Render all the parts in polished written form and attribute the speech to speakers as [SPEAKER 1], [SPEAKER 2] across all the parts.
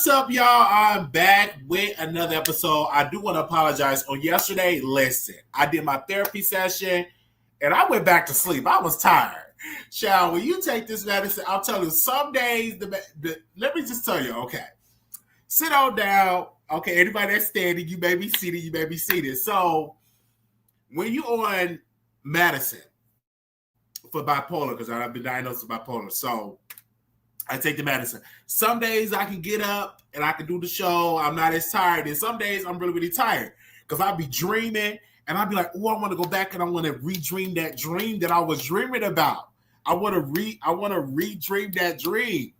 [SPEAKER 1] What's up, y'all? I'm back with another episode. I do want to apologize. On yesterday, listen, I did my therapy session and I went back to sleep. I was tired. Shall, when you take this medicine, I'll tell you, some days, let me just tell you, okay, sit on down. Okay, anybody that's standing, you may be seated, So when you on medicine for bipolar, because I've been diagnosed with bipolar, so I take the medicine. Some days I can get up and I can do the show. I'm not as tired. And some days I'm really, really tired because I'll be dreaming and I'll be like, oh, I want to go back and I want to redream that dream that I was dreaming about. I want to redream that dream.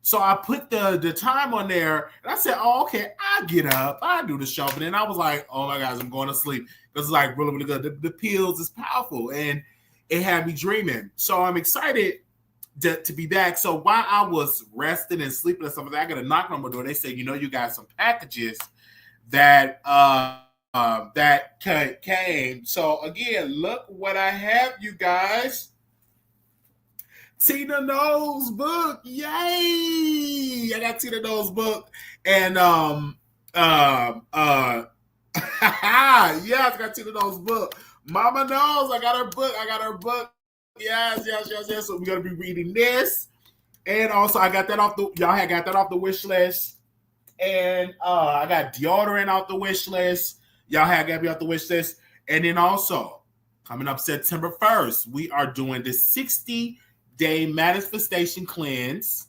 [SPEAKER 1] So I put the time on there and I said, oh, okay, I get up, I do the show. But then I was like, oh my gosh, I'm going to sleep. Because it's like really, really good. The pills is powerful and it had me dreaming. So I'm excited to be back. So while I was resting and sleeping and stuff like that, I got a knock on my door. They said, you got some packages that that came. So again, look what I have, you guys. Tina Knowles book. Yay! I got Tina Knowles book. And yes, I got Tina Knowles book. Mama knows I got her book. Yes. So we're gonna be reading this, and also I got that off the y'all had got that off the wish list, and I got deodorant off the wish list. Y'all had got me off the wish list, and then also coming up September 1st, we are doing the 60-day manifestation cleanse.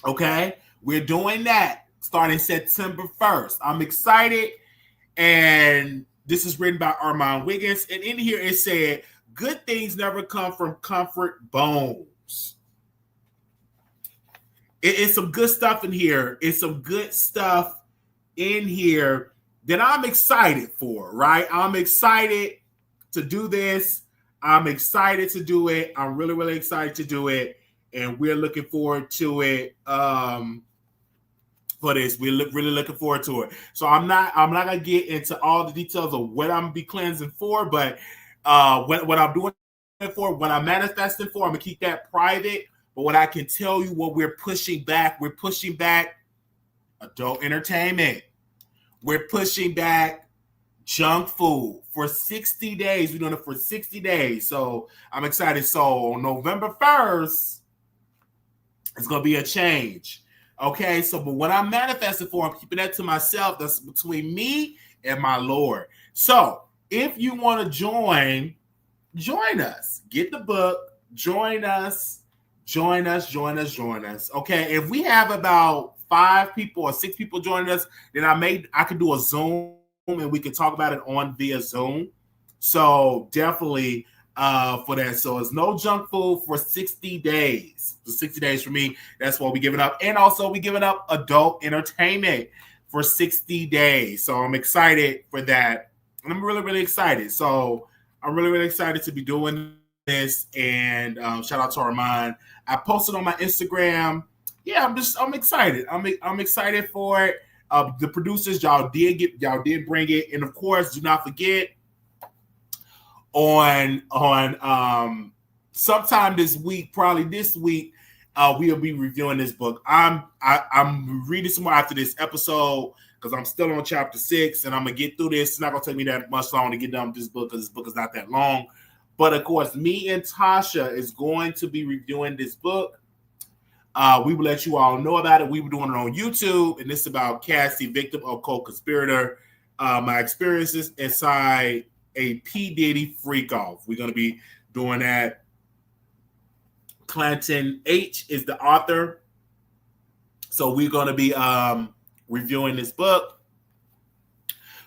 [SPEAKER 1] Okay, we're doing that starting September 1st. I'm excited, and this is written by Armand Wiggins, and in here it said, good things never come from comfort bones. It's some good stuff in here. It's some good stuff in here that I'm excited for, right? I'm excited to do this. I'm excited to do it. I'm really, really excited to do it. And we're looking forward to it for this. We're really looking forward to it. So I'm not going to get into all the details of what I'm going to be cleansing for, but what I'm doing it for, what I'm manifesting for, I'm gonna keep that private. But what I can tell you, what we're pushing back adult entertainment. We're pushing back junk food for 60 days. We're doing it for 60 days. So I'm excited. So on November 1st, it's gonna be a change. Okay, so but what I'm manifesting for, I'm keeping that to myself. That's between me and my Lord. So if you want to join us. Get the book. Join us. Okay. If we have about 5 people or 6 people joining us, then I could do a Zoom and we can talk about it via Zoom. So definitely for that. So it's no junk food for 60 days. For 60 days for me. That's what we're giving up. And also we're giving up adult entertainment for 60 days. So I'm excited for that. And I'm really, really excited. So I'm really, really excited to be doing this. And shout out to Armand. I posted on my Instagram. Yeah, I'm excited. I'm excited for it. The producers, y'all did bring it. And of course, do not forget on sometime this week, probably this week, we'll be reviewing this book. I'm reading some more after this episode, because I'm still on chapter 6 and I'm going to get through this. It's not going to take me that much long to get done with this book, because this book is not that long. But of course, me and Tasha is going to be reviewing this book. We will let you all know about it. We were doing it on YouTube, and this is about Cassie, victim of co-conspirator. My experiences inside a P. Diddy freak-off. We're going to be doing that. Clanton H. is the author. So we're going to be reviewing this book.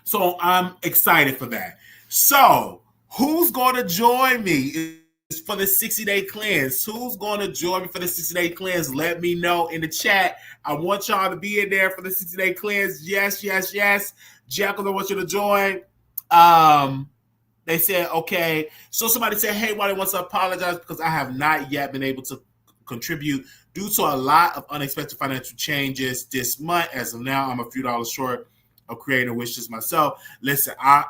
[SPEAKER 1] So I'm excited for that. So who's going to join me for the 60-day cleanse? Who's going to join me for the 60-day cleanse? Let me know in the chat. I want y'all to be in there for the 60-day cleanse. Yes. Jackal, I want you to join. They said, okay. So somebody said, hey, Wiley wants to apologize because I have not yet been able to contribute due to a lot of unexpected financial changes this month. As of now, I'm a few dollars short of creating a wish list myself. Listen, I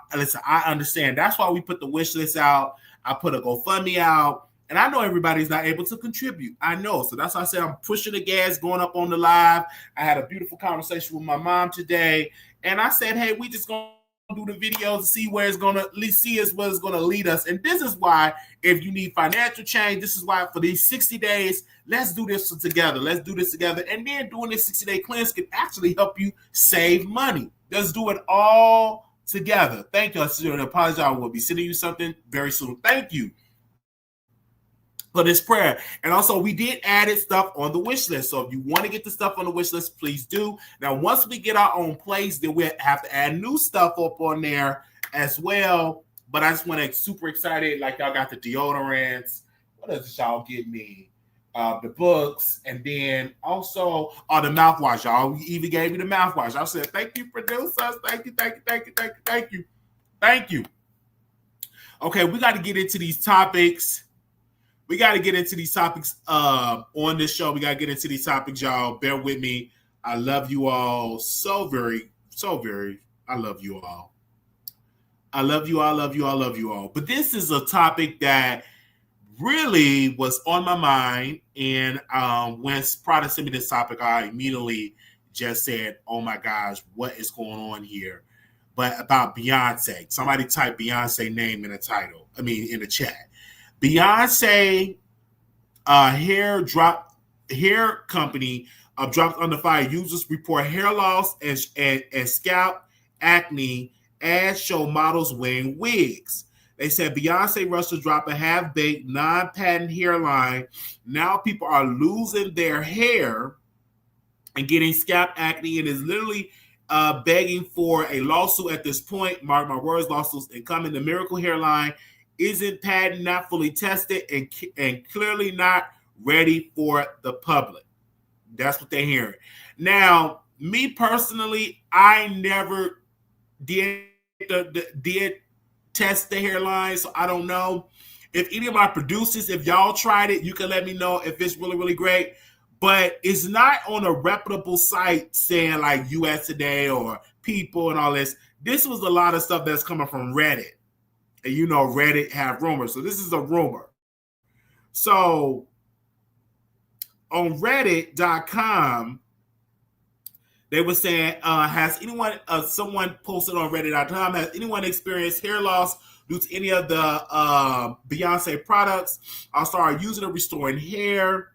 [SPEAKER 1] understand. That's why we put the wish list out. I put a GoFundMe out. And I know everybody's not able to contribute. I know. So that's why I said I'm pushing the gas, going up on the live. I had a beautiful conversation with my mom today. And I said, hey, we just going to do the video to see where it's going to see us, where it's going to lead us. And this is why, if you need financial change, this is why for these 60 days, let's do this together. Let's do this together. And then doing this 60-day cleanse can actually help you save money. Let's do it all together. Thank you. I sincerely apologize. We'll be sending you something very soon. Thank you for this prayer. And also, we did added stuff on the wish list. So if you want to get the stuff on the wish list, please do. Now, once we get our own place, then we have to add new stuff up on there as well. But I just want to super excited. Like, y'all got the deodorants. What else y'all get me? The books. And then also the mouthwash. Y'all even gave me the mouthwash. I said, thank you, producers. Thank you, thank you, thank you, thank you, thank you. Thank you. Okay, we got to get into these topics. We got to get into these topics on this show. We got to get into these topics, y'all. Bear with me. I love you all so very, so very. I love you all. I love you all, love you all, love you all. But this is a topic that really was on my mind. And when Prada sent me this topic, I immediately just said, oh my gosh, what is going on here? But about Beyonce. Somebody type Beyonce name in the title. In the chat. Beyonce hair company dropped under fire. Users report hair loss and scalp acne as show models wearing wigs. They said Beyonce rushed to drop a half-baked, non-patent hairline. Now people are losing their hair and getting scalp acne, and is literally begging for a lawsuit at this point. Mark my words, lawsuits incoming. The miracle hairline isn't patent, not fully tested, and clearly not ready for the public. That's what they're hearing. Now, me personally, I never did test the hairline, so I don't know. If any of my producers, if y'all tried it, you can let me know if it's really, really great. But it's not on a reputable site saying like US Today or People and all this. This was a lot of stuff that's coming from Reddit. And you know Reddit have rumors. So this is a rumor. So on Reddit.com, they were saying, has anyone, someone posted on Reddit.com, has anyone experienced hair loss due to any of the Beyonce products? I'll start using or restoring hair.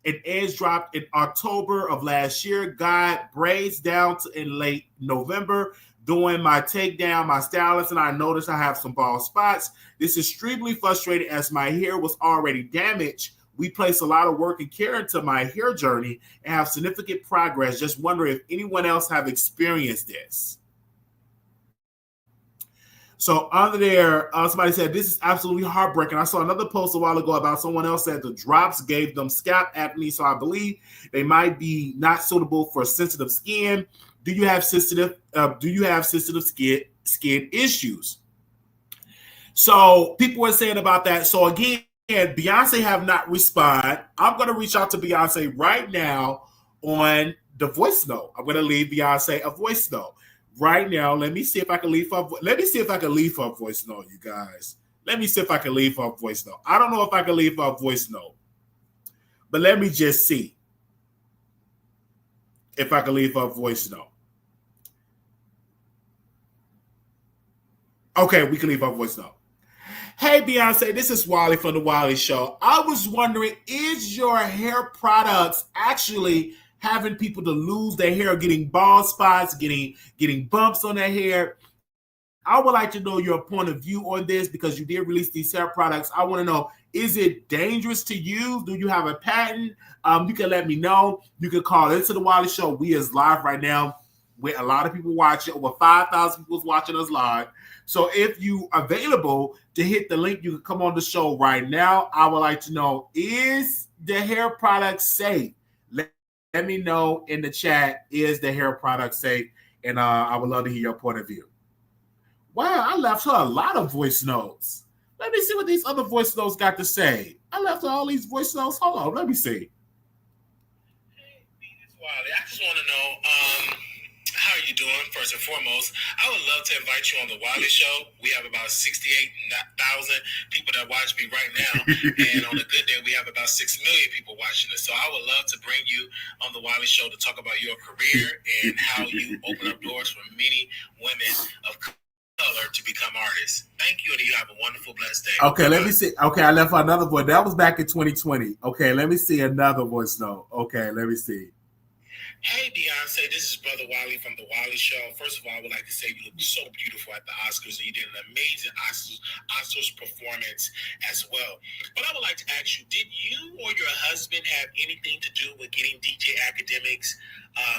[SPEAKER 1] An edge dropped in October of last year. Got braids down in late November. Doing my takedown, my stylist and I noticed I have some bald spots. This is extremely frustrating as my hair was already damaged. We place a lot of work and care into my hair journey and have significant progress. Just wondering if anyone else have experienced this. So under there, somebody said, this is absolutely heartbreaking. I saw another post a while ago about someone else said the drops gave them scalp acne. So I believe they might be not suitable for sensitive skin. Do you have sensitive skin issues? So people were saying about that. So again, Beyonce have not responded. I'm going to reach out to Beyonce right now on the voice note. I'm going to leave Beyonce a voice note right now. Let me see if I can leave her. Let me see if I can leave her a voice note, you guys. Let me see if I can leave her a voice note. I don't know if I can leave her a voice note, but let me just see if I can leave her a voice note. Okay, we can leave our voice note. Hey, Beyonce, this is Wiley from The Wiley Show. I was wondering, is your hair products actually having people to lose their hair, getting bald spots, getting bumps on their hair? I would like to know your point of view on this because you did release these hair products. I want to know, is it dangerous to use? Do you have a patent? You can let me know. You can call into The Wiley Show. We is live right now with a lot of people watching. Over 5,000 people watching us live. So if you available to hit the link, you can come on the show right now. I would like to know, is the hair product safe? Let me know in the chat, is the hair product safe? And I would love to hear your point of view. Wow, I left her a lot of voice notes. Let me see what these other voice notes got to say. I left her all these voice notes. Hold on, let me see.
[SPEAKER 2] Hey, it's Wiley. I just want to know, how are you
[SPEAKER 1] you doing? First and foremost, I would love to invite you on the Wiley Show. We have about 68,000 people that watch me right now, and on a good day, we have about 6 million people watching us. So I would love to bring you on the Wiley Show to talk about your career and how you open up doors for many women of color to become artists. Thank you, and you have a wonderful, blessed day. Okay, let me see. Okay, I left another voice. That was back in 2020. Okay, let me see another voice note. Okay, let me see. Hey, Beyonce, this is Brother Wiley from The Wiley Show. First of all, I would like to say you look so beautiful at the Oscars, and you did an amazing Oscars performance as well. But I would like to ask you, did you or your husband have anything to do with getting DJ Academics'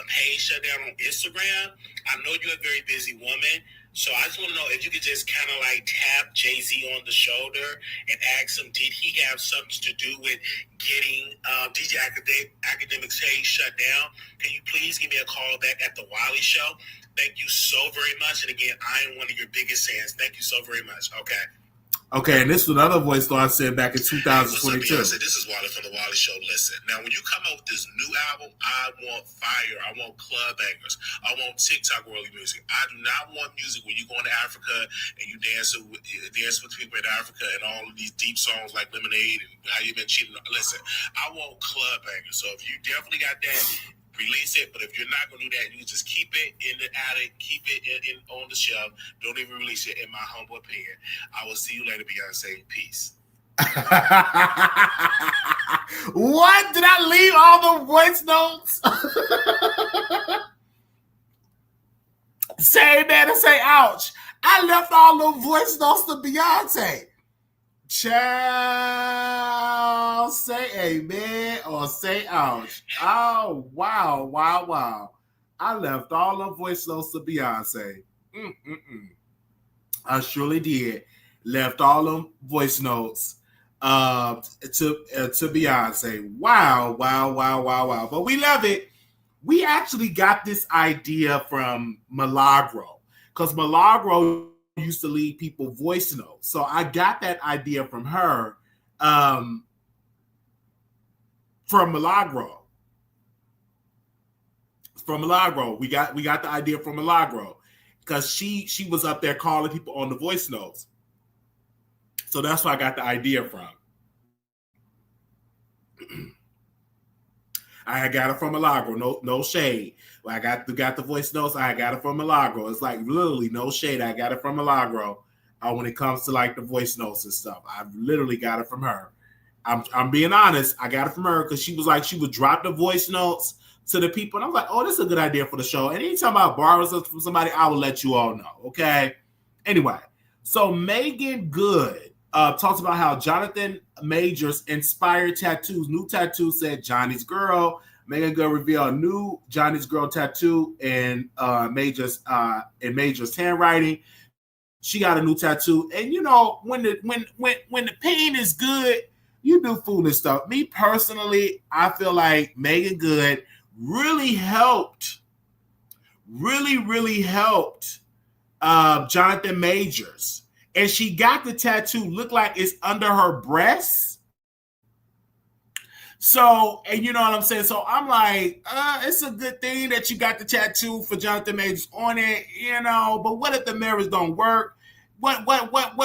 [SPEAKER 1] page shut down on Instagram? I know you're a very busy woman, so I just want to know if you could just kind of like tap Jay-Z on the shoulder and ask him, did he have something to do with getting DJ Academics page shut down? Can you please give me a call back at the Wiley Show? Thank you so very much. And again, I am one of your biggest fans. Thank you so very much. Okay. Okay, and this was another voice that I said back in 2022. What's up, this is Wiley from the Wiley Show. Listen, now when you come out with this new album, I want fire. I want club bangers. I want TikTok worthy music. I do not want music where you go into Africa and you dance with people in Africa and all of these deep songs like Lemonade and How You Been Cheating. Listen, I want club bangers. So if you definitely got that, release it. But if you're not going to do that, you just keep it in the attic, keep it in on the shelf. Don't even release it, in my humble opinion. I will see you later, Beyonce. Peace. What? Did I leave all the voice notes? Say amen and say ouch. I left all the voice notes to Beyonce. Child, say amen or say ouch. Oh, wow. I left all the voice notes to Beyonce. I surely did. Left all the voice notes to Beyonce. Wow. But we love it. We actually got this idea from Milagro, because Milagro used to leave people voice notes. So I got that idea from her, from Milagro. From Milagro. We got the idea from Milagro, because she was up there calling people on the voice notes. So that's where I got the idea from. I got it from Milagro. No shade. I got the voice notes. I got it from Milagro. It's like literally no shade. I got it from Milagro. When it comes to like the voice notes and stuff, I literally got it from her. I'm being honest. I got it from her because she was like, she would drop the voice notes to the people, and I was like, oh, this is a good idea for the show. And anytime I borrow something from somebody, I will let you all know. Okay. Anyway, so Megan Good talks about how Jonathan Majors inspired tattoos. New tattoo said Johnny's Girl. Megan Good revealed a new Johnny's Girl tattoo in Major's handwriting. She got a new tattoo, and you know when the pain is good, you do foolish stuff. Me personally, I feel like Megan Good really helped Jonathan Majors. And she got the tattoo look like it's under her breast. So, and you know what I'm saying? So I'm like, it's a good thing that you got the tattoo for Jonathan Majors on it, you know, but what if the marriage don't work? What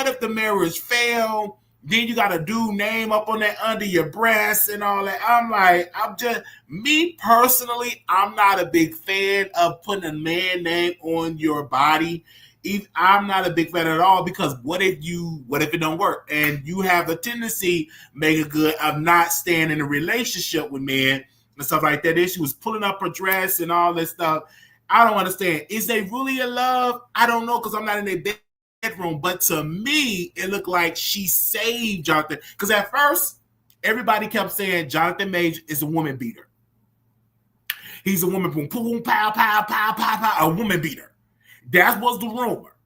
[SPEAKER 1] if the marriage fail? Then you got a dude name up on that under your breast and all that. I'm like, me personally, I'm not a big fan of putting a man name on your body. I'm not a big fan at all, because what if it don't work? And you have a tendency, Megan Good, of not staying in a relationship with men and stuff like that. Then she was pulling up her dress and all this stuff. I don't understand. Is they really in love? I don't know, because I'm not in their bedroom. But to me, it looked like she saved Jonathan. Because at first, everybody kept saying Jonathan Major is a woman beater. He's a woman, boom, boom, pow, pow, pow, pow, pow, a woman beater. That was the rumor.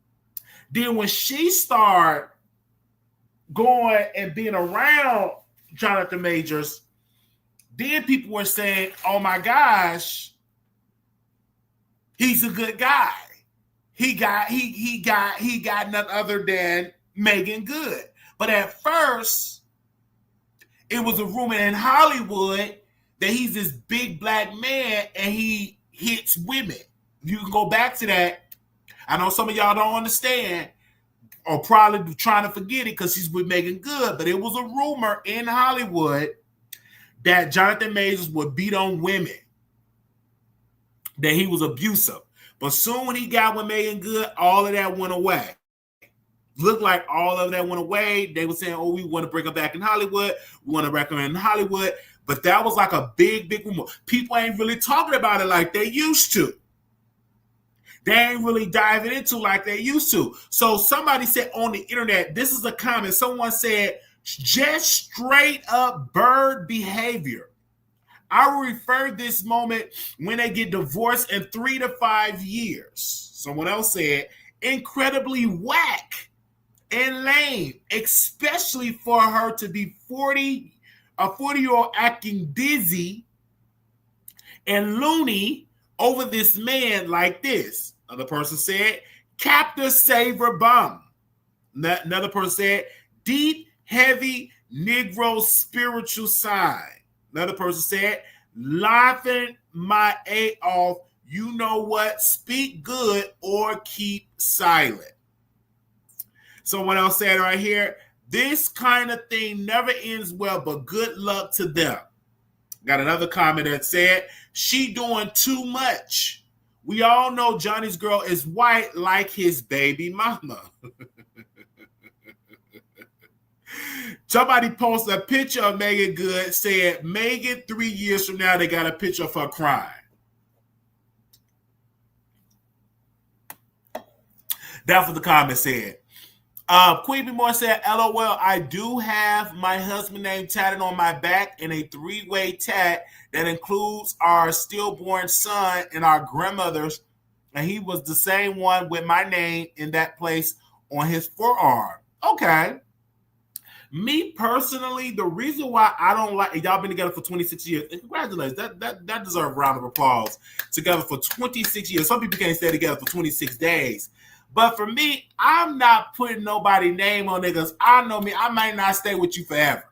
[SPEAKER 1] Then when she started going and being around Jonathan Majors, then people were saying, oh my gosh, he's a good guy. He got none other than Megan Good. But at first, it was a rumor in Hollywood that he's this big black man and he hits women. You can go back to that. I know some of y'all don't understand or probably trying to forget it because he's with Megan Good, but it was a rumor in Hollywood that Jonathan Majors would beat on women, that he was abusive. But soon when he got with Megan Good, all of that went away. Looked like all of that went away. They were saying, oh, we want to bring him back in Hollywood. We want to recommend in Hollywood. But that was like a big, big rumor. People ain't really talking about it like they used to. They ain't really diving into like they used to. So somebody said on the internet, this is a comment. Someone said, just straight up bird behavior. I will refer this moment when they get divorced in 3 to 5 years. Someone else said, incredibly whack and lame, especially for her to be 40, a 40-year-old acting dizzy and loony over this man like this. Another person said, captor saver bum. Another person said, deep, heavy Negro spiritual side. Another person said, laughing my A off, you know what? Speak good or keep silent. Someone else said right here, this kind of thing never ends well, but good luck to them. Got another comment that said, she doing too much. We all know Johnny's girl is white like his baby mama. Somebody posted a picture of Megan Good, said, Megan 3 years from now, they got a picture of her crying. That's what the comment said. Queen B. Moore said, LOL, I do have my husband name tatted on my back in a 3-way tat that includes our stillborn son and our grandmother's, and he was the same one with my name in that place on his forearm. Okay. Me personally, the reason why I don't like, y'all been together for 26 years, and congratulations, that deserves a round of applause. Together for 26 years. Some people can't stay together for 26 days. But for me, I'm not putting nobody's name on there because I know me, I might not stay with you forever.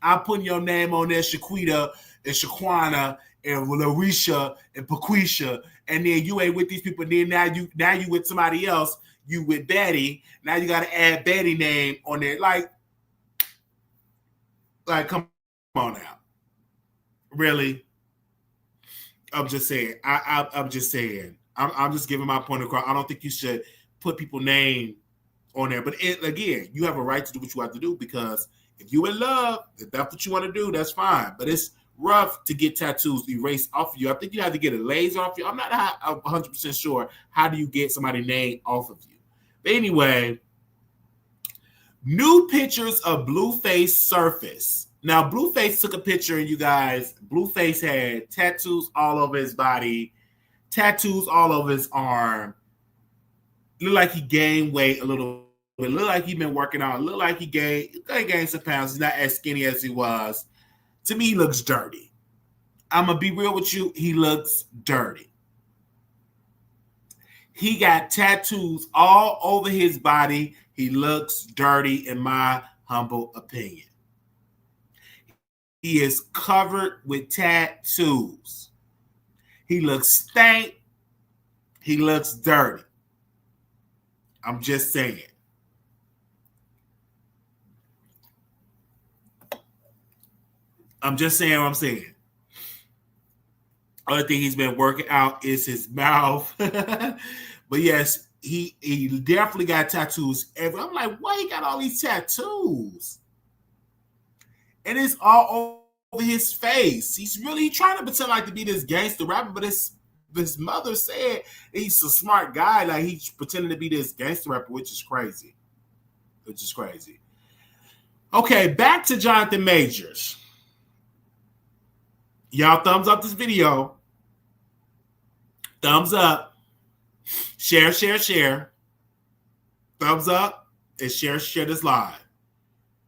[SPEAKER 1] I'm putting your name on there, Shaquita and Shaquana and Larisha and Paquisha, and then you ain't with these people. And then now you with somebody else. You with Betty. Now you got to add Betty name on there. Like, come on now. Really? I'm just saying. I'm just saying. I'm just giving my point across. I don't think you should put people's name on there. But again, you have a right to do what you have to do, because if you in love, if that's what you want to do, that's fine. But it's rough to get tattoos erased off of you. I think you have to get a laser off you. I'm not 100% sure how do you get somebody's name off of you. But anyway, new pictures of Blueface surface. Now, Blueface took a picture, and you guys, Blueface had tattoos all over his body, tattoos all over his arm. Looked like he gained weight a little bit. Looked like he been working out. Looked like he gained some pounds. He's not as skinny as he was. To me, he looks dirty. I'm going to be real with you. He looks dirty. He got tattoos all over his body. He looks dirty, in my humble opinion. He is covered with tattoos. He looks stank. He looks dirty. I'm just saying. I'm just saying what I'm saying. Other thing he's been working out is his mouth. But yes, he definitely got tattoos everywhere. I'm like, why he got all these tattoos? And it's all over his face. He's really trying to pretend like to be this gangster rapper, but his mother said he's a smart guy. Like, he's pretending to be this gangster rapper, which is crazy. Okay, back to Jonathan Majors. Y'all thumbs up this video. Thumbs up. Share. Thumbs up and share this live.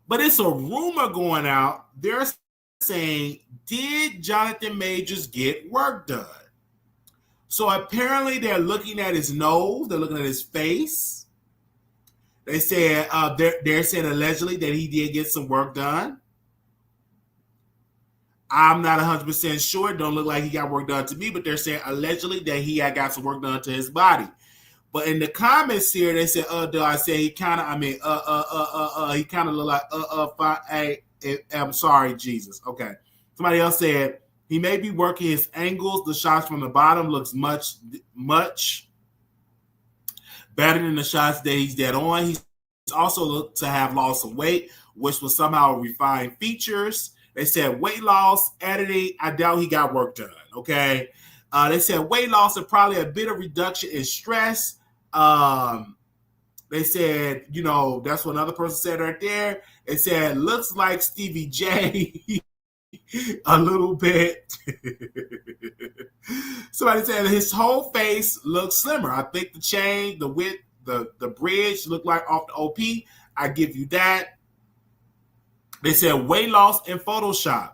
[SPEAKER 1] But it's a rumor going out. They're saying, did Jonathan Majors get work done? So apparently they're looking at his nose. They're looking at his face. They said they're saying allegedly that he did get some work done. I'm not 100% sure. It don't look like he got work done to me, but they're saying allegedly that he had got some work done to his body. But in the comments here, they said, I said he kind of, he kind of look like, I'm sorry, Jesus. Okay. Somebody else said he may be working his angles. The shots from the bottom looks much better than the shots that he's dead on. He's also looked to have lost some weight, which was somehow refined features. They said weight loss, editing. I doubt he got work done. Okay. They said weight loss and probably a bit of reduction in stress. They said, that's what another person said right there. They said, looks like Stevie J a little bit. Somebody said his whole face looks slimmer. I think the chain, the width, the bridge look like off the OP. I give you that. They said weight loss in Photoshop.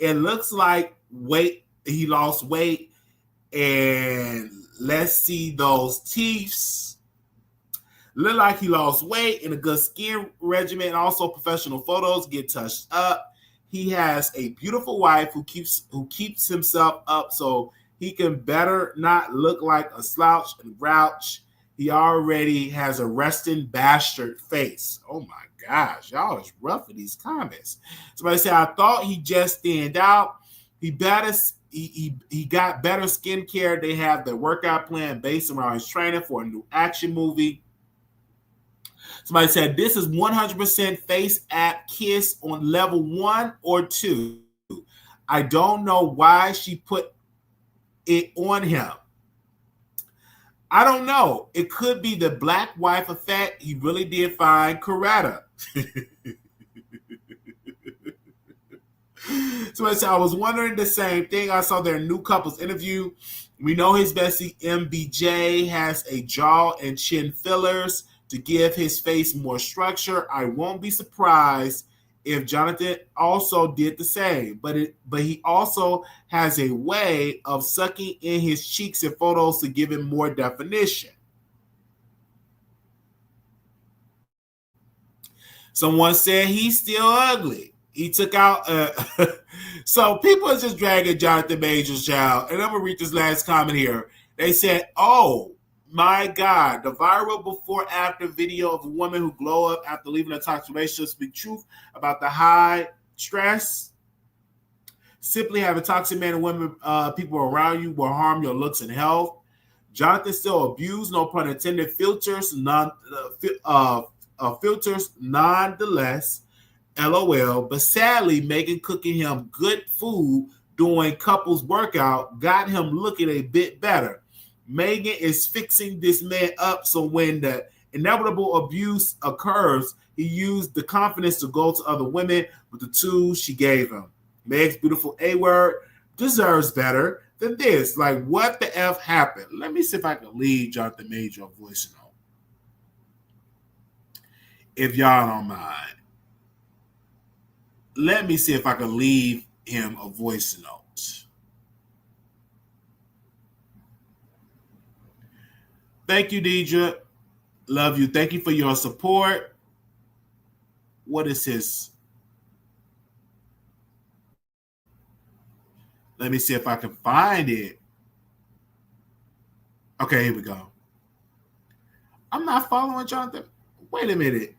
[SPEAKER 1] It looks like he lost weight. And let's see those teeth. Look like he lost weight in a good skin regimen. And also professional photos get touched up. He has a beautiful wife who keeps himself up so he can better not look like a slouch and grouch. He already has a resting bastard face. Oh my gosh, y'all is rough in these comments. Somebody said, I thought he just stand out. He got better skincare. They have the workout plan based around his training for a new action movie. Somebody said, this is 100% face app kiss on level 1 or 2. I don't know why she put it on him. I don't know. It could be the black wife effect. He really did find Coretta. Somebody said, I was wondering the same thing. I saw their new couples interview. We know his bestie MBJ has a jaw and chin fillers to give his face more structure. I won't be surprised if Jonathan also did the same, but he also has a way of sucking in his cheeks in photos to give him more definition. Someone said he's still ugly. He took out so people are just dragging Jonathan Majors, child. And I'm gonna read this last comment here. They said, oh my God, the viral before-after video of a woman who glow up after leaving a toxic relationship speak truth about the high stress. Simply having toxic men and women, people around you will harm your looks and health. Jonathan still abused, no pun intended, filters nonetheless. LOL. But sadly, Megan cooking him good food doing couples workout got him looking a bit better. Megan is fixing this man up so when the inevitable abuse occurs, he used the confidence to go to other women with the tools she gave him. Meg's beautiful A-word deserves better than this. Like, what the F happened? Let me see if I can leave Jonathan Major a voice note. If y'all don't mind. Let me see if I can leave him a voice note. Thank you, Deidre. Love you. Thank you for your support. What is his? Let me see if I can find it. Okay, here we go. I'm not following Jonathan. Wait a minute.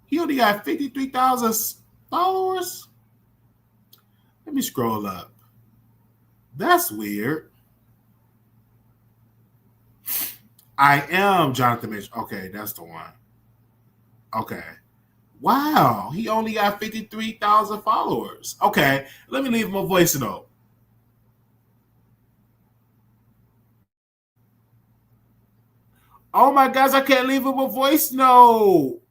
[SPEAKER 1] He only got 53,000 followers. Let me scroll up. That's weird. I am Jonathan Mitchell. Okay, that's the one. Okay. Wow, he only got 53,000 followers. Okay, let me leave him a voice note. Oh my gosh, I can't leave him a voice note.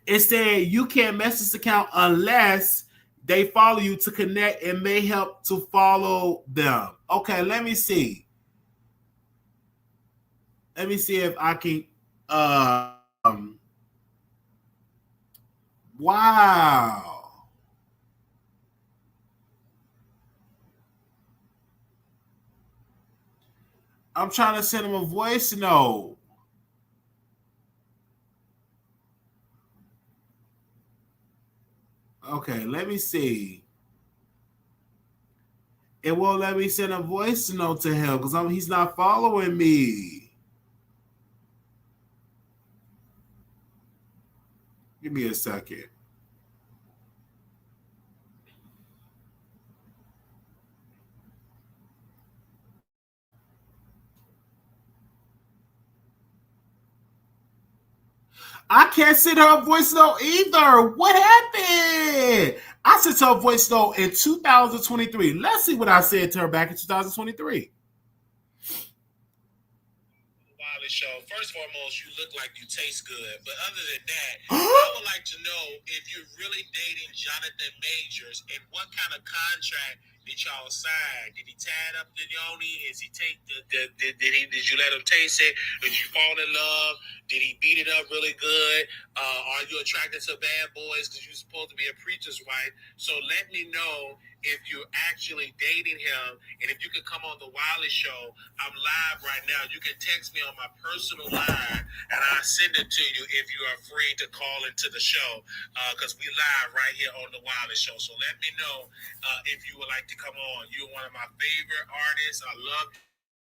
[SPEAKER 1] It said you can't message this account unless they follow you to connect and may help to follow them. Okay, let me see. Let me see if I can. Wow. I'm trying to send him a voice note. Okay, let me see. It won't let me send a voice note to him because he's not following me. Give me a second. I can't send her a voice note either. What happened? I sent her a voice note in 2023. Let's see what I said to her back in 2023. Wiley show. First and foremost, you look like you taste good. But other than that, I would like to know if you're really dating Jonathan Majors and what kind of contract did y'all sign? Did he tie it up the yoni? Is he take did you let him taste it? Did you fall in love? Did he beat it up really good? Are you attracted to bad boys because you're supposed to be a preacher's wife? So let me know if you're actually dating him, and if you can come on the Wiley show. I'm live right now. You can text me on my personal line, and I'll send it to you if you are free to call into the show, because we live right here on the Wiley show. So let me know if you would like to come on. You're one of my favorite artists. I love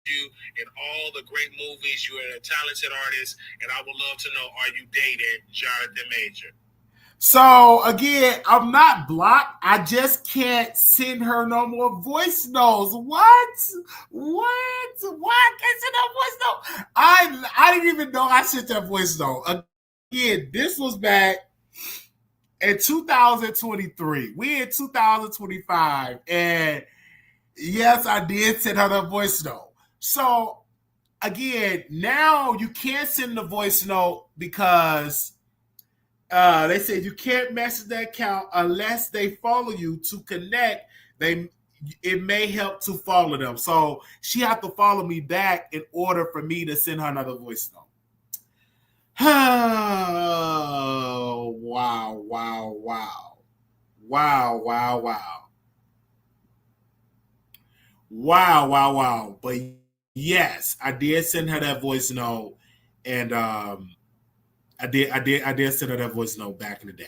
[SPEAKER 1] you in all the great movies. You are a talented artist, and I would love to know, are you dating Jonathan Major? So again, I'm not blocked. I just can't send her no more voice notes. What? Why I can't send her voice note? I didn't even know I sent that voice note. Again, this was back in 2023. We in 2025, and yes, I did send her the voice note. So again, now you can't send the voice note because they said you can't message that account unless they follow you to connect. It may help to follow them. So she had to follow me back in order for me to send her another voice note. Oh, wow. But yes, I did send her that voice note, and I did send her that voice note back in the day.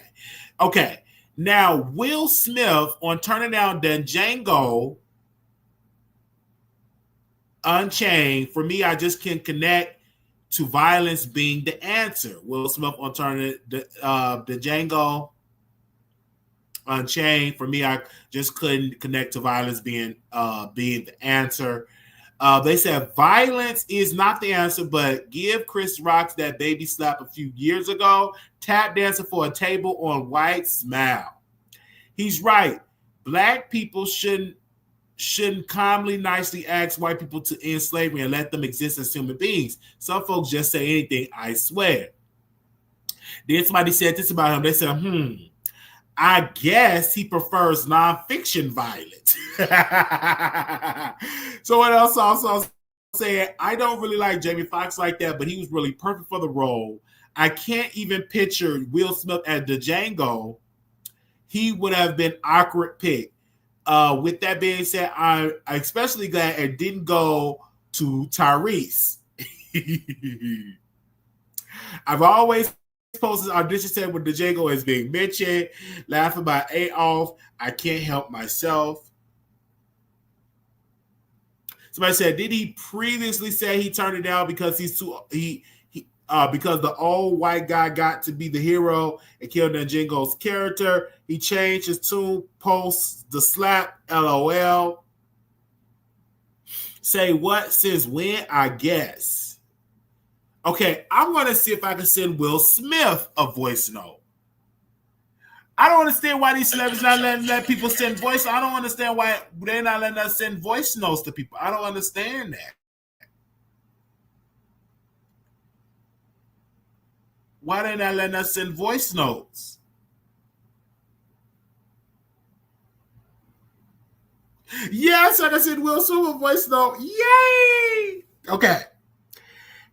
[SPEAKER 1] Okay, now Will Smith on turning down Django Unchained. For me, I just can connect to violence being the answer. Will Smith on turning the Django Unchained. For me, I just couldn't connect to violence being the answer. They said violence is not the answer, but give Chris Rock that baby slap a few years ago. Tap dancing for a table on white, smile. He's right. Black people shouldn't calmly, nicely ask white people to end slavery and let them exist as human beings. Some folks just say anything, I swear. Then somebody said this about him. They said, I guess he prefers nonfiction violence. So what else also saying? I don't really like Jamie Foxx like that, but he was really perfect for the role. I can't even picture Will Smith as the Django. He would have been awkward pick. With that being said, I'm especially glad it didn't go to Tyrese. I've always posted audition set with the Django as being mentioned, laughing by off. I can't help myself. Somebody said, did he previously say he turned it down because because the old white guy got to be the hero and killed Django's character? He changed his tune post the slap, LOL. Say what? Since when? I guess. Okay, I'm going to see if I can send Will Smith a voice note. I don't understand why these celebrities not letting people send voice. I don't understand why they're not letting us send voice notes to people. I don't understand that. Why they not letting us send voice notes? Yes, I can send Will Smith a voice note. Yay! Okay.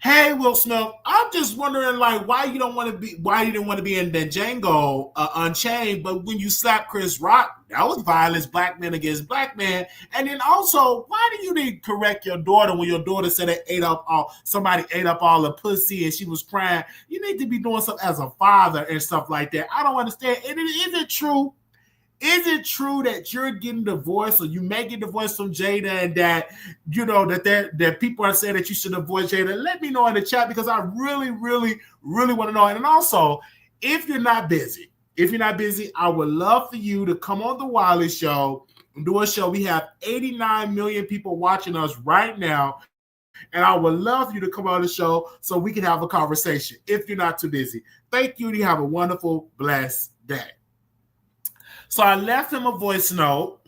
[SPEAKER 1] Hey, Will Smith, I'm just wondering, like, why you didn't want to be in the Django Unchained, but when you slapped Chris Rock, that was violence, black men against black men. And then also, why do you need to correct your daughter when your daughter said somebody ate up all the pussy and she was crying? You need to be doing something as a father and stuff like that. I don't understand. And it isn't true. Is it true that you're getting divorced, or you may get divorced from Jada, and that that people are saying that you should divorce Jada? Let me know in the chat, because I really, really, really want to know. And also, if you're not busy, I would love for you to come on the Wiley Show and do a show. We have 89 million people watching us right now, and I would love for you to come on the show so we can have a conversation if you're not too busy. Thank you, and you have a wonderful, blessed day. So I left him a voice note.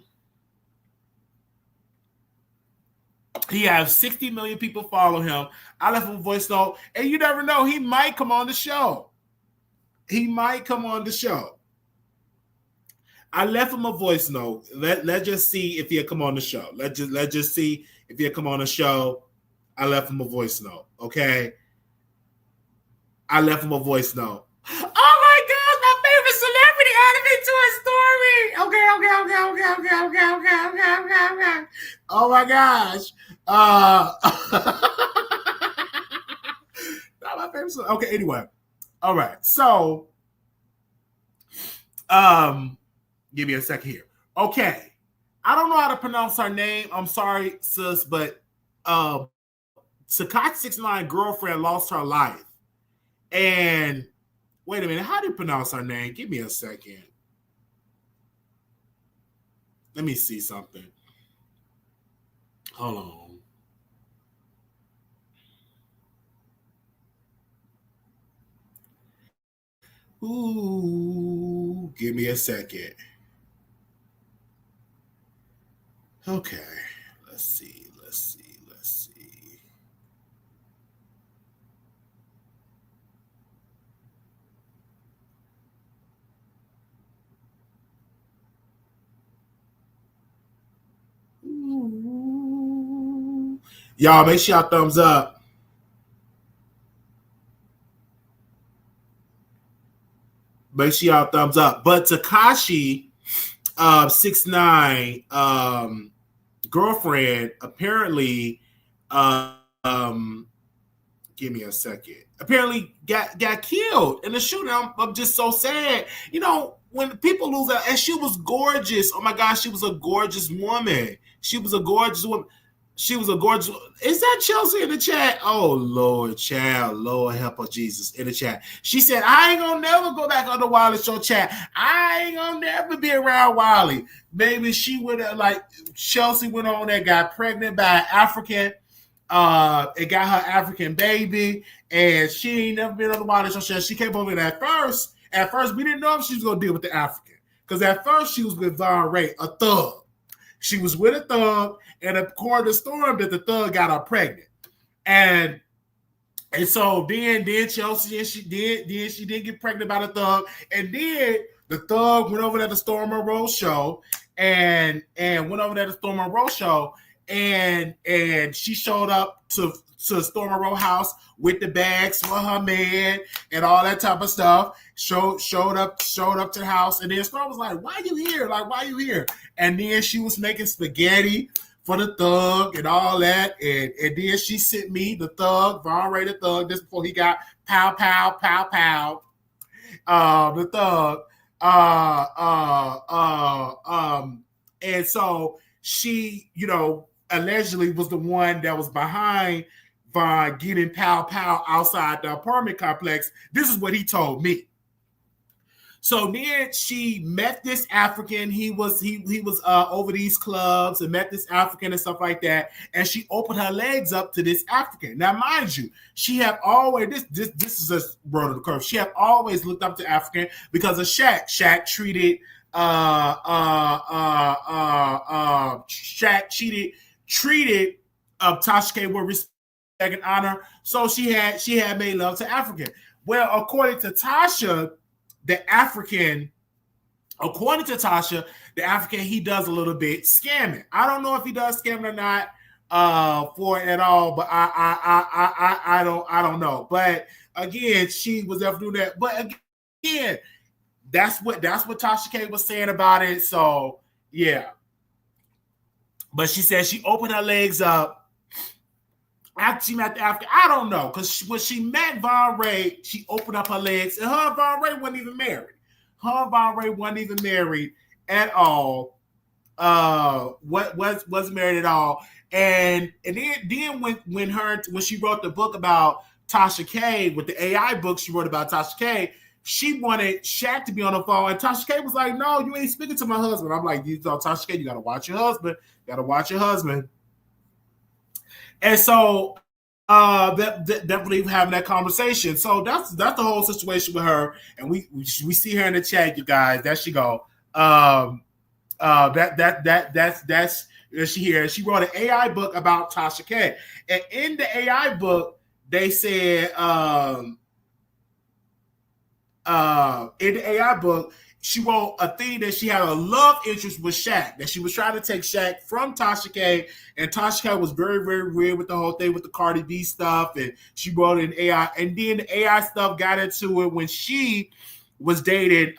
[SPEAKER 1] He has 60 million people follow him. I left him a voice note, and you never know, he might come on the show. I left him a voice note. Let's just see if he'll come on the show. Let's just see if he'll come on the show. I left him a voice note. Okay. I left him a voice note. Oh my God, my favorite celebrity added me to a story. Okay. Oh my gosh. Not my favorite celebrity. Okay, anyway. All right. So, give me a second here. Okay. I don't know how to pronounce her name. I'm sorry, sis, but Tekashi 6ix9ine girlfriend lost her life. And wait a minute, how do you pronounce her name? Give me a second. Let me see something. Hold on. Ooh, give me a second. Okay, let's see. Ooh. Y'all, make sure y'all thumbs up. Make sure y'all thumbs up. But Tekashi 6ix9ine girlfriend apparently give me a second. Apparently got killed in the shooting. I'm just so sad. You know, when people lose out, and she was gorgeous. Oh my gosh, she was a gorgeous woman. She was a gorgeous woman. Is that Chelsea in the chat? Oh Lord, child, Lord help us, Jesus, in the chat. She said, I ain't gonna never go back on the Wiley Show chat. I ain't gonna never be around Wiley. Maybe she would have, like, Chelsea went on there, got pregnant by an African. It got her African baby, and she ain't never been on the Wiley Show chat. She came over there at first. At first, we didn't know if she was gonna deal with the African, because at first she was with Von Ray, a thug. She was with a thug, and according to Storm, that the thug got her pregnant. And so then Chelsea, and she did get pregnant by the thug. And then the thug went over there to Storm Monroe show and she showed up to Storm Monroe house with the bags for her man and all that type of stuff. Showed up to the house, and then Storm was like, "Why you here? Like, why you here?" And then she was making spaghetti for the thug and all that, and then she sent me the thug, Von Ray the thug, just before he got pow pow pow pow. The thug, and so she, allegedly was the one that was behind Von getting pow pow outside the apartment complex. This is what he told me. So then she met this African. He was over these clubs and met this African and stuff like that. And she opened her legs up to this African. Now, mind you, she have always this is a road of the curve. She have always looked up to African because of Shaq. Shaq treated treated Tasha K with respect and honor. So she had made love to African. Well, according to Tasha, the African, he does a little bit scamming. I don't know if he does scamming or not for it at all, but I don't know. But again, she was able to do that. But again, that's what Tasha K was saying about it. So yeah. But she said she opened her legs up after she met the African. I don't know, because when she met Von Ray, she opened up her legs, and her and Von Ray wasn't even married. at all. Wasn't married at all. And then when she wrote the book about Tasha K, with the AI book she wrote about Tasha K, she wanted Shaq to be on the phone, and Tasha K was like, "No, you ain't speaking to my husband." I'm like, "You know, Tasha K, you gotta watch your husband. You gotta watch your husband." And so definitely having that conversation. So that's the whole situation with her. And we see her in the chat, you guys. There she go. That's she here. She wrote an AI book about Tasha K. And in the AI book, they said in the AI book, she wrote a thing that she had a love interest with Shaq, that she was trying to take Shaq from Tasha K, and Tasha K was very, very weird with the whole thing with the Cardi B stuff, and she wrote it in AI, and then the AI stuff got into it when she was dating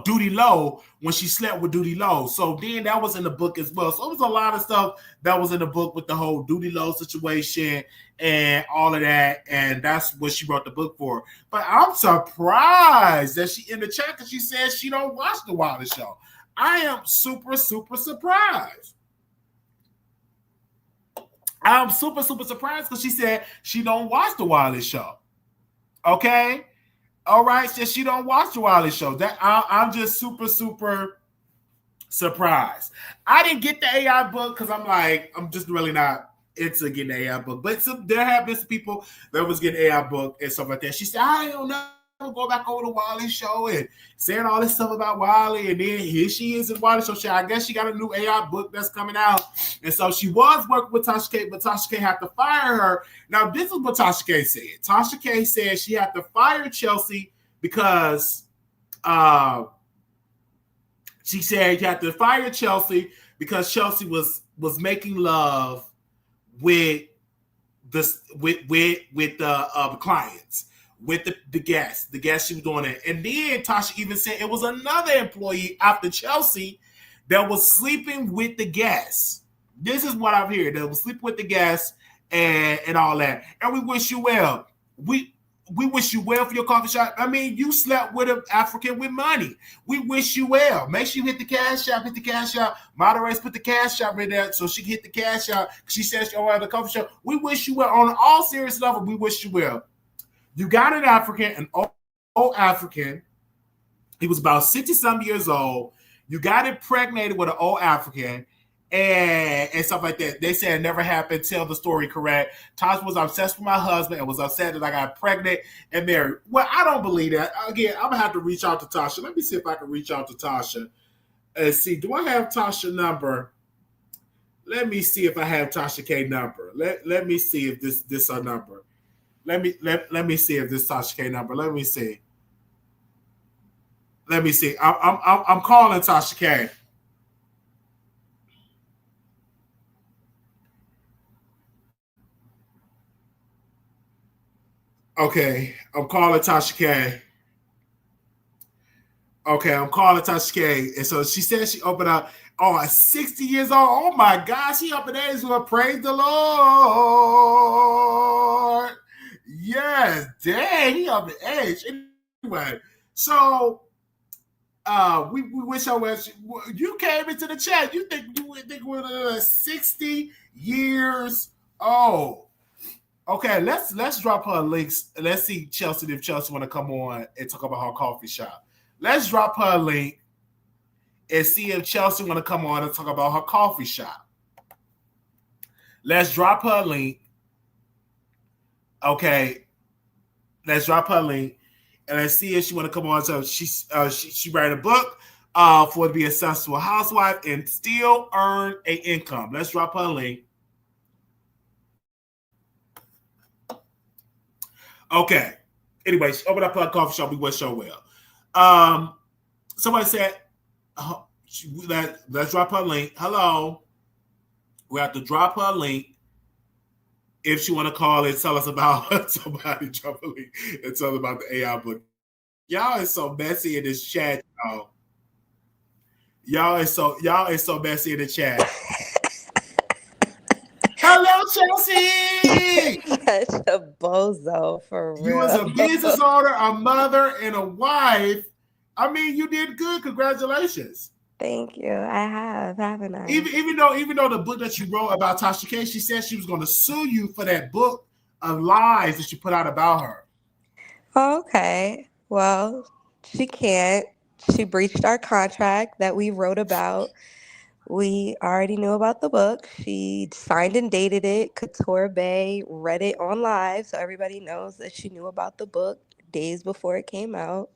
[SPEAKER 1] Duty Low, when she slept with Duty Low. So then that was in the book as well. So it was a lot of stuff that was in the book with the whole Duty Low situation and all of that. And that's what she wrote the book for. But I'm surprised that she in the chat because she says she don't watch the Wiley Show. I am super, super surprised. I'm super, super surprised because she said she don't watch the Wiley Show. Okay? All right, so she don't watch the Wiley Show. That I'm just super, super surprised. I didn't get the AI book because I'm just really not into getting the AI book. But there have been some people that was getting AI book and stuff like that. She said, I don't know. Go back over the Wiley Show and saying all this stuff about Wiley, and then here she is in Wiley Show. I guess she got a new AI book that's coming out, and so she was working with Tasha K, but Tasha K had to fire her. Now this is what Tasha K said. Tasha K said she had to fire Chelsea because she said you had to fire Chelsea because Chelsea was making love with the clients. With the guest she was doing it. And then Tasha even said it was another employee after Chelsea that was sleeping with the guests. This is what I've heard. That was sleeping with the guests and all that. And we wish you well. We wish you well for your coffee shop. I mean, you slept with an African with money. We wish you well. Make sure you hit the cash shop. Moderators put the cash shop in there so she can hit the cash shop. She says she'll have the coffee shop. We wish you well. On all serious level, we wish you well. You got an African, an old African. He was about 60-some years old. You got impregnated with an old African and stuff like that. They said it never happened. Tell the story correct. Tasha was obsessed with my husband and was upset that I got pregnant and married. Well, I don't believe that. Again, I'm going to have to reach out to Tasha. Let me see if I can reach out to Tasha and see. Do I have Tasha's number? Let me see if I have Tasha K number. Let me see if this her number. Let me see if this Tasha K number. Let me see. I'm calling Tasha K. Okay, I'm calling Tasha K. Okay, I'm calling Tasha K. And so she said she opened up. Oh, at 60 years old. Oh my gosh, she up in age. Well, praise the Lord. Yes, dang, he up in age. Anyway, so we wish I was. You came into the chat. You think we're 60 years old? Okay, let's drop her links. Let's see Chelsea if Chelsea want to come on and talk about her coffee shop. Let's drop her a link and see if Chelsea want to come on and talk about her coffee shop. Let's drop her a link. Okay, let's drop her link and let's see if she want to come on. So she write a book for to be a successful housewife and still earn an income. Let's drop her link. Okay. Anyway, she opened up her coffee shop. We wish her well. Somebody said, let's drop her link. Hello. We have to drop her link. If she want to call and tell us about somebody drop a link and tell us about the AI book. Y'all is so messy in this chat, y'all. Y'all is so messy in the chat. Hello, Chelsea.
[SPEAKER 2] Such a bozo, for real.
[SPEAKER 1] You as a business owner, a mother, and a wife, I mean, you did good. Congratulations.
[SPEAKER 2] Thank you. I have, haven't I?
[SPEAKER 1] Even though the book that you wrote about Tasha K, she said she was going to sue you for that book of lies that you put out about her.
[SPEAKER 2] Okay. Well, she can't. She breached our contract that we wrote about. We already knew about the book. She signed and dated it. Couture Bay read it on live, so everybody knows that she knew about the book days before it came out.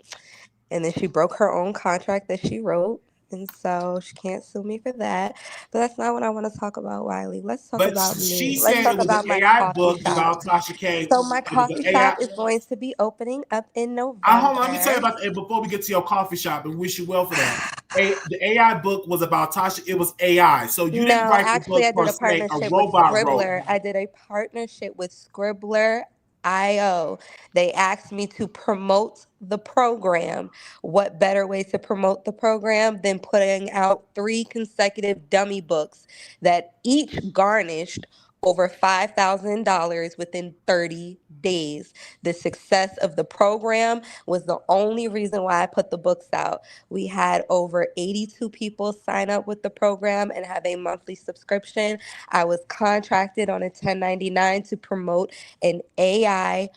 [SPEAKER 2] And then she broke her own contract that she wrote. And so she can't sue me for that. But that's not what I want to talk about, Wiley. Let's talk
[SPEAKER 1] But
[SPEAKER 2] about me.
[SPEAKER 1] she
[SPEAKER 2] Let's
[SPEAKER 1] said
[SPEAKER 2] talk
[SPEAKER 1] it was an
[SPEAKER 2] about my
[SPEAKER 1] AI
[SPEAKER 2] coffee
[SPEAKER 1] book
[SPEAKER 2] shop.
[SPEAKER 1] about Tasha K.
[SPEAKER 2] So my
[SPEAKER 1] It was an
[SPEAKER 2] coffee
[SPEAKER 1] AI.
[SPEAKER 2] shop is going to be opening up in
[SPEAKER 1] Hold on, let me tell you
[SPEAKER 2] November.
[SPEAKER 1] about it before we get to your coffee shop and wish you well for that. The AI book was about Tasha. It was AI. So you didn't
[SPEAKER 2] No,
[SPEAKER 1] write the
[SPEAKER 2] actually,
[SPEAKER 1] book
[SPEAKER 2] I
[SPEAKER 1] per
[SPEAKER 2] did a
[SPEAKER 1] se. A
[SPEAKER 2] partnership with
[SPEAKER 1] robot wrote.
[SPEAKER 2] Scribbler. I did a partnership with Scribbler IO. They asked me to promote the program. What better way to promote the program than putting out three consecutive dummy books that each garnished over $5,000 within 30 days? The success of the program was the only reason why I put the books out. We had over 82 people sign up with the program and have a monthly subscription. I was contracted on a 1099 to promote an AI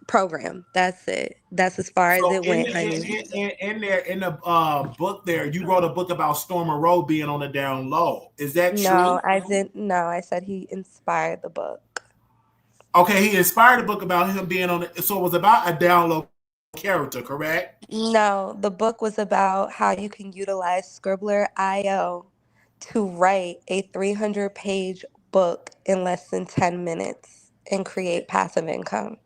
[SPEAKER 2] program. That's it. That's as far as
[SPEAKER 1] So
[SPEAKER 2] it went, honey.
[SPEAKER 1] in the book there, you wrote a book about Stormer Road being on the down low. Is that true?
[SPEAKER 2] No, I didn't. No, I said he inspired the book.
[SPEAKER 1] Okay, he inspired a book about him being on it. So it was about a down low character, correct?
[SPEAKER 2] No, the book was about how you can utilize Scribbler IO to write a 300-page book in less than 10 minutes and create passive income.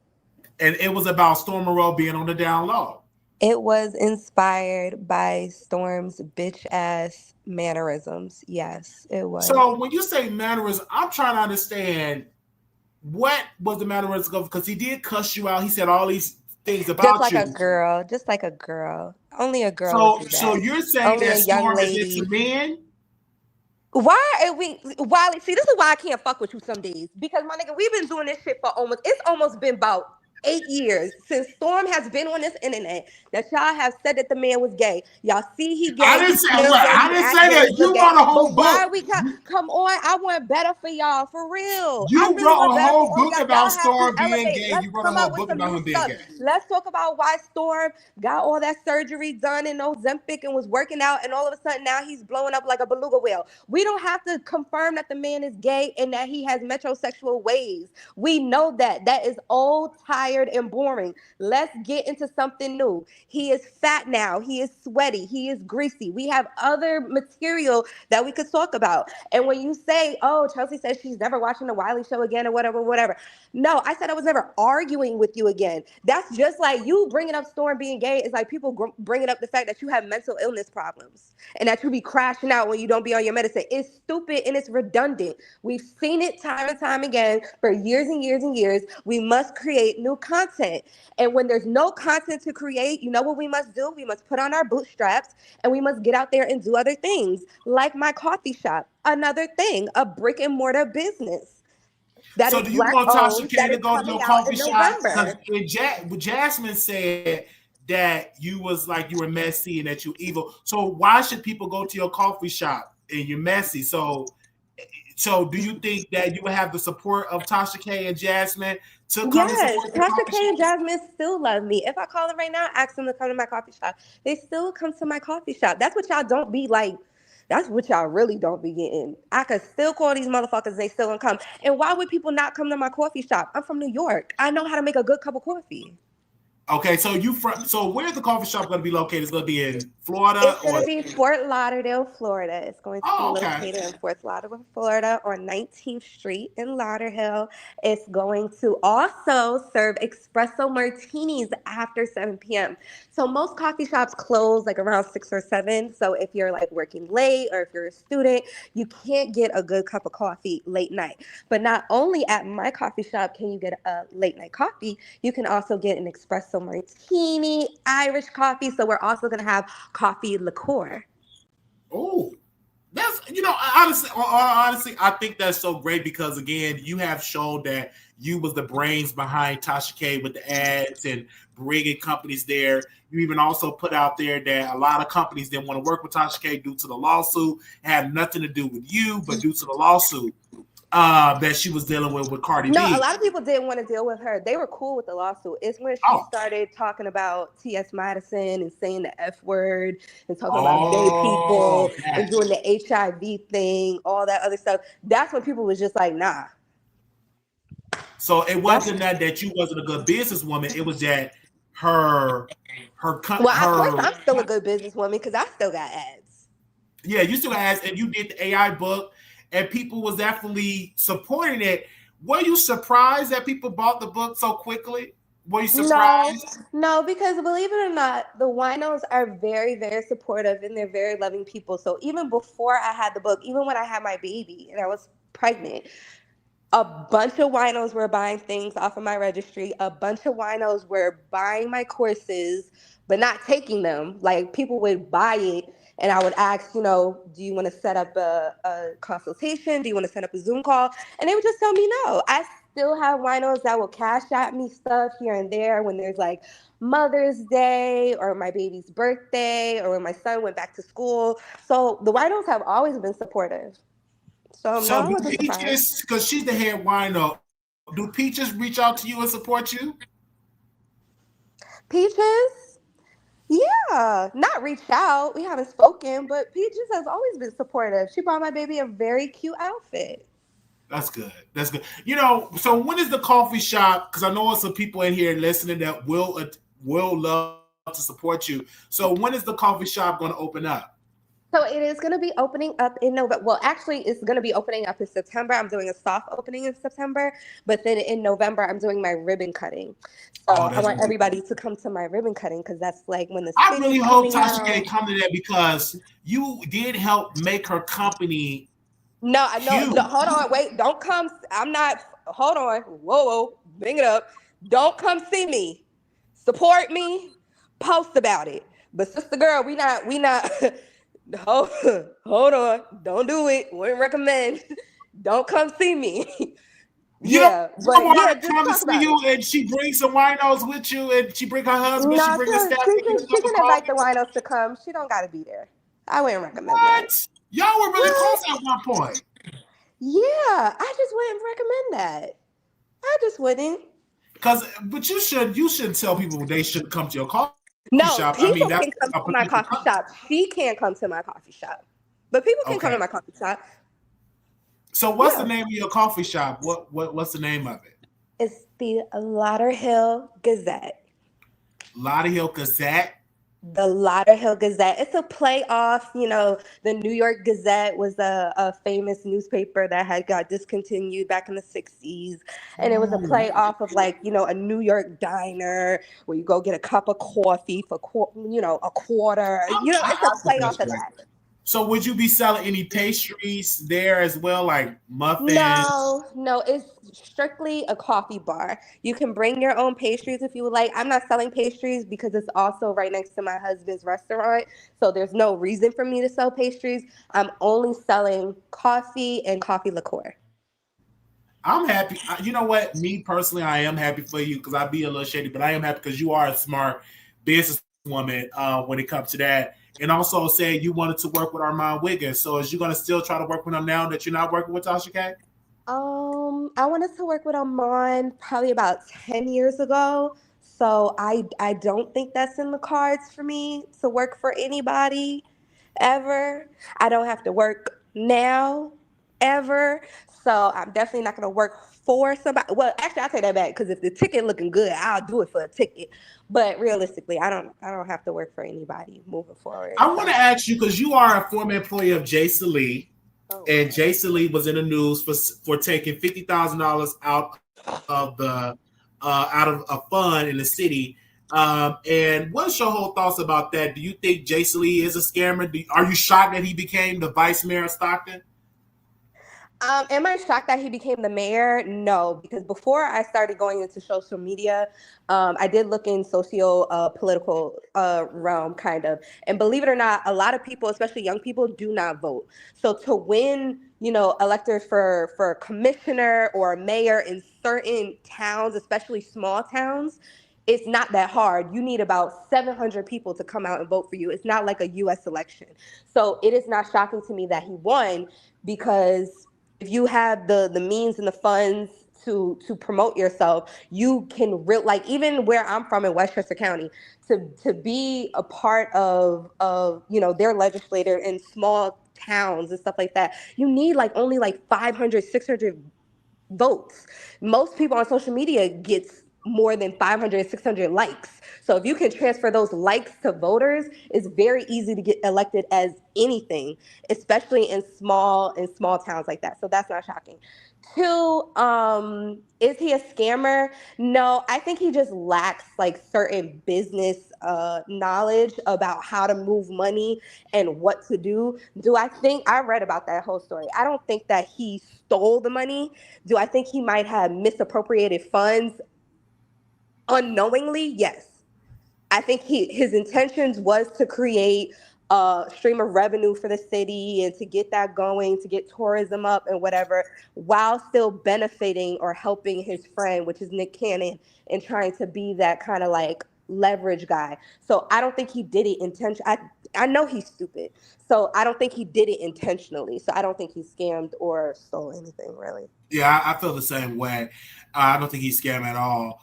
[SPEAKER 1] And it was about Stormer Road being on the down low.
[SPEAKER 2] It was inspired by Storm's bitch ass mannerisms. Yes, it was.
[SPEAKER 1] So when you say mannerism, I'm trying to understand what was the mannerism of, because he did cuss you out. He said all these things
[SPEAKER 2] Just
[SPEAKER 1] about
[SPEAKER 2] like a
[SPEAKER 1] you.
[SPEAKER 2] girl. Just like a girl. Only a girl would
[SPEAKER 1] So
[SPEAKER 2] do
[SPEAKER 1] so
[SPEAKER 2] that.
[SPEAKER 1] you're saying
[SPEAKER 2] Only
[SPEAKER 1] that
[SPEAKER 2] a young
[SPEAKER 1] Storm is into
[SPEAKER 2] lady.
[SPEAKER 1] men?
[SPEAKER 2] Why are we Wiley? See, this is why I can't fuck with you some days. Because my nigga, we've been doing this shit for it's almost been about 8 years since Storm has been on this internet that y'all have said that the man was gay. Y'all see he
[SPEAKER 1] I
[SPEAKER 2] gay,
[SPEAKER 1] didn't
[SPEAKER 2] he
[SPEAKER 1] say
[SPEAKER 2] smell
[SPEAKER 1] look,
[SPEAKER 2] gay,
[SPEAKER 1] I
[SPEAKER 2] he
[SPEAKER 1] didn't
[SPEAKER 2] act
[SPEAKER 1] say
[SPEAKER 2] gay,
[SPEAKER 1] that.
[SPEAKER 2] he look
[SPEAKER 1] You
[SPEAKER 2] gay.
[SPEAKER 1] wrote a whole
[SPEAKER 2] But why
[SPEAKER 1] book.
[SPEAKER 2] are we come on? I want better for y'all, for real. I
[SPEAKER 1] You
[SPEAKER 2] really
[SPEAKER 1] wrote
[SPEAKER 2] want
[SPEAKER 1] a
[SPEAKER 2] better for
[SPEAKER 1] whole
[SPEAKER 2] all
[SPEAKER 1] book
[SPEAKER 2] y'all.
[SPEAKER 1] about
[SPEAKER 2] Y'all have to
[SPEAKER 1] Storm being
[SPEAKER 2] elevate.
[SPEAKER 1] gay.
[SPEAKER 2] Let's
[SPEAKER 1] You wrote a
[SPEAKER 2] come
[SPEAKER 1] whole
[SPEAKER 2] out with
[SPEAKER 1] book
[SPEAKER 2] some
[SPEAKER 1] about
[SPEAKER 2] new
[SPEAKER 1] him being
[SPEAKER 2] stuff.
[SPEAKER 1] gay.
[SPEAKER 2] Let's talk about why Storm got all that surgery done and Ozempic and was working out, and all of a sudden now he's blowing up like a beluga whale. We don't have to confirm that the man is gay and that he has metrosexual ways. We know that. That is old, tired, and boring. Let's get into something new. He is fat now. He is sweaty. He is greasy. We have other material that we could talk about. And when you say, oh, Chelsea says she's never watching the Wiley show again or whatever, whatever. No, I said I was never arguing with you again. That's just like you bringing up Storm being gay is like people bringing up the fact that you have mental illness problems and that you be crashing out when you don't be on your medicine. It's stupid and it's redundant. We've seen it time and time again for years and years and years. We must create new content. And when there's no content to create, you know what we must do? We must put on our bootstraps and we must get out there and do other things, like my coffee shop. Another thing, a brick and mortar business that
[SPEAKER 1] So
[SPEAKER 2] is
[SPEAKER 1] do you
[SPEAKER 2] black
[SPEAKER 1] want Tasha
[SPEAKER 2] owned
[SPEAKER 1] K
[SPEAKER 2] that
[SPEAKER 1] to
[SPEAKER 2] is
[SPEAKER 1] go to
[SPEAKER 2] coming
[SPEAKER 1] your
[SPEAKER 2] out
[SPEAKER 1] coffee
[SPEAKER 2] in
[SPEAKER 1] shop? Because
[SPEAKER 2] November.
[SPEAKER 1] Jasmine said that you was like you were messy and that you evil. So why should people go to your coffee shop and you're messy? So do you think that you would have the support of Tasha K and Jasmine to come and
[SPEAKER 2] Yes,
[SPEAKER 1] support the
[SPEAKER 2] Tasha
[SPEAKER 1] coffee
[SPEAKER 2] K and
[SPEAKER 1] shop?
[SPEAKER 2] Jasmine still love me. If I call them right now, ask them to come to my coffee shop. They still come to my coffee shop. That's what y'all don't be like. That's what y'all really don't be getting. I could still call these motherfuckers. They still gonna come. And why would people not come to my coffee shop? I'm from New York. I know how to make a good cup of coffee.
[SPEAKER 1] Okay, so where's the coffee shop going to be located? It's going to be in Florida
[SPEAKER 2] It's going
[SPEAKER 1] or
[SPEAKER 2] to be Fort Lauderdale, Florida. It's going to be
[SPEAKER 1] oh, okay.
[SPEAKER 2] located in Fort Lauderdale, Florida on 19th Street in Lauderhill. It's going to also serve espresso martinis after 7 p.m. So most coffee shops close like around 6 or 7. So if you're like working late or if you're a student, you can't get a good cup of coffee late night. But not only at my coffee shop can you get a late night coffee, you can also get an espresso martini, Irish coffee. So we're also going to have coffee liqueur.
[SPEAKER 1] Oh, That's honestly, I think that's so great because again, you have shown that you was the brains behind Tasha K with the ads and bringing companies there. You even also put out there that a lot of companies didn't want to work with Tasha K due to the lawsuit. It had nothing to do with you, but due to the lawsuit that she was dealing with Cardi
[SPEAKER 2] No, a
[SPEAKER 1] B.
[SPEAKER 2] lot of people didn't want to deal with her. They were cool with the lawsuit. It's when she
[SPEAKER 1] Oh,
[SPEAKER 2] started talking about T.S. Madison and saying the F word and talking about gay
[SPEAKER 1] oh,
[SPEAKER 2] people and doing the HIV thing, all that other stuff. That's when people was just like, nah.
[SPEAKER 1] so it
[SPEAKER 2] That's
[SPEAKER 1] wasn't that you wasn't a good businesswoman. It was that her
[SPEAKER 2] well, of course,
[SPEAKER 1] her
[SPEAKER 2] I'm still a good businesswoman because I still got ads.
[SPEAKER 1] yeah, you still asked, and you did the AI book, and people was definitely supporting it. Were you surprised that people bought the book so quickly? Were you
[SPEAKER 2] No,
[SPEAKER 1] surprised?
[SPEAKER 2] no, because believe it or not, the winos are very, very supportive and they're very loving people. So even before I had the book, even when I had my baby and I was pregnant, a bunch of winos were buying things off of my registry. A bunch of winos were buying my courses, but not taking them. Like people would buy it, and I would ask, do you want to set up a consultation? Do you want to set up a Zoom call? And they would just tell me no. I still have winos that will cash at me stuff here and there when there's like Mother's Day or my baby's birthday or when my son went back to school. So the winos have always been supportive. So no,
[SPEAKER 1] So
[SPEAKER 2] I
[SPEAKER 1] do
[SPEAKER 2] wasn't surprised.
[SPEAKER 1] Peaches, because she's the head wino, do Peaches reach out to you and support you?
[SPEAKER 2] Peaches? Yeah, not reached out. We haven't spoken, but Peaches has always been supportive. She bought my baby a very cute outfit.
[SPEAKER 1] That's good. That's good. So when is the coffee shop? Because I know some people in here listening that will love to support you. So when is the coffee shop going to open up?
[SPEAKER 2] So it is going to be opening up in November. Well, actually, it's going to be opening up in September. I'm doing a soft opening in September, but then in November, I'm doing my ribbon cutting. So
[SPEAKER 1] Oh,
[SPEAKER 2] I
[SPEAKER 1] that's
[SPEAKER 2] want
[SPEAKER 1] really
[SPEAKER 2] everybody to come to my ribbon cutting because that's like when the
[SPEAKER 1] I
[SPEAKER 2] city's
[SPEAKER 1] really hope
[SPEAKER 2] coming
[SPEAKER 1] Tasha K
[SPEAKER 2] out.
[SPEAKER 1] come to that because you did help make her company
[SPEAKER 2] No, I know.
[SPEAKER 1] huge.
[SPEAKER 2] No, hold on, wait. Don't come. I'm not. Hold on. Whoa, whoa. Bring it up. Don't come see me. Support me. Post about it. But sister girl, we not. hold, hold on. Don't do it. Wouldn't recommend. Don't come see me.
[SPEAKER 1] You don't
[SPEAKER 2] Yeah, but
[SPEAKER 1] want
[SPEAKER 2] yeah,
[SPEAKER 1] her to
[SPEAKER 2] just
[SPEAKER 1] come to
[SPEAKER 2] talk
[SPEAKER 1] see
[SPEAKER 2] about
[SPEAKER 1] you
[SPEAKER 2] it.
[SPEAKER 1] and she brings some winos with you and she bring her husband, she
[SPEAKER 2] No,
[SPEAKER 1] bring a staff,
[SPEAKER 2] she
[SPEAKER 1] they
[SPEAKER 2] can
[SPEAKER 1] get a
[SPEAKER 2] she
[SPEAKER 1] cup of
[SPEAKER 2] can invite
[SPEAKER 1] coffee.
[SPEAKER 2] the winos to come. She don't gotta be there. I wouldn't recommend that.
[SPEAKER 1] What? Y'all were really
[SPEAKER 2] What?
[SPEAKER 1] close at one point.
[SPEAKER 2] Yeah, I just wouldn't recommend that. I just wouldn't.
[SPEAKER 1] But you shouldn't tell people they shouldn't come to your coffee
[SPEAKER 2] No,
[SPEAKER 1] shop. I mean,
[SPEAKER 2] people
[SPEAKER 1] that's
[SPEAKER 2] can come
[SPEAKER 1] a
[SPEAKER 2] to my
[SPEAKER 1] potential
[SPEAKER 2] coffee shop. She can't come to my coffee shop. But people can come
[SPEAKER 1] okay.
[SPEAKER 2] to my coffee shop.
[SPEAKER 1] So what's the
[SPEAKER 2] Yeah.
[SPEAKER 1] name of your coffee shop? What's the name of it?
[SPEAKER 2] It's the Lauderhill Gazette.
[SPEAKER 1] Lauderhill Gazette.
[SPEAKER 2] The Lauderhill Gazette. It's a play off, the New York Gazette was a famous newspaper that had got discontinued back in the 60s. And it was a
[SPEAKER 1] Oh.
[SPEAKER 2] play off of like, a New York diner where you go get a cup of coffee for, a quarter. It's a
[SPEAKER 1] I think
[SPEAKER 2] play
[SPEAKER 1] that's
[SPEAKER 2] off of
[SPEAKER 1] great.
[SPEAKER 2] that.
[SPEAKER 1] So would you be selling any pastries there as well, like muffins?
[SPEAKER 2] No, it's strictly a coffee bar. You can bring your own pastries if you would like. I'm not selling pastries because it's also right next to my husband's restaurant. So there's no reason for me to sell pastries. I'm only selling coffee and coffee liqueur.
[SPEAKER 1] I'm happy. You know what? Me personally, I am happy for you because I'd be a little shady, but I am happy because you are a smart businesswoman when it comes to that. And also say you wanted to work with Armand Wiggins. So is you going to still try to work with him now that you're not working with Tasha K?
[SPEAKER 2] I wanted to work with Amon probably about 10 years ago. So I don't think that's in the cards for me to work for anybody ever. I don't have to work now ever. So I'm definitely not going to work for somebody. Well, actually, I take that back because if the ticket looking good, I'll do it for a ticket. But realistically, I don't have to work for anybody moving forward.
[SPEAKER 1] I want
[SPEAKER 2] So,
[SPEAKER 1] to ask you because you are a former employee of Jason Lee,
[SPEAKER 2] oh
[SPEAKER 1] and
[SPEAKER 2] Lord.
[SPEAKER 1] Jason Lee was in the news for taking $50,000 out of the out of a fund in the city. And what's your whole thoughts about that? Do you think Jason Lee is a scammer? Are you shocked that he became the vice mayor of Stockton?
[SPEAKER 2] Am I shocked that he became the mayor? No, because before I started going into social media, I did look in socio political realm, kind of. And believe it or not, a lot of people, especially young people, do not vote. So to win, electors for commissioner or mayor in certain towns, especially small towns, it's not that hard. You need about 700 people to come out and vote for you. It's not like a U.S. election. So it is not shocking to me that he won, because if you have the means and the funds to promote yourself, you can like, even where I'm from in Westchester County, to be a part of their legislator in small towns and stuff like that, you need like only like 500, 600 votes. Most people on social media gets more than 500, 600 likes. So if you can transfer those likes to voters, it's very easy to get elected as anything, especially in small towns like that. So that's not shocking. Two, is he a scammer? No, I think he just lacks like certain business knowledge about how to move money and what to do. Do I think I read about that whole story? I don't think that he stole the money. Do I think he might have misappropriated funds unknowingly? Yes. I think his intentions was to create a stream of revenue for the city and to get that going, to get tourism up and whatever, while still benefiting or helping his friend, which is Nick Cannon, and trying to be that kind of like leverage guy. So I don't think he did it intentionally. I know he's stupid. So I don't think he did it intentionally. So I don't think he scammed or stole anything, really.
[SPEAKER 1] Yeah, I feel the same way. I don't think he's scam at all.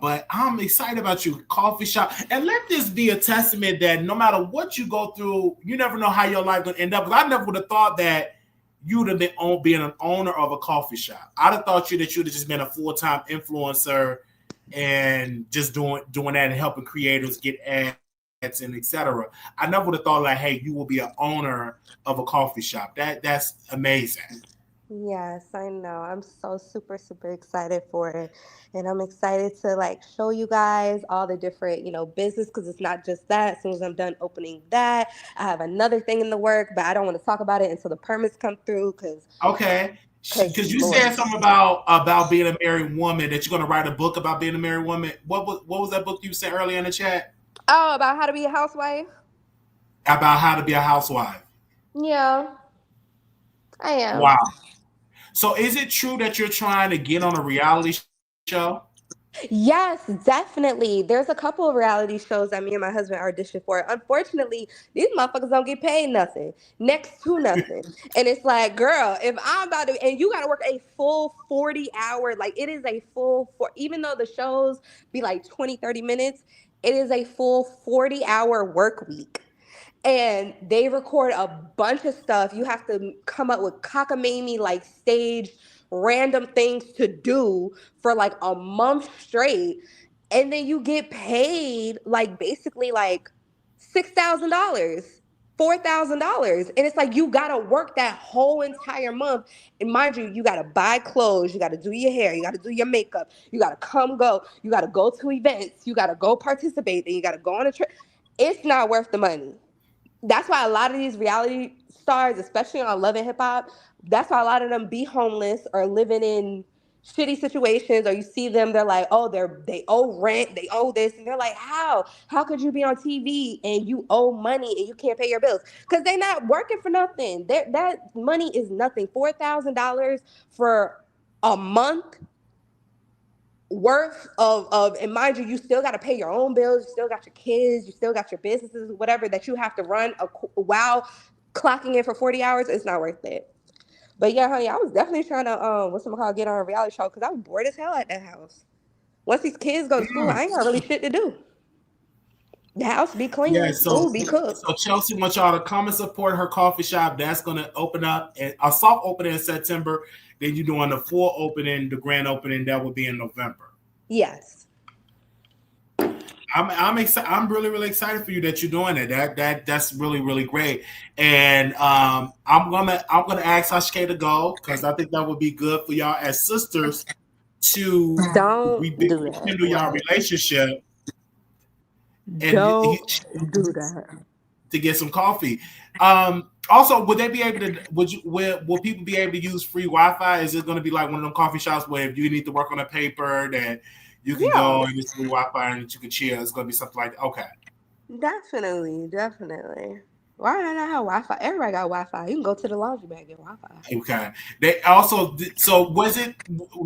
[SPEAKER 1] But I'm excited about you, coffee shop, and let this be a testament that no matter what you go through, you never know how your life gonna end up. Because I never would have thought that you'd have been being an owner of a coffee shop. I'd have thought you'd have just been a full-time influencer and just doing that and helping creators get ads and etc. I never would have thought like, hey, you will be an owner of a coffee shop. That's amazing.
[SPEAKER 2] Yes, I know. I'm so super, super excited for it. And I'm excited to like show you guys all the different, business, because it's not just that. As soon as I'm done opening that, I have another thing in the work, but I don't want to talk about it until the permits come through,
[SPEAKER 1] Okay. Because you
[SPEAKER 2] Lord.
[SPEAKER 1] said something about being a married woman, that you're going to write a book about being a married woman. What was that book you said earlier in the chat?
[SPEAKER 2] Oh, about how to be a housewife?
[SPEAKER 1] About how to be a housewife.
[SPEAKER 2] Yeah, I am.
[SPEAKER 1] Wow. So is it true that you're trying to get on a reality show?
[SPEAKER 2] Yes, definitely. There's a couple of reality shows that me and my husband auditioned for. Unfortunately, these motherfuckers don't get paid nothing, next to nothing. And it's like, girl, if I'm about to, and you got to work a full 40 hour, like it is a full, even though the shows be like 20, 30 minutes, it is a full 40-hour work week. And they record a bunch of stuff. You have to come up with cockamamie, like stage random things to do for like a month straight. And then you get paid like basically like $6,000, $4,000. And it's like you gotta work that whole entire month. And mind you, you gotta buy clothes, you gotta do your hair, you gotta do your makeup, you gotta go, you gotta go to events, you gotta go participate, and you gotta go on a trip. It's not worth the money. That's why a lot of these reality stars, especially on Love and Hip Hop, that's why a lot of them be homeless or living in shitty situations. Or you see them, they're like, oh, they owe rent, they owe this, and they're like, how could you be on TV and you owe money and you can't pay your bills? Because they're not working for nothing. That money is nothing. $4,000 for a month worth of, and mind you, you still got to pay your own bills, you still got your kids, you still got your businesses, whatever that you have to run while clocking in for 40 hours. It's not worth it. But yeah, honey, I was definitely trying to get on a reality show, because I was bored as hell at that house. Once these kids go to school, I ain't got really shit to do. The house be
[SPEAKER 1] Yeah,
[SPEAKER 2] clean,
[SPEAKER 1] so
[SPEAKER 2] food be cooked.
[SPEAKER 1] so Chelsea wants y'all to come and support her coffee shop. That's gonna open up, and a soft opening in September. Then you're doing the full opening, the grand opening that will be in November.
[SPEAKER 2] Yes.
[SPEAKER 1] I'm excited. I'm really really excited for you that you're doing it. That's really really great. And I'm gonna ask Ashke to go, because I think that would be good for y'all as sisters to
[SPEAKER 2] Don't do
[SPEAKER 1] rekindle y'all
[SPEAKER 2] that.
[SPEAKER 1] relationship and
[SPEAKER 2] Don't do that.
[SPEAKER 1] to get some coffee. Also, would they be able to? Will people be able to use free Wi-Fi? Is it going to be like one of them coffee shops where if you need to work on a paper, that you can go and use free Wi-Fi and you can chill? It's going to be something like that. Okay.
[SPEAKER 2] Definitely. Why not have Wi-Fi? Everybody got Wi-Fi. You can go to the laundromat and get Wi-Fi.
[SPEAKER 1] Okay. They also was it?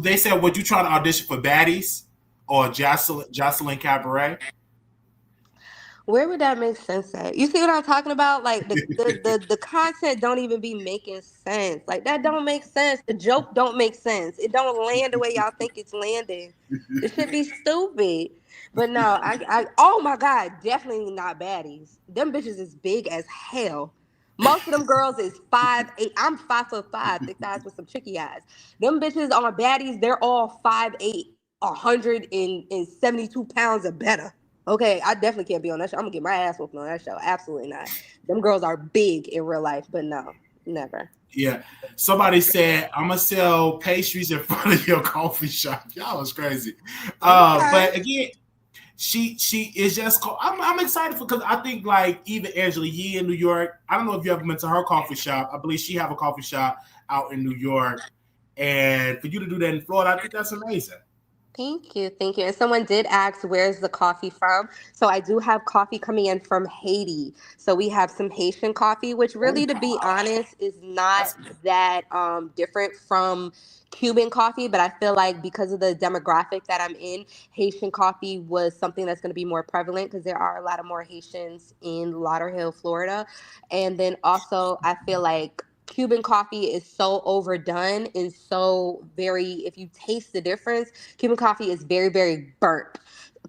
[SPEAKER 1] They said, would you try to audition for Baddies or Jocelyn Cabaret?
[SPEAKER 2] Where would that make sense at? You see what I'm talking about? Like the content don't even be making sense. Like that don't make sense. The joke don't make sense. It don't land the way y'all think it's landing. It should be stupid. But no, I oh my God, definitely not baddies. Them bitches is big as hell. Most of them girls is 5'8". I'm 5'5", thick thighs with some tricky eyes. Them bitches on baddies, they're all 5'8", 172 pounds or better. Okay, I definitely can't be on that show. I'm gonna get my ass whooped on that show. Absolutely not. Them girls are big in real life, but no, never.
[SPEAKER 1] Yeah. Somebody said, I'm gonna sell pastries in front of your coffee shop. Y'all was crazy. But again, she is just. I'm excited because I think like even Angela Yee in New York. I don't know if you ever been to her coffee shop. I believe she have a coffee shop out in New York, and for you to do that in Florida, I think that's amazing.
[SPEAKER 2] Thank you. And someone did ask, where's the coffee from? So I do have coffee coming in from Haiti. So we have some Haitian coffee, which really, to be honest, is not that different from Cuban coffee. But I feel like because of the demographic that I'm in, Haitian coffee was something that's going to be more prevalent because there are a lot of more Haitians in Lauderhill, Florida. And then also, I feel like Cuban coffee is so overdone and so very, if you taste the difference, Cuban coffee is very, very burnt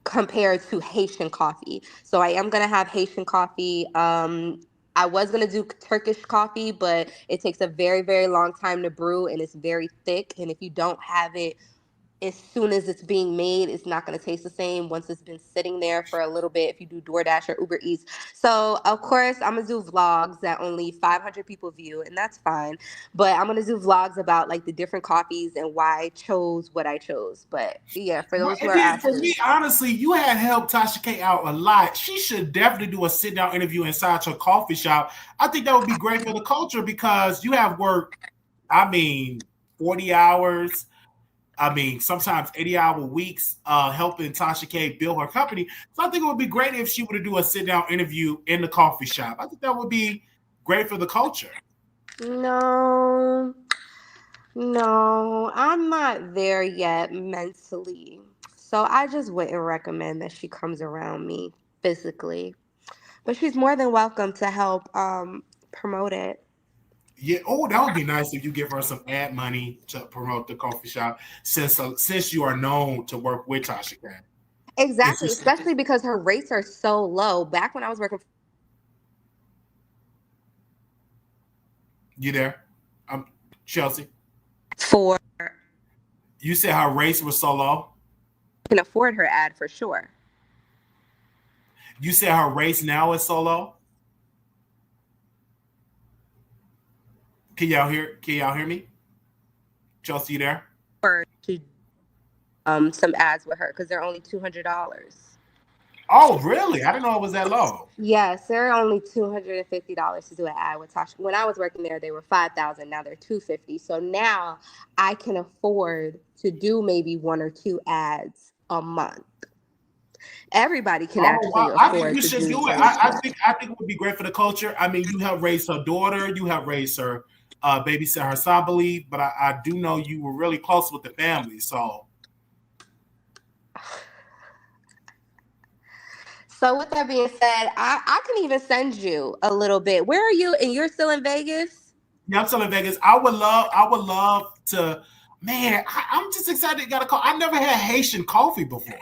[SPEAKER 2] compared to Haitian coffee. So I am going to have Haitian coffee. I was going to do Turkish coffee, but it takes a very, very long time to brew and it's very thick. And if you don't have it as soon as it's being made, it's not going to taste the same once it's been sitting there for a little bit if you do DoorDash or Uber Eats. So, of course, I'm going to do vlogs that only 500 people view, and that's fine. But I'm going to do vlogs about, like, the different coffees and why I chose what I chose. But, yeah, for those who are asking.
[SPEAKER 1] For me, honestly, you had helped Tasha K out a lot. She should definitely do a sit-down interview inside her coffee shop. I think that would be great for the culture because you have worked, 40 hours. Sometimes 80-hour weeks helping Tasha K build her company. So I think it would be great if she were to do a sit-down interview in the coffee shop. I think that would be great for the culture.
[SPEAKER 2] No, I'm not there yet mentally. So I just wouldn't recommend that she comes around me physically. But she's more than welcome to help promote it.
[SPEAKER 1] Yeah. Oh, that would be nice if you give her some ad money to promote the coffee shop, since you are known to work with Tasha K.
[SPEAKER 2] Exactly, especially because her rates are so low. Back when I was working.
[SPEAKER 1] You there? Chelsea.
[SPEAKER 2] For
[SPEAKER 1] you said her rates were so low.
[SPEAKER 2] Can afford her ad for sure.
[SPEAKER 1] You said her rates now is so low. Can y'all hear me? Chelsea, you there?
[SPEAKER 2] Or to some ads with her because they're only $200.
[SPEAKER 1] Oh, really? I didn't know it was that low.
[SPEAKER 2] Yes, they're only $250 to do an ad with Tasha. When I was working there, they were $5,000. Now they're $250. So now I can afford to do maybe 1 or 2 ads a month. Everybody can actually afford.
[SPEAKER 1] I think you should do it. I think it would be great for the culture. You have raised her daughter. You have raised her babysit her son, I believe. But I do know you were really close with the family. So
[SPEAKER 2] with that being said, I can even send you a little bit. Where are you? And you're still in Vegas?
[SPEAKER 1] Yeah, I'm still in Vegas. I would love to. Man, I'm just excited you got a call. I never had Haitian coffee before.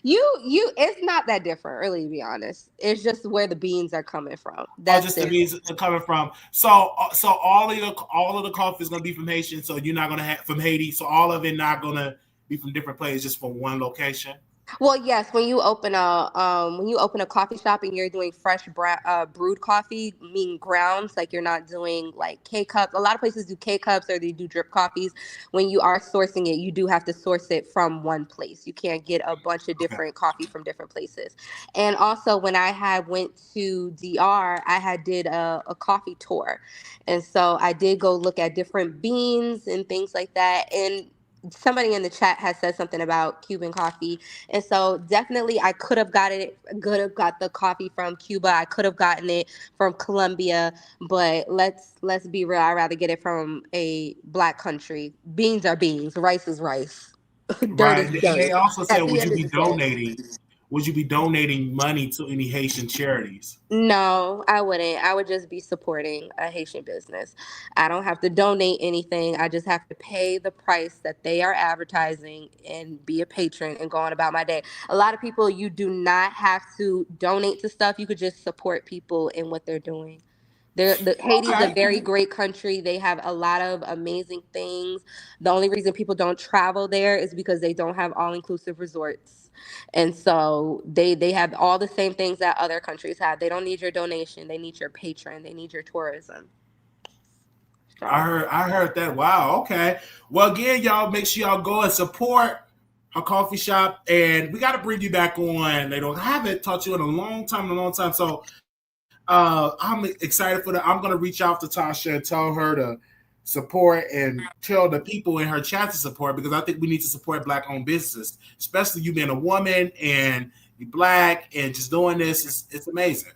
[SPEAKER 2] It's not that different, really, to be honest. It's just where the beans are coming from. That's
[SPEAKER 1] just the beans are coming from. So all of the coffee is gonna be from Haitian. So you're not gonna have from Haiti. So all of it not gonna be from different places, just from one location.
[SPEAKER 2] Well, yes, when you open a coffee shop and you're doing fresh brewed coffee, meaning grounds, like you're not doing like K cups. A lot of places do K cups or they do drip coffees. When you are sourcing it, you do have to source it from one place. You can't get a bunch of
[SPEAKER 1] Okay.
[SPEAKER 2] different coffee from different places. And also, when I had went to DR, I had did a coffee tour, and so I did go look at different beans and things like that. And somebody in the chat has said something about Cuban coffee, and so definitely I could have got the coffee from Cuba. I could have gotten it from Colombia, but let's be real. I'd rather get it from a black country. Beans are beans, rice is rice, dirt
[SPEAKER 1] Right.
[SPEAKER 2] is
[SPEAKER 1] And they
[SPEAKER 2] dirt.
[SPEAKER 1] also said,
[SPEAKER 2] At the end of the day.
[SPEAKER 1] would you be donating money to any Haitian charities?
[SPEAKER 2] No, I wouldn't. I would just be supporting a Haitian business. I don't have to donate anything. I just have to pay the price that they are advertising and be a patron and go on about my day. A lot of people, you do not have to donate to stuff. You could just support people in what they're doing. Haiti's a
[SPEAKER 1] Okay.
[SPEAKER 2] very great country. They have a lot of amazing things. The only reason people don't travel there is because they don't have all inclusive resorts. And so they have all the same things that other countries have. They don't need your donation. They need your patron. They need your tourism. So
[SPEAKER 1] I heard that. Wow. Okay. Well, again, y'all make sure y'all go and support her coffee shop, and we got to bring you back on. They don't haven't talked to you in a long time. So I'm excited for that. I'm gonna reach out to Tasha and tell her to support and tell the people in her chat to support, because I think we need to support black owned businesses, especially you being a woman and you black and just doing this. It's amazing.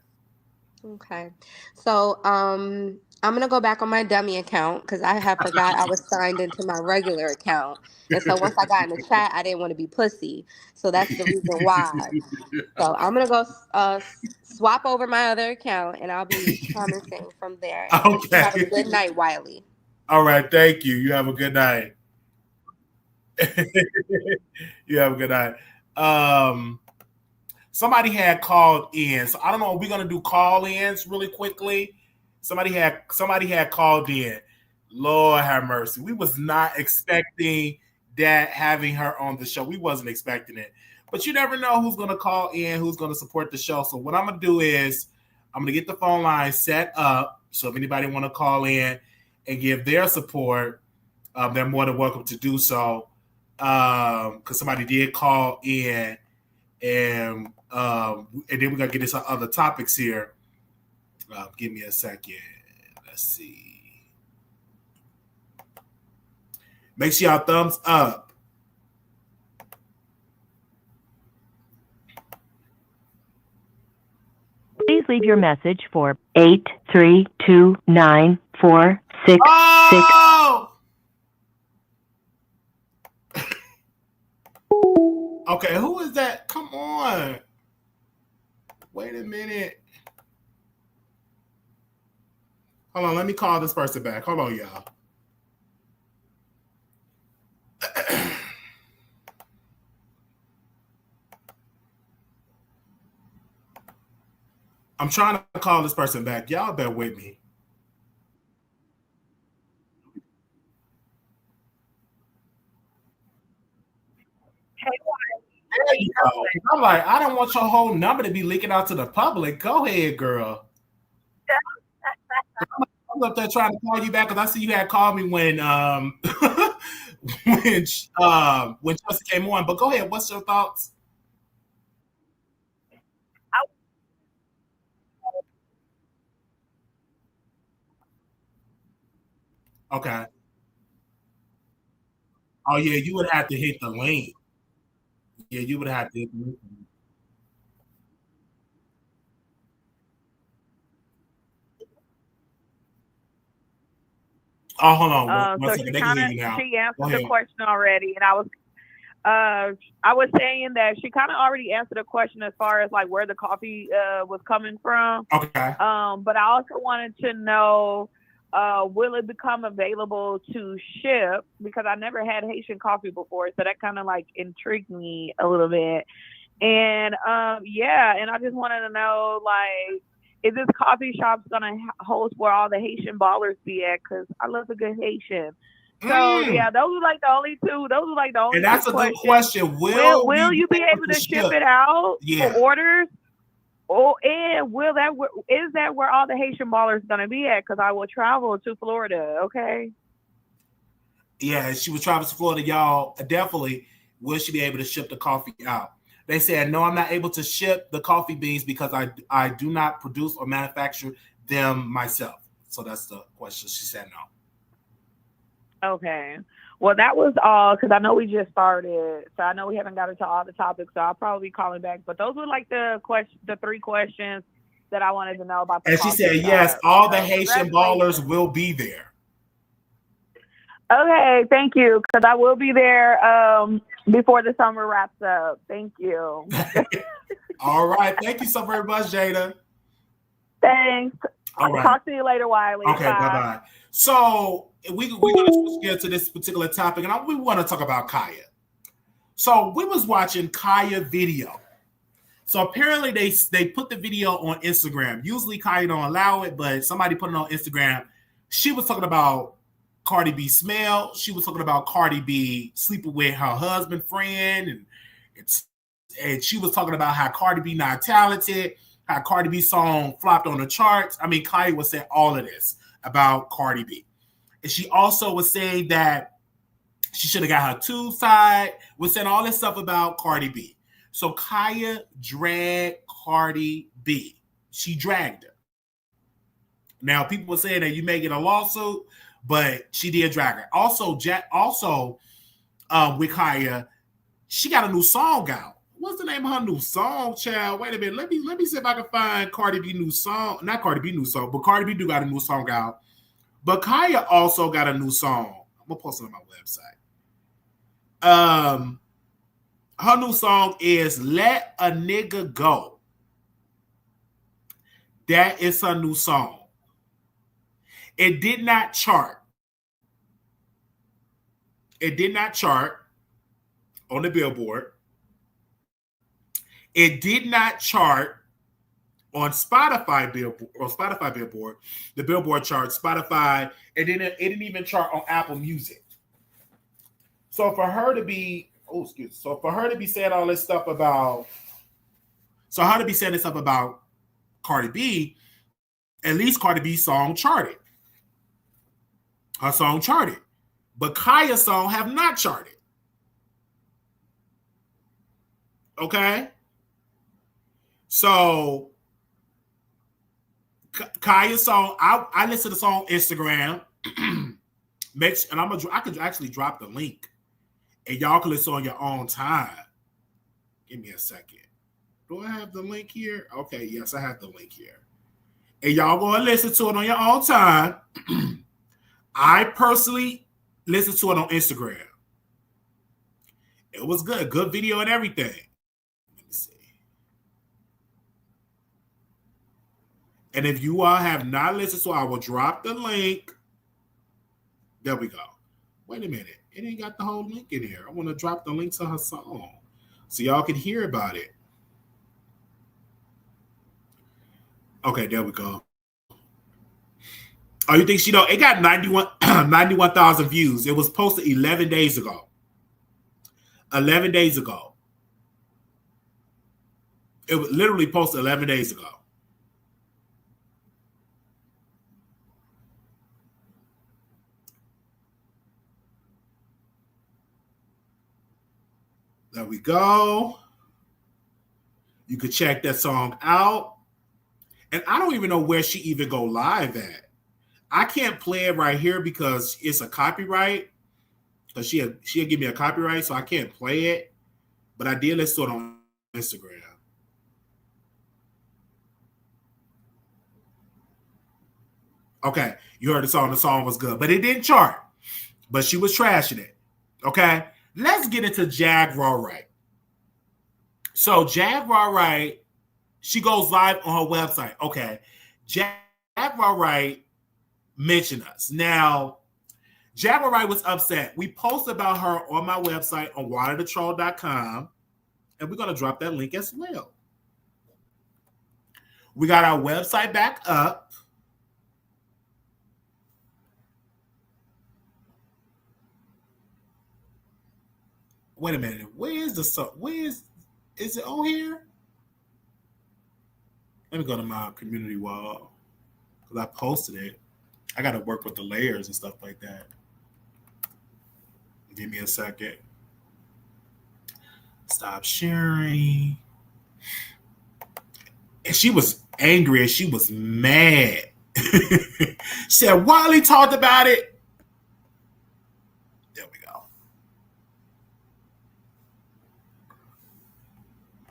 [SPEAKER 2] okay. So I'm gonna go back on my dummy account because I have forgot I was signed into my regular account. And so once I got in the chat, I didn't want to be pussy. So that's the reason why. So I'm gonna go swap over my other account, and I'll be commenting from there. And you have a
[SPEAKER 1] Okay.
[SPEAKER 2] good night, Wiley.
[SPEAKER 1] All right. Thank you. You have a good night. You have a good night. Um, Somebody had called in, so I don't know. We're gonna do call ins really quickly. Somebody had called in. Lord have mercy. We was not expecting that, having her on the show. We wasn't expecting it. But you never know who's gonna call in, who's gonna support the show. So what I'm gonna do is I'm gonna get the phone line set up. So if anybody want to call in and give their support, they're more than welcome to do so. Because somebody did call in, and then we're gonna get into some other topics here. Give me a second. Let's see. Make sure y'all thumbs up.
[SPEAKER 3] Please leave your message for 8329466.
[SPEAKER 1] Oh! Okay, who is that? Come on. Wait a minute. Hold on, let me call this person back. Hold on, y'all. I'm trying to call this person back. Y'all bear with me. There you go. I'm like, I don't want your whole number to be leaking out to the public. Go ahead, girl. I'm up there trying to call you back because I see you had called me when when Chelsea came on. But go ahead. What's your thoughts? Okay. Oh yeah, you would have to hit the link. Yeah, you would have to hit the link. Oh, hold on. One
[SPEAKER 4] So
[SPEAKER 1] second.
[SPEAKER 4] she
[SPEAKER 1] They can
[SPEAKER 4] kind
[SPEAKER 1] hear
[SPEAKER 4] of
[SPEAKER 1] you now.
[SPEAKER 4] she
[SPEAKER 1] Go
[SPEAKER 4] answered the
[SPEAKER 1] ahead.
[SPEAKER 4] question already, and I was saying that she kind of already answered the question as far as like where the coffee was coming from.
[SPEAKER 1] Okay.
[SPEAKER 4] But I also wanted to know, will it become available to ship? Because I never had Haitian coffee before, so that kind of like intrigued me a little bit. And yeah, and I just wanted to know, like, is this coffee shop gonna host where all the Haitian ballers be at? Because I love a good Haitian. So yeah, those are like the only two. Those are like the only
[SPEAKER 1] And that's
[SPEAKER 4] two
[SPEAKER 1] a good
[SPEAKER 4] questions.
[SPEAKER 1] question. Will
[SPEAKER 4] you be able to ship it out for orders? Oh, and is that where all the Haitian ballers gonna be at? Because I will travel to Florida. Okay.
[SPEAKER 1] Yeah, she was traveling to Florida, y'all. Definitely, will she be able to ship the coffee out? They said, no, I'm not able to ship the coffee beans because I do not produce or manufacture them myself. So that's the question. She said no.
[SPEAKER 4] Okay. Well, that was all because I know we just started, so I know we haven't got into all the topics. So I'll probably be calling back. But those were like the three questions that I wanted to know about.
[SPEAKER 1] And she said, yes, all the Haitian ballers will be there.
[SPEAKER 4] Okay, thank you, because I will be there before the summer wraps up. Thank you.
[SPEAKER 1] All right. Thank you so very much, Jada.
[SPEAKER 4] Thanks.
[SPEAKER 1] All right.
[SPEAKER 4] Talk to you later, Wiley.
[SPEAKER 1] Okay, bye-bye. So we're going to switch gears to this particular topic, and we want to talk about Khia. So we was watching Khia video. So apparently they put the video on Instagram. Usually Khia don't allow it, but somebody put it on Instagram. She was talking about Cardi B smell. She was talking about Cardi B sleeping with her husband friend, and she was talking about how Cardi B not talented, how Cardi B song flopped on the charts. I mean, Khia was saying all of this about Cardi B. And she also was saying that she should have got her tube tied, was saying all this stuff about Cardi B. So Khia dragged Cardi B. She dragged her. Now, people were saying that you may get a lawsuit, but she did drag her. Also, with Khia, she got a new song out. What's the name of her new song, child? Wait a minute. Let me see if I can find Cardi B new song. Not Cardi B new song, but Cardi B do got a new song out. But Khia also got a new song. I'm gonna post it on my website. Her new song is "Let a Nigga Go." That is her new song. It did not chart. It did not chart on the Billboard. It did not chart on Spotify Billboard, the Billboard chart, Spotify. It didn't even chart on Apple Music. So for her to be saying all this stuff about, Cardi B, at least Cardi B's song charted. Her song charted. But Khia's song have not charted. Okay? So Khia's song, I listen to the song on Instagram. And I could actually drop the link. And y'all can listen on your own time. Give me a second. Do I have the link here? Okay, yes, I have the link here. And y'all go and listen to it on your own time. I personally listened to it on Instagram. It was good. Good video and everything. Let me see. And if you all have not listened to it, I will drop the link. There we go. Wait a minute. It ain't got the whole link in here. I want to drop the link to her song so y'all can hear about it. Okay, there we go. Oh, you think she don't? It got 91,000 views. It was posted 11 days ago. 11 days ago. It was literally posted 11 days ago. There we go. You could check that song out. And I don't even know where she even go live at. I can't play it right here because it's a copyright. Because she'll give me a copyright, so I can't play it. But I did listen to it on Instagram. Okay, you heard the song. The song was good, but it didn't chart. But she was trashing it. Okay, let's get into Jaguar Wright. So Jaguar Wright, she goes live on her website. Okay, Jaguar Wright mentioned us. Now, Jaguar Wright was upset. We posted about her on my website on waterthetroll.com, and we're going to drop that link as well. We got our website back up. Wait a minute. Where is the song? Is it on here? Let me go to my community wall because I posted it. I got to work with the layers and stuff like that. Give me a second. Stop sharing. And she was angry and she was mad. She said, Wiley talked about it. There we go.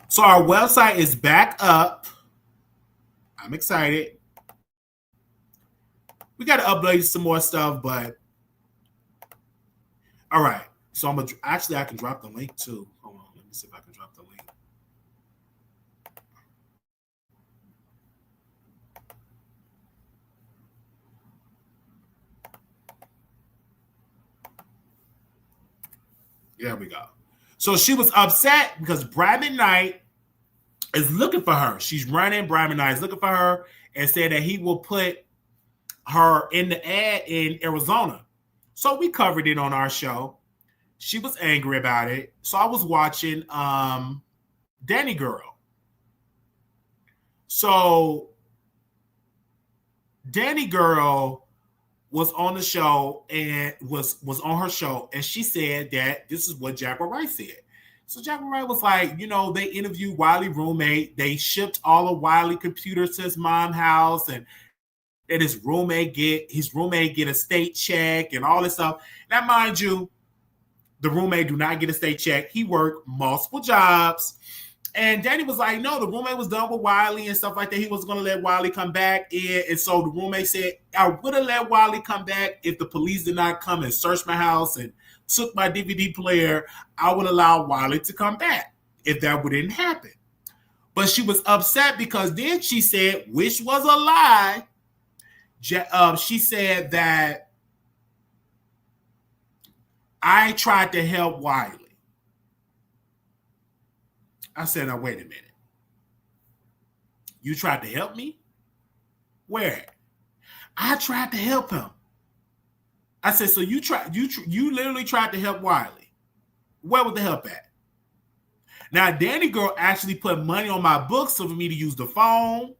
[SPEAKER 1] So our website is back up. I'm excited. We got to upload some more stuff, but all right. So I can drop the link too. Hold on, let me see if I can drop the link. There we go. So she was upset because Brian McKnight is looking for her. She's running. Brian McKnight is looking for her and said that he will put her in the ad in Arizona. So we covered it on our show. She was angry about it. So I was watching Danny Girl. So Danny Girl was on the show and was on her show, and she said that this is what Jaguar Wright said. So Jaguar Wright was like, they interviewed Wiley roommate. They shipped all of Wiley computers to his mom's house, and his roommate get a state check and all this stuff. Now, mind you, the roommate do not get a state check. He worked multiple jobs. And Danny was like, no, the roommate was done with Wiley and stuff like that. He was going to let Wiley come back in. And so the roommate said, I would have let Wiley come back if the police did not come and search my house and took my DVD player. I would allow Wiley to come back if that didn't happen. But she was upset because then she said, which was a lie, she said that I tried to help Wiley. I said, now, wait a minute. You tried to help me? Where? I tried to help him. I said, so you literally tried to help Wiley. Where was the help at? Now, Danny Girl actually put money on my books so for me to use the phone,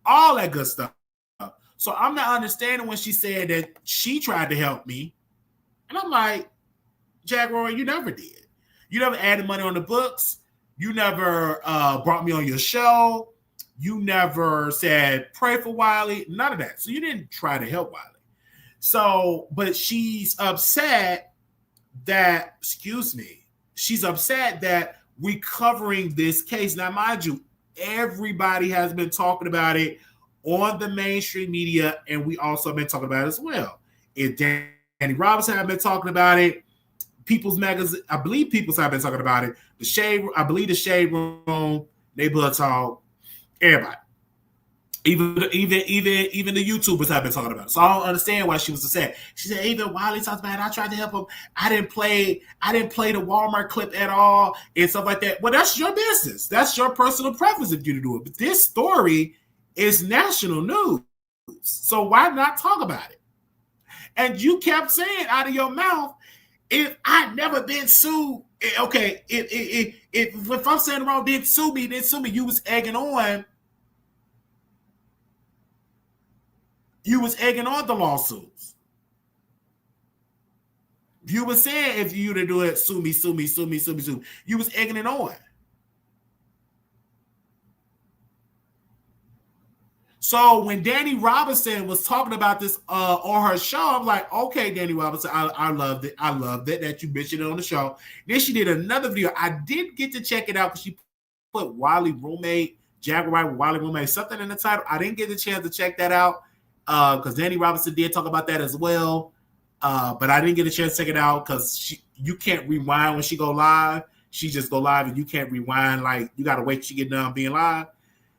[SPEAKER 1] all that good stuff. So I'm not understanding when she said that she tried to help me. And I'm like, Jaguar, you never did. You never added money on the books. You never brought me on your show. You never said, pray for Wiley. None of that. So you didn't try to help Wiley. So, but she's upset that, she's upset that we're covering this case. Now, mind you, everybody has been talking about it on the mainstream media, and we also have been talking about it as well. If Danny Robinson have been talking about it, People's Magazine, I believe People's have been talking about it. The Shade Room, Neighborhood Talk, everybody. Even the YouTubers have been talking about it. So I don't understand why she was upset. She said, even Wiley talks about it. I tried to help him. I didn't play the Walmart clip at all and stuff like that. Well, that's your business. That's your personal preference if you to do it. But this story is national news. So why not talk about it? And you kept saying out of your mouth, if I'd never been sued, okay, if I'm saying wrong, then sue me. You was egging on. You was egging on the lawsuits. You were saying if you to do it, sue me. You was egging it on. So when Danny Robinson was talking about this on her show, I'm like, okay, Danny Robinson, I loved it. I loved it that you mentioned it on the show. Then she did another video. I did get to check it out because she put Wiley roommate, Jaguar Wright with Wiley roommate, something in the title. I didn't get the chance to check that out because Danny Robinson did talk about that as well. But I didn't get a chance to check it out because you can't rewind when she go live. She just go live and you can't rewind. Like, you got to wait till she get done being live.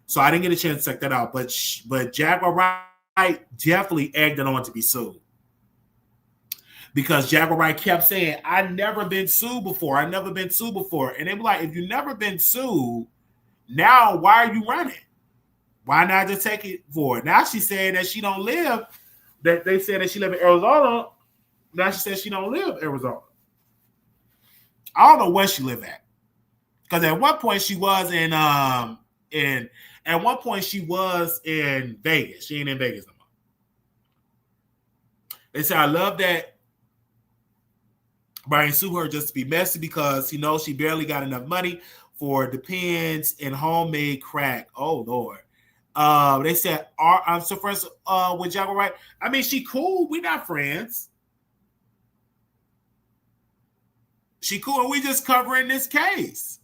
[SPEAKER 1] So I didn't get a chance to check that out. But Jaguar Wright definitely egged it on to be sued. Because Jaguar Wright kept saying, I've never been sued before. And they were like, if you've never been sued, now why are you running? Why not just take it for it? Now she's saying that she don't live, that they said that she live in Arizona. Now she says she don't live in Arizona. I don't know where she live at. Because at one point she was in Vegas. She ain't in Vegas no more. They say I love that Brian sued her just to be messy because he knows she barely got enough money for Depends and homemade crack. Oh Lord. They said I'm so friends with Jaguar Wright. I mean, she cool. We not friends. She cool, and we just covering this case.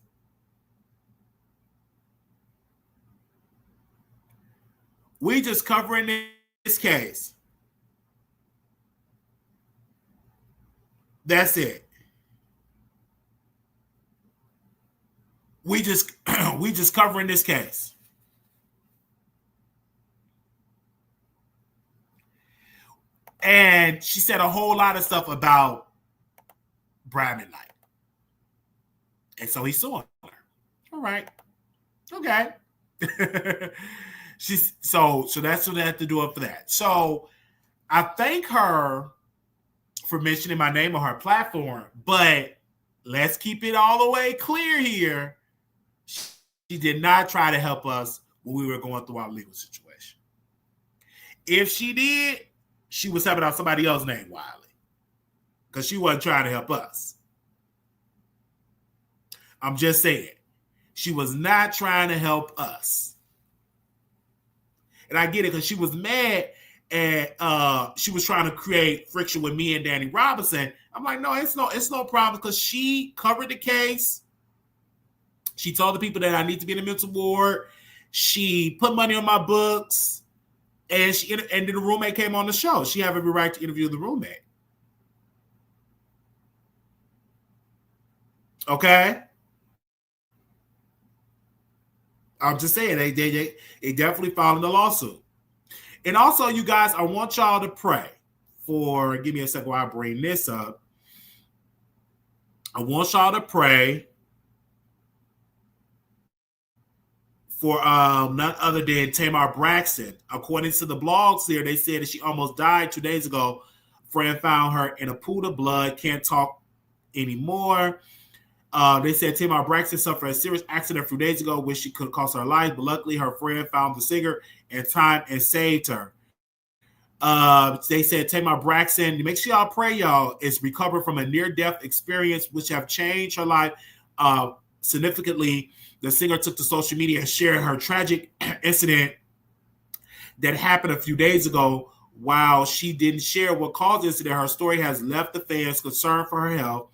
[SPEAKER 1] We just covering this case. That's it. We just covering this case. And she said a whole lot of stuff about Brian McKnight. And so he's suing her. All right. Okay. So that's what they have to do up for that. So I thank her for mentioning my name on her platform, but let's keep it all the way clear here. She did not try to help us when we were going through our legal situation. If she did, she was helping out somebody else named Wiley, because she wasn't trying to help us. I'm just saying, she was not trying to help us. And I get it, because she was mad and she was trying to create friction with me and Danny Robinson. I'm like, no, it's no problem, because she covered the case. She told the people that I need to be in the mental ward. She put money on my books, and then the roommate came on the show. She had every right to interview the roommate. Okay. I'm just saying, they definitely filed the lawsuit. And also, you guys, I want y'all to pray for, give me a second while I bring this up. I want y'all to pray for none other than Tamar Braxton. According to the blogs here, they said that she almost died 2 days ago. A friend found her in a pool of blood, can't talk anymore. They said Tamar Braxton suffered a serious accident a few days ago, which she could cost her life, but luckily her friend found the singer in time and saved her. They said Tamar Braxton, make sure y'all pray, y'all, is recovering from a near-death experience which have changed her life significantly. The singer took to social media and shared her tragic incident that happened a few days ago. While she didn't share what caused the incident, her story has left the fans concerned for her health.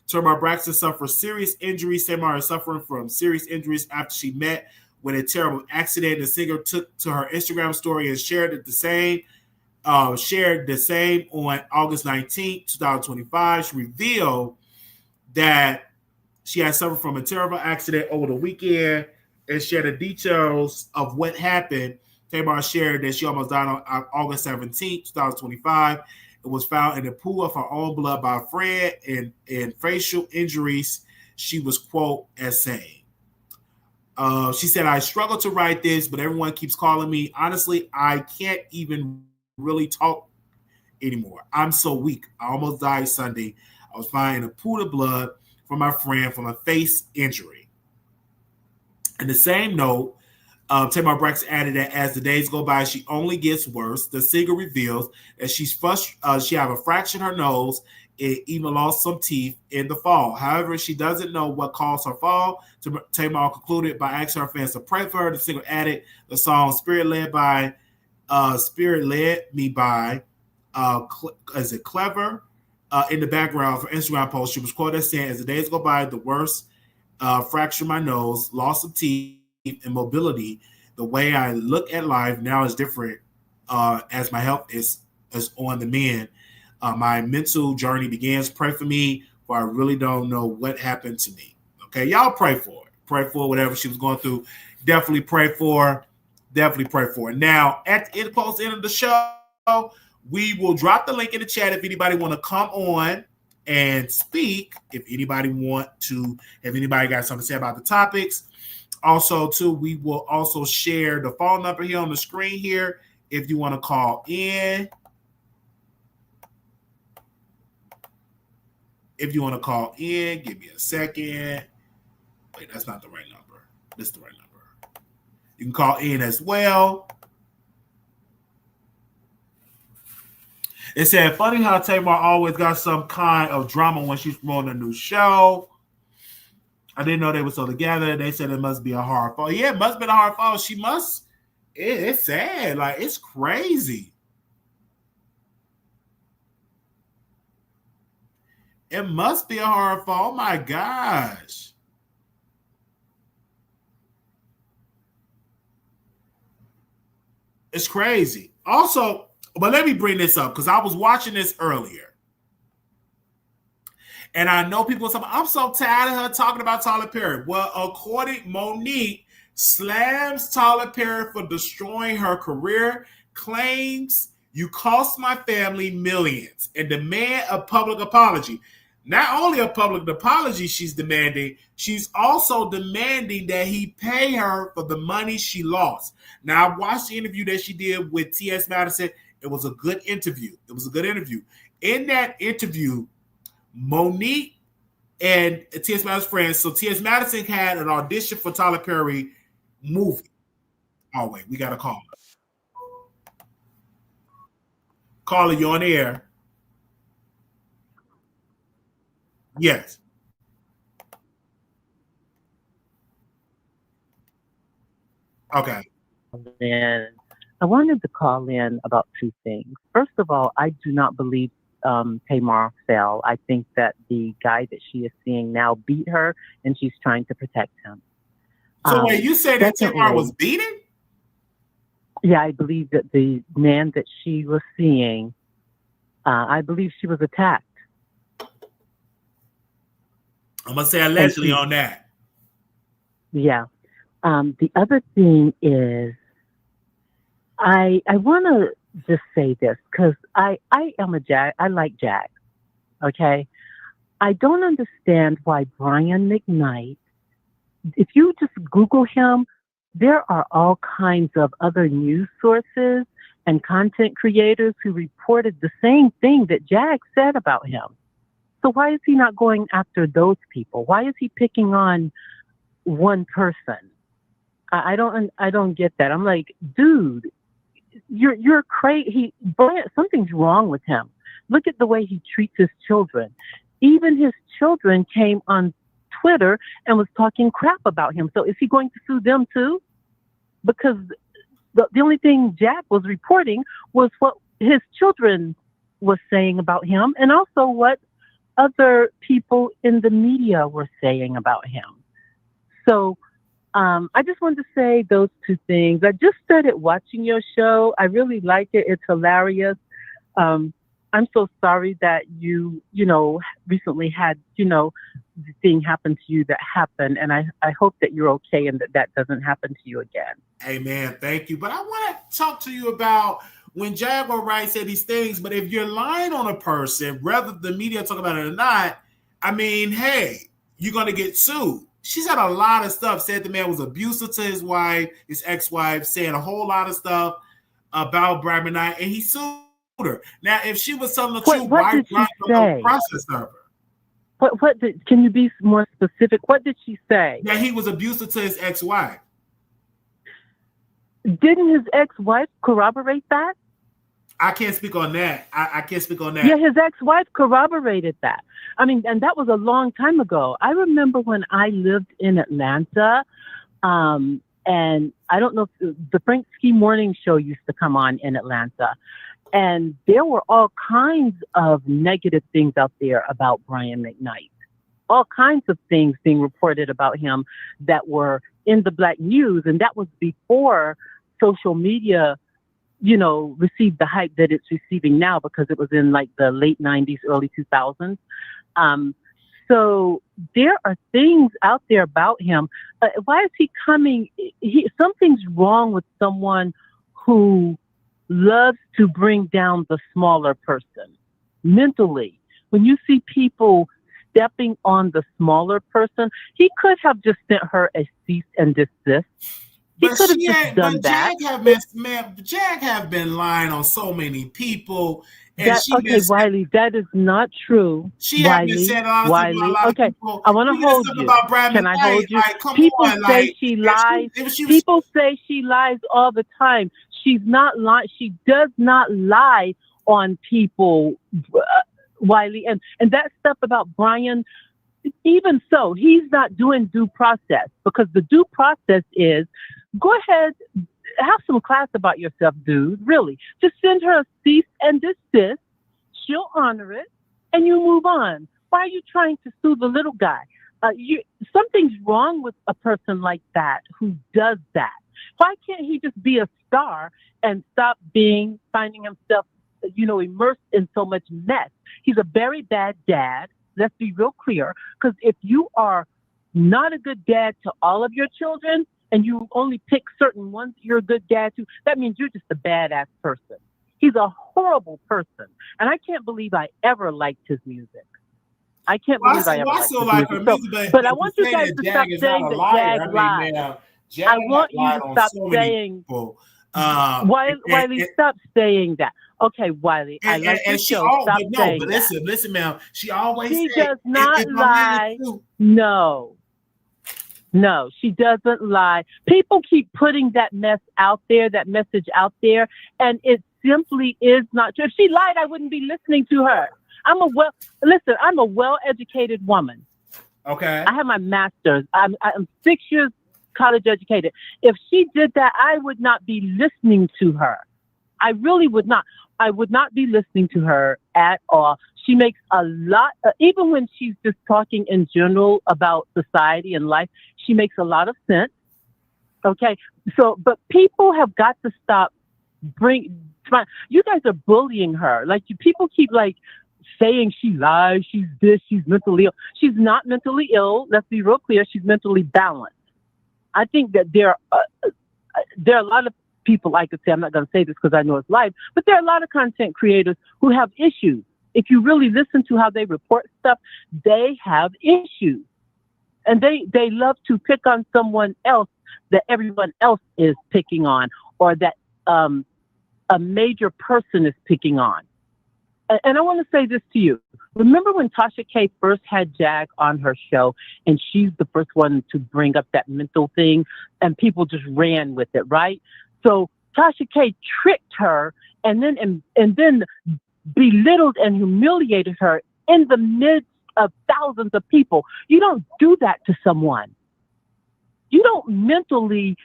[SPEAKER 1] Tamar Braxton suffered serious injuries. Tamar is suffering from serious injuries after she met with a terrible accident. The singer took to her Instagram story and shared the same on August 19th, 2025. She revealed that she had suffered from a terrible accident over the weekend and shared the details of what happened. Tamar shared that she almost died on August 17th, 2025. It was found in a pool of her own blood by a friend, and facial injuries, she was, quote, as saying. She said, I struggle to write this, but everyone keeps calling me. Honestly, I can't even really talk anymore. I'm so weak. I almost died Sunday. I was found in a pool of blood from my friend from a face injury. In the same note, Tamar Braxton added that as the days go by, she only gets worse. The singer reveals that she have a fracture in her nose and even lost some teeth in the fall. However, she doesn't know what caused her fall. Tamar concluded by asking her fans to pray for her. The singer added the song Spirit Led Me by is it Clever in the background for Instagram post. She was quoted as saying, as the days go by, the worst fracture my nose, loss of teeth, and mobility. The way I look at life now is different as my health is on the mend. My mental journey begins. Pray for me, for I really don't know what happened to me. Okay, y'all pray for it. Pray for whatever she was going through. Definitely pray for her. Definitely pray for her. Now, at the close end of the show, we will drop the link in the chat if anybody want to come on and speak. If anybody got something to say about the topics. Also, too, we will also share the phone number here on the screen here if you want to call in. If you want to call in, give me a second. Wait, that's not the right number. This is the right number. You can call in as well. It said, funny how Tamar always got some kind of drama when she's promoting a new show. I didn't know they were still together. They said it must be a hard fall. Yeah, it must have been a hard fall. She must. It's sad. Like, it's crazy. It must be a hard fall. Oh, my gosh. It's crazy. Also, but let me bring this up because I was watching this earlier. And I know people say, I'm so tired of her talking about Tyler Perry. Well, according Monique slams Tyler Perry for destroying her career, claims you cost my family millions, and demand a public apology. Not only a public apology she's demanding, she's also demanding that he pay her for the money she lost. Now, I watched the interview that she did with T.S. Madison. It was a good interview. In that interview, Monique and T.S. Madison's friends, so T.S. Madison had an audition for Tyler Perry movie. Oh, wait, we got to call her. Caller, you on the air. Yes. Okay.
[SPEAKER 5] And I wanted to call in about two things. First of all, I do not believe Tamar fell. I think that the guy that she is seeing now beat her, and she's trying to protect him.
[SPEAKER 1] So wait, you say that Tamar was beaten?
[SPEAKER 5] Yeah, I believe that the man that she was seeing, I believe she was attacked.
[SPEAKER 1] I'm going to say allegedly on that.
[SPEAKER 5] Yeah. The other thing is, I want to just say this because I am a Jag. I like Jag. Okay. I don't understand why Brian McKnight, if you just Google him, there are all kinds of other news sources and content creators who reported the same thing that Jag said about him. So why is he not going after those people? Why is he picking on one person? I don't get that. I'm like, dude, you're crazy. Something's wrong with him. Look at the way he treats his children. Even his children came on Twitter and was talking crap about him. So is he going to sue them too? Because the only thing Jack was reporting was what his children was saying about him, and also what other people in the media were saying about him. So I just wanted to say those two things. I just started watching your show. I really like it. It's hilarious. I'm so sorry that you recently had, the thing happen to you that happened. And I hope that you're okay and that doesn't happen to you again.
[SPEAKER 1] Amen. Thank you. But I want to talk to you about when Jaguar Wright said these things, but if you're lying on a person, whether the media talk about it or not, I mean, hey, you're going to get sued. She's had a lot of stuff, said the man was abusive to his wife, his ex-wife, saying a whole lot of stuff about Brian McKnight, and he sued her. Now, if she was telling the truth, why did she say? Process of her?
[SPEAKER 5] Can you be more specific? What did she say?
[SPEAKER 1] That he was abusive to his ex-wife.
[SPEAKER 5] Didn't his ex-wife corroborate that?
[SPEAKER 1] I can't speak on that. I can't speak on that.
[SPEAKER 5] Yeah, his ex-wife corroborated that. I mean, and that was a long time ago. I remember when I lived in Atlanta, and I don't know if the Frank Ski Morning Show used to come on in Atlanta, and there were all kinds of negative things out there about Brian McKnight. All kinds of things being reported about him that were in the Black news, and that was before social media received the hype that it's receiving now, because it was in like the late 90s, early 2000s. So there are things out there about him. Why is he coming? Something's wrong with someone who loves to bring down the smaller person mentally. When you see people stepping on the smaller person, he could have just sent her a cease and desist. He
[SPEAKER 1] But
[SPEAKER 5] could have
[SPEAKER 1] she
[SPEAKER 5] just
[SPEAKER 1] ain't.
[SPEAKER 5] done
[SPEAKER 1] But
[SPEAKER 5] that.
[SPEAKER 1] Jag have been lying on so many people, and
[SPEAKER 5] That okay, Wiley, that is not true.
[SPEAKER 1] she have been saying a lot of stuff about a lot of
[SPEAKER 5] Okay,
[SPEAKER 1] people.
[SPEAKER 5] I want to
[SPEAKER 1] Even the
[SPEAKER 5] hold
[SPEAKER 1] stuff
[SPEAKER 5] you.
[SPEAKER 1] about Brian
[SPEAKER 5] Can I
[SPEAKER 1] McKnight.
[SPEAKER 5] hold you?
[SPEAKER 1] Like, come
[SPEAKER 5] People
[SPEAKER 1] on,
[SPEAKER 5] say
[SPEAKER 1] like
[SPEAKER 5] she lies.
[SPEAKER 1] she was,
[SPEAKER 5] People say she lies all the time. She's not lying. She does not lie on people, Wiley. And that stuff about Brian, even so, he's not doing due process, because the due process is, go ahead, have some class about yourself, dude. Really. Just send her a cease and desist. She'll honor it, and you move on. Why are you trying to sue the little guy? Something's wrong with a person like that who does that. Why can't he just be a star and stop finding himself, immersed in so much mess? He's a very bad dad. Let's be real clear. Because if you are not a good dad to all of your children, and you only pick certain ones you're a good dad to, that means you're just a badass person. He's a horrible person. And I can't believe I ever liked his music. I can't believe I ever liked his music. But I want you guys to stop saying that Jag lied. I want you to stop saying, Wiley, stop saying that. Okay, Wiley, I like your show. Stop saying that.
[SPEAKER 1] But listen, ma'am. She always
[SPEAKER 5] does not lie. No, she doesn't lie. People keep putting that message out there, and it simply is not true. If she lied, I wouldn't be listening to her. I'm a well-educated woman.
[SPEAKER 1] Okay.
[SPEAKER 5] I have my master's. I'm 6 years college educated. If she did that, I would not be listening to her. I really would not. I would not be listening to her at all. She makes a lot, even when she's just talking in general about society and life, she makes a lot of sense. Okay. So, but people have got to stop you guys are bullying her. Like, people keep saying she lies, she's this, she's mentally ill. She's not mentally ill. Let's be real clear. She's mentally balanced. I think that there are a lot of people, I could say, I'm not going to say this because I know it's live, but there are a lot of content creators who have issues. If you really listen to how they report stuff, they have issues. And they love to pick on someone else that everyone else is picking on, or that a major person is picking on. And I want to say this to you. Remember when Tasha K first had Jag on her show, and she's the first one to bring up that mental thing, and people just ran with it, right? So Tasha K tricked her and then belittled and humiliated her in the midst of thousands of people. You don't do that to someone. You don't mentally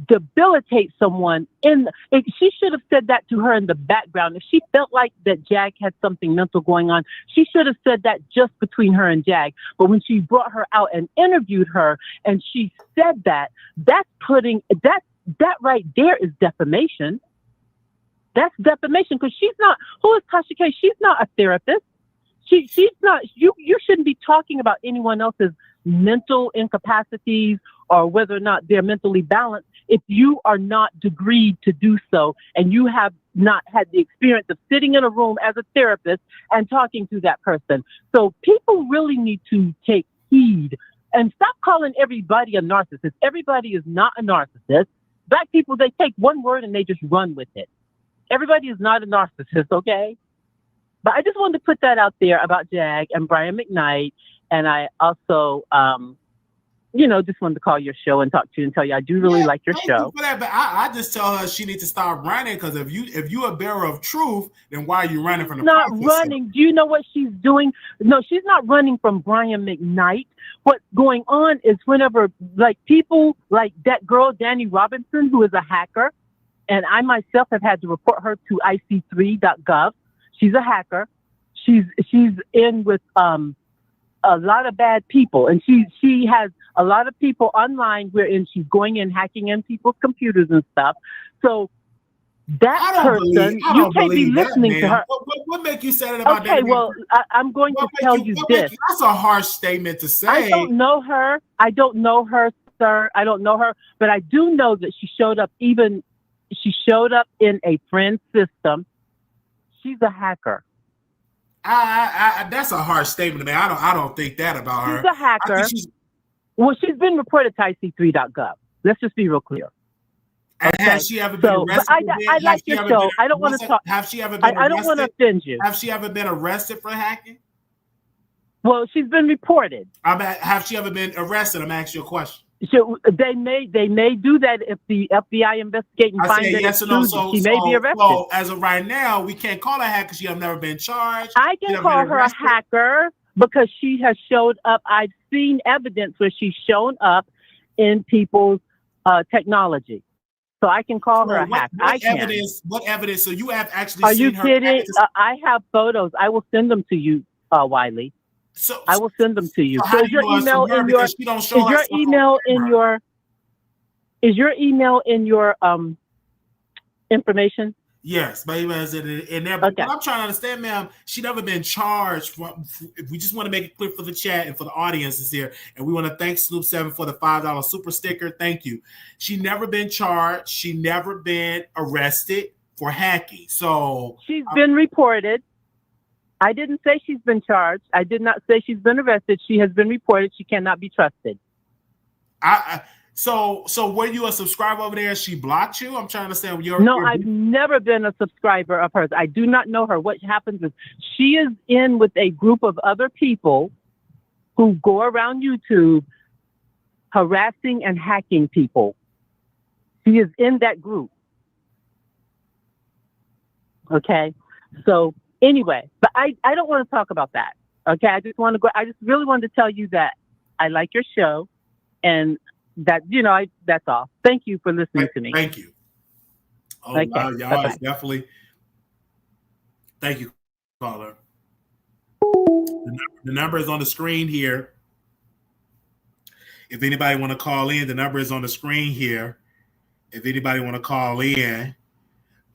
[SPEAKER 5] debilitate someone. She should have said that to her in the background. If she felt like that Jag had something mental going on, she should have said that just between her and Jag. But when she brought her out and interviewed her, and she said that right there is defamation. That's defamation, because she's not. Who is Tasha K? She's not a therapist. She's not. You shouldn't be talking about anyone else's mental incapacities or whether or not they're mentally balanced if you are not degreed to do so, and you have not had the experience of sitting in a room as a therapist and talking to that person. So people really need to take heed and stop calling everybody a narcissist. Everybody is not a narcissist. Black people, they take one word and they just run with it. Everybody is not a narcissist, okay? But I just wanted to put that out there about Jag and Brian McKnight. And I also, just wanted to call your show and talk to you and tell you I do really like your show.
[SPEAKER 1] You for that, but I just tell her she needs to stop running, because if you a bearer of truth, then why are you running from the process?
[SPEAKER 5] She's not running. Do you know what she's doing? No, she's not running from Brian McKnight. What's going on is whenever people like that girl, Danny Robinson, who is a hacker, and I myself have had to report her to IC3.gov. She's a hacker. She's in with a lot of bad people, and she has a lot of people online wherein she's going in, hacking in people's computers and stuff. So that person, you can't be listening to her.
[SPEAKER 1] What make you say that about that?
[SPEAKER 5] Okay, well, I'm going to tell you this.
[SPEAKER 1] That's a harsh statement to say.
[SPEAKER 5] I don't know her, sir. I don't know her, but I do know that she showed up in a friend's system. She's a hacker.
[SPEAKER 1] That's a harsh statement, man. I don't think that about her.
[SPEAKER 5] She's a hacker. Well, she's been reported to IC3.gov. Let's just be real clear.
[SPEAKER 1] And
[SPEAKER 5] Okay.
[SPEAKER 1] has she ever been
[SPEAKER 5] So, but
[SPEAKER 1] arrested?
[SPEAKER 5] I like your show. I don't want to talk.
[SPEAKER 1] Have she ever been
[SPEAKER 5] I don't want to
[SPEAKER 1] arrested?
[SPEAKER 5] offend you.
[SPEAKER 1] Have she ever been arrested for hacking?
[SPEAKER 5] Well, she's been reported.
[SPEAKER 1] Have she ever been arrested? I'm asking you a question.
[SPEAKER 5] So they may do that if the FBI investigate and find that
[SPEAKER 1] yes
[SPEAKER 5] it's
[SPEAKER 1] or no.
[SPEAKER 5] true.
[SPEAKER 1] So,
[SPEAKER 5] she may be arrested.
[SPEAKER 1] So as of right now, we can't call her a hacker because she have never been charged.
[SPEAKER 5] I can call her a hacker because she has showed up. I've seen evidence where she's shown up in people's technology. So I can call her a hacker.
[SPEAKER 1] What evidence? So you have actually
[SPEAKER 5] Are
[SPEAKER 1] seen
[SPEAKER 5] you
[SPEAKER 1] her
[SPEAKER 5] kidding? I have photos. I will send them to you, Wiley.
[SPEAKER 1] So
[SPEAKER 5] I will send them to you.
[SPEAKER 1] So is your email in your
[SPEAKER 5] information?
[SPEAKER 1] Yes, my email is in there. But what I'm trying to understand, ma'am, she never been charged. We just want to make it clear for the chat and for the audiences here. And we want to thank Snoop 7 for the $5 super sticker. Thank you. She never been charged. She never been arrested for hacking. So
[SPEAKER 5] she's been reported. I didn't say she's been charged. I did not say she's been arrested. She has been reported. She cannot be trusted.
[SPEAKER 1] So were you a subscriber over there? She blocked you? I'm trying to understand.
[SPEAKER 5] I've never been a subscriber of hers. I do not know her. What happens is she is in with a group of other people who go around YouTube harassing and hacking people. She is in that group. Okay? So anyway, but I don't want to talk about that. Okay? I just really wanted to tell you that I like your show and that, that's all. Thank you for listening to me.
[SPEAKER 1] Thank you. Oh, okay. Wow, y'all is definitely. Thank you, caller. The number is on the screen here. If anybody want to call in, the number is on the screen here. If anybody want to call in,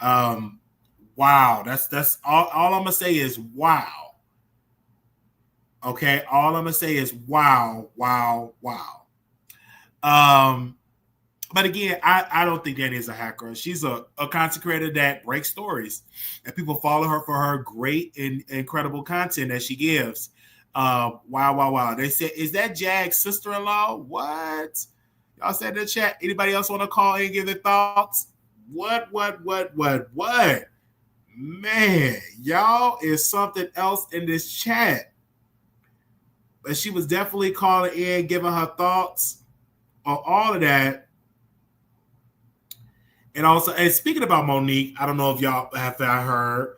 [SPEAKER 1] wow, that's all I'm gonna say is wow. Okay, all I'm gonna say is wow. But again, I don't think Danny is a hacker. She's a content creator that breaks stories, and people follow her for her great and incredible content that she gives. Wow. They said, is that Jag's sister-in-law? What? Y'all said in the chat. Anybody else want to call in and give their thoughts? What? Man, y'all is something else in this chat. But she was definitely calling in, giving her thoughts on all of that. And also, and speaking about Monique, I don't know if y'all have heard.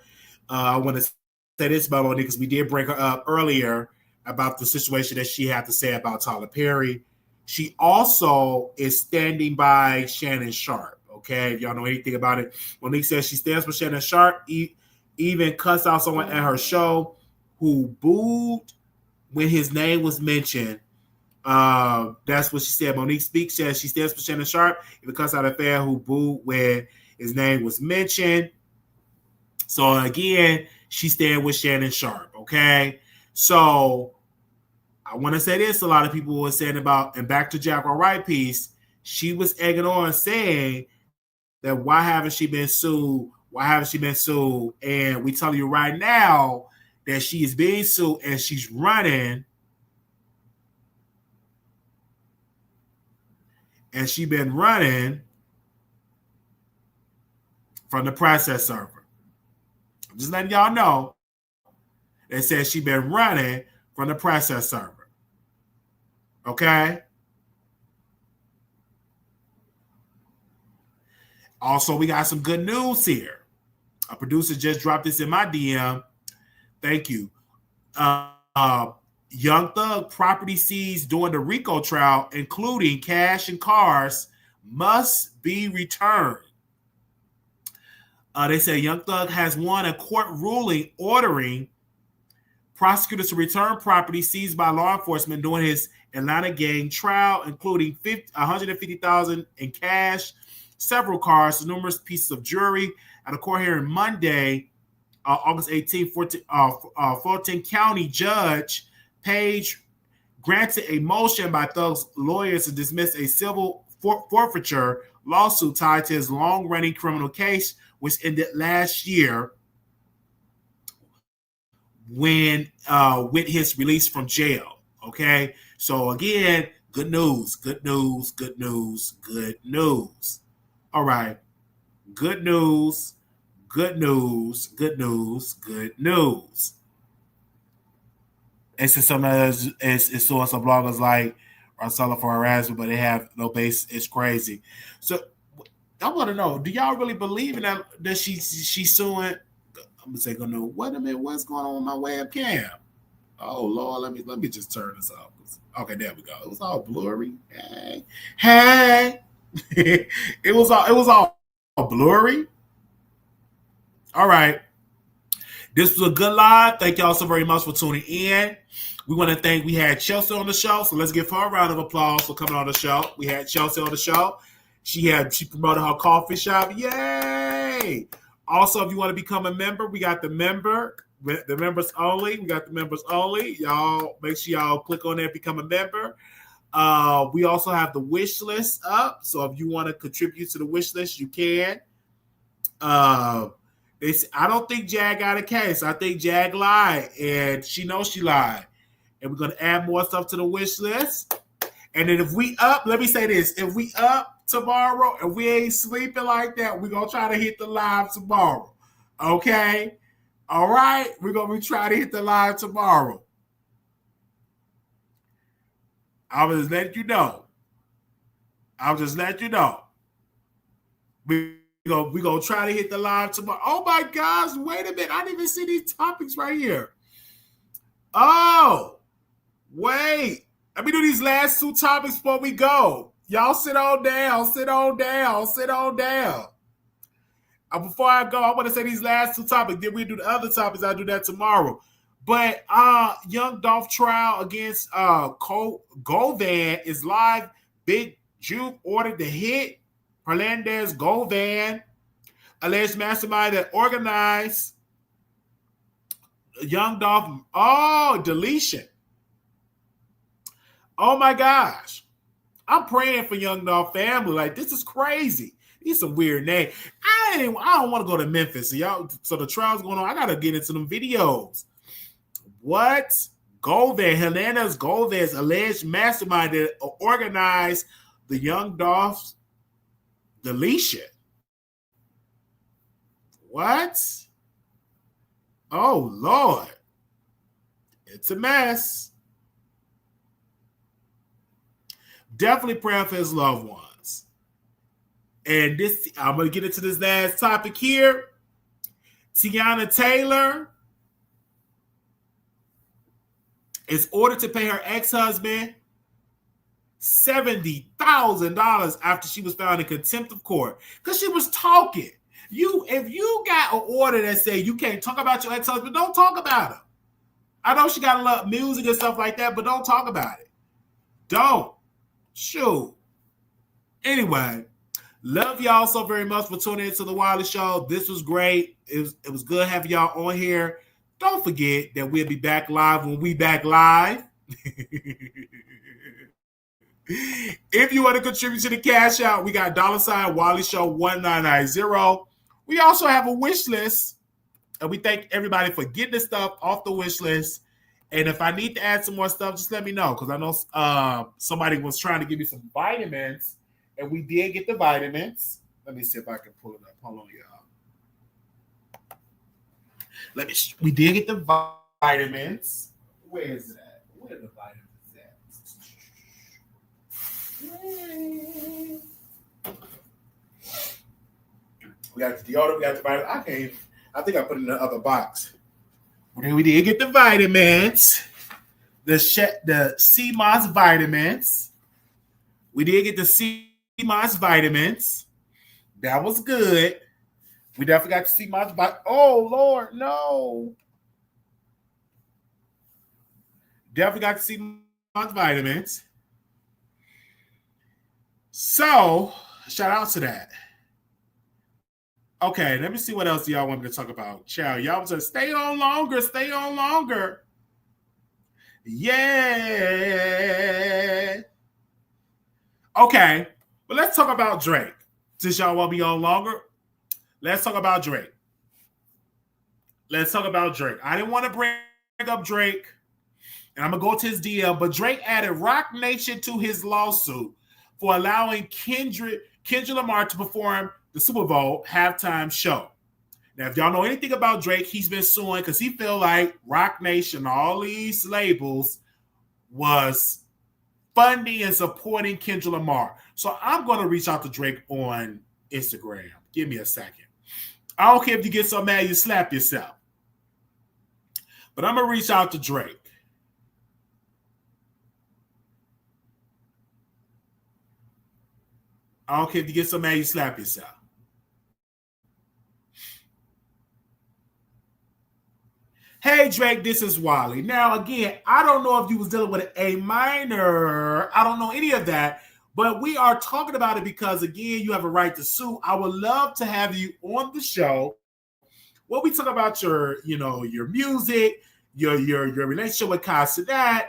[SPEAKER 1] I want to say this about Monique because we did bring her up earlier about the situation that she had to say about Tyler Perry. She also is standing by Shannon Sharp. Okay, if y'all know anything about it, Monique says she stands for Shannon Sharp. Even cussed out someone at her show who booed when his name was mentioned. That's what she said. Monique Speaks says she stands for Shannon Sharp. Even cussed out a fan who booed when his name was mentioned. So again, she stands with Shannon Sharp. Okay, so I want to say this. A lot of people were saying about, and back to Jaguar Wright piece, she was egging on saying that why haven't she been sued? And we tell you right now that she is being sued and she's running. And she's been running from the process server. I'm just letting y'all know. They said she's been running from the process server. Okay? Also, we got some good news here. A producer just dropped this in my DM. Thank you. Young Thug property seized during the RICO trial, including cash and cars, must be returned. They say Young Thug has won a court ruling ordering prosecutors to return property seized by law enforcement during his Atlanta gang trial, including $150,000 in cash, several cars, numerous pieces of jewelry. At a court hearing Monday, August 18, Fulton County Judge Page granted a motion by Thug's lawyers to dismiss a civil forfeiture lawsuit tied to his long-running criminal case, which ended last year when with his release from jail. Okay, so again, good news. All right. Good news. Good news. Good news. Good news. It's just something that it's so some bloggers like Marcella for harassment, but they have no base. It's crazy. So I want to know: do y'all really believe in that she's suing? I'm gonna say, no. Wait a minute, what's going on with my webcam? Oh Lord, let me just turn this off. Okay, there we go. It was all blurry. Hey. it was all blurry. All right. This was a good live. Thank y'all so very much for tuning in. We want to thank, we had Chelsea on the show, so let's give her a round of applause for coming on the show. We had Chelsea on the show. She promoted her coffee shop. Yay! Also, if you want to become a member, we got the members only. We got the members only. Y'all, make sure y'all click on there, become a member. We also have the wish list up. So if you want to contribute to the wish list, you can. I don't think Jag got a case. I think Jag lied, and she knows she lied. And we're going to add more stuff to the wish list. And then if we up, let me say this. If we up tomorrow and we ain't sleeping like that, we're going to try to hit the live tomorrow. Okay? All right? We're going to try to hit the live tomorrow. I'll just let you know. We're going to try to hit the live tomorrow. Oh, my gosh. Wait a minute. I didn't even see these topics right here. Oh. Wait, let me do these last two topics before we go. Y'all sit on down. Before I go, I want to say these last two topics. Then we do the other topics. I'll do that tomorrow. But Young Dolph trial against Govan is live. Big Juke ordered the hit. Hernandez Govan, alleged mastermind that organized Young Dolph. Oh, deletion. Oh my gosh. I'm praying for Young Dolph family. Like, this is crazy. These some weird names. I don't want to go to Memphis. So the trial's going on. I gotta get into them videos. What? Hernandez Govan's alleged mastermind that organized the Young Dolph's deletion. What? Oh Lord. It's a mess. Definitely praying for his loved ones. And this, I'm going to get into this last topic here. Tiana Taylor is ordered to pay her ex-husband $70,000 after she was found in contempt of court because she was talking. If you got an order that say you can't talk about your ex-husband, don't talk about him. I know she got a lot of music and stuff like that, but don't talk about it. Don't. Shoot. Anyway, love y'all so very much for tuning into the Wiley Show. This was great. It was good having y'all on here. Don't forget that we'll be back live when we back live. If you want to contribute to the cash out, we got $ Wiley Show 1990. We also have a wish list, and we thank everybody for getting the stuff off the wish list. And if I need to add some more stuff, just let me know, because I know somebody was trying to give me some vitamins, and we did get the vitamins. Let me see if I can pull it up. Hold on, y'all. We did get the vitamins. Where is it at? Where are the vitamins at? We got the deodorant. We got the vitamins. I think I put it in the other box. We did get the vitamins, the CMOS vitamins. We did get the CMOS vitamins. That was good. We definitely got the CMOS vitamins. Oh, Lord, no. Definitely got the CMOS vitamins. So, shout out to that. Okay, let me see what else y'all want me to talk about. Child, y'all want to stay on longer. Yeah. Okay, but let's talk about Drake. Since y'all want me on longer, let's talk about Drake. I didn't want to bring up Drake, and I'm going to go to his DM, but Drake added Rock Nation to his lawsuit for allowing Kendrick Kendrick Lamar to perform the Super Bowl halftime show. Now, if y'all know anything about Drake, he's been suing because he feel like Rock Nation, all these labels, was funding and supporting Kendrick Lamar. So I'm going to reach out to Drake on Instagram. Give me a second. I don't care if you get so mad you slap yourself. But I'm going to reach out to Drake. I don't care if you get so mad you slap yourself. Hey, Drake, this is Wiley. Now, again, I don't know if you was dealing with an A minor. I don't know any of that. But we are talking about it because, again, you have a right to sue. I would love to have you on the show. Well, we talk about your music, your relationship with Khia,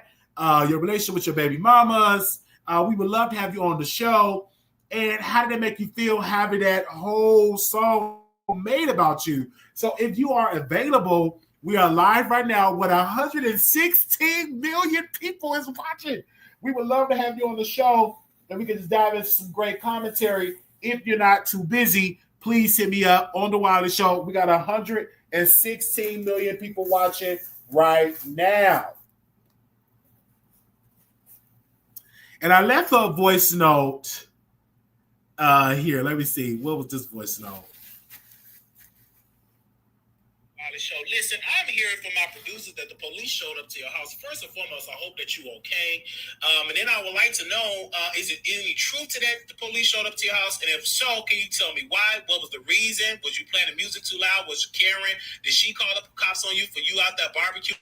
[SPEAKER 1] your relationship with your baby mamas. We would love to have you on the show. And how did it make you feel having that whole song made about you? So if you are available, we are live right now with 116 million people is watching. We would love to have you on the show, and we can just dive into some great commentary. If you're not too busy, please hit me up on the Wiley Show. We got 116 million people watching right now. And I left a voice note here. Let me see. What was this voice note? Show. Listen, I'm hearing from my producers that the police showed up to your house. First and foremost, I hope that you're okay. And then I would like to know, is it any truth to that the police showed up to your house? And if so, can you tell me why? What was the reason? Was you playing the music too loud? Was Karen? Did she call the cops on you for you out there barbecue?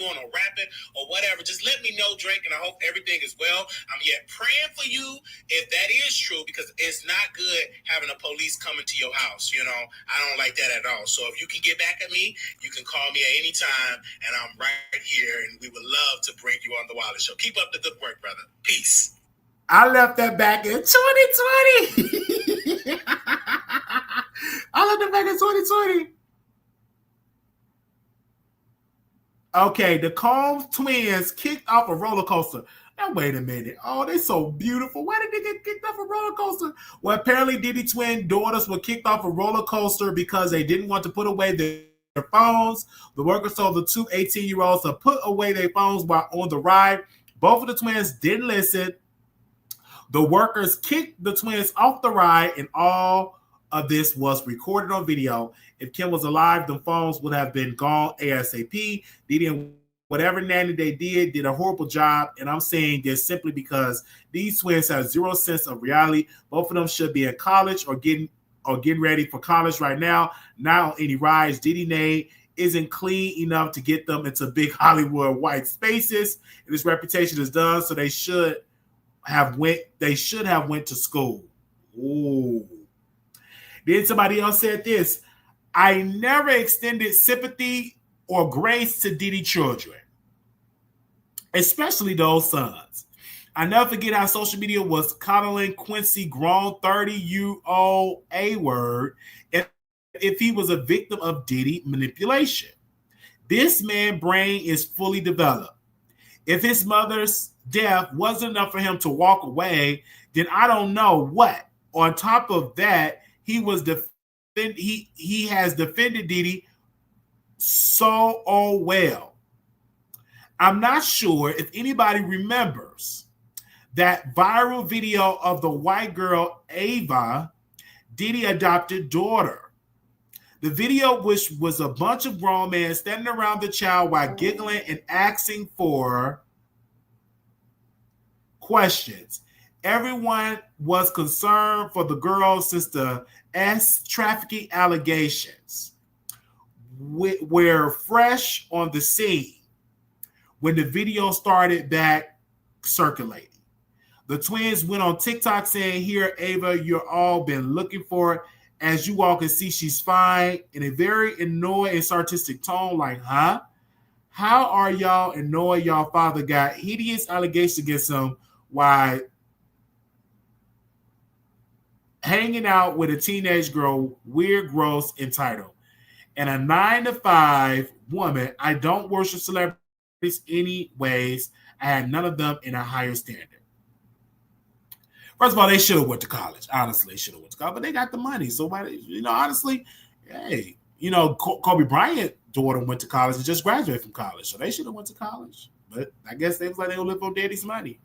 [SPEAKER 1] Or rapping or whatever? Just let me know, Drake, and I hope everything is well. I'm yet praying for you if that is true, because it's not good having the police coming to your house. You know, I don't like that at all. So if you can get back at me, you can call me at any time, and I'm right here, and we would love to bring you on the Wiley Show. Keep up the good work, brother. Peace. I left that back in 2020. I left that back in 2020. Okay, the Combs twins kicked off a roller coaster. Now, wait a minute. Oh, they're so beautiful. Why did they get kicked off a roller coaster? Well, apparently Diddy twin daughters were kicked off a roller coaster because they didn't want to put away their phones. The workers told the two 18-year-olds to put away their phones while on the ride. Both of the twins didn't listen. The workers kicked the twins off the ride, and all of this was recorded on video. If Kim was alive, the phones would have been gone ASAP. Diddy and whatever nanny they did a horrible job. And I'm saying this simply because these twins have zero sense of reality. Both of them should be in college or getting ready for college right now. Not on any rides. Diddy Nay isn't clean enough to get them into big Hollywood white spaces. And his reputation is done, so they should have went to school. Ooh. Then somebody else said this: I never extended sympathy or grace to Diddy children, especially those sons. I never forget how social media was coddling Quincy, grown 30-year-old A-word, if he was a victim of Diddy manipulation. This man's brain is fully developed. If his mother's death wasn't enough for him to walk away, then I don't know what. On top of that, he has defended Diddy so well. I'm not sure if anybody remembers that viral video of the white girl Ava, Diddy adopted daughter. The video, which was a bunch of grown men standing around the child while giggling and asking for questions. Everyone was concerned for the girl since the trafficking allegations were fresh on the scene when the video started back circulating. The twins went on TikTok saying, "Here, Ava, you're all been looking for it. As you all can see, she's fine," in a very annoyed and sarcastic tone, like, huh? How are y'all annoyed y'all father got hideous allegations against him while hanging out with a teenage girl, weird, gross, entitled, and a 9-to-5 woman? I don't worship celebrities anyways. I had none of them in a higher standard. First of all, they should have went to college. Honestly, they should have went to college, but they got the money. So, honestly, hey, Kobe Bryant's daughter went to college and just graduated from college, so they should have went to college. But I guess they was like they don't live on daddy's money.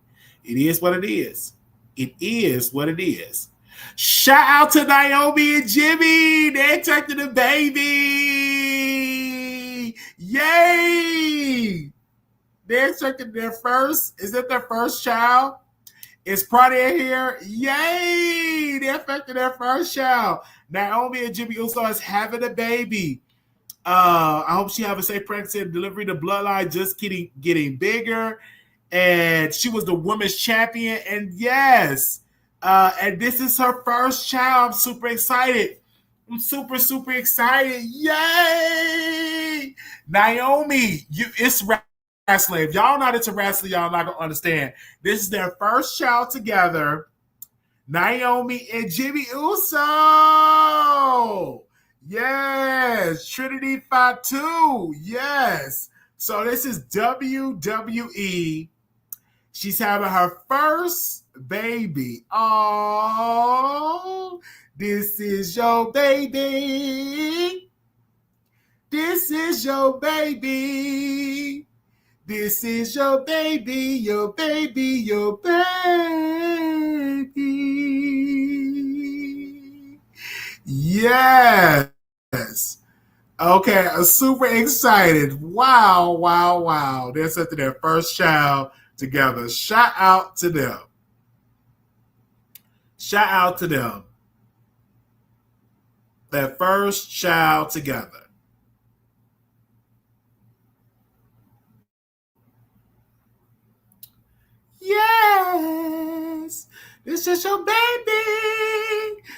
[SPEAKER 1] It is what it is. It is what it is. Shout out to Naomi and Jimmy. They expected a baby. Yay! They expected their first. Is it their first child? Is Prada here? Yay! They expected their first child. Naomi and Jimmy Uso is having a baby. I hope she have a safe pregnancy and delivery. The bloodline just getting bigger. And she was the women's champion. And yes, and this is her first child. I'm super excited. I'm super, super excited. Yay! Naomi, it's wrestling. If y'all not into wrestling, y'all not going to understand. This is their first child together. Naomi and Jimmy Uso. Yes. Trinity Fatu. Yes. So this is WWE. She's having her first baby. Oh, this is your baby. This is your baby. This is your baby, your baby, your baby. Yes. Okay, I'm super excited. Wow, wow, wow. They're setting their first child together. Shout out to them. Shout out to them. Their first child together. Yes. This is your baby.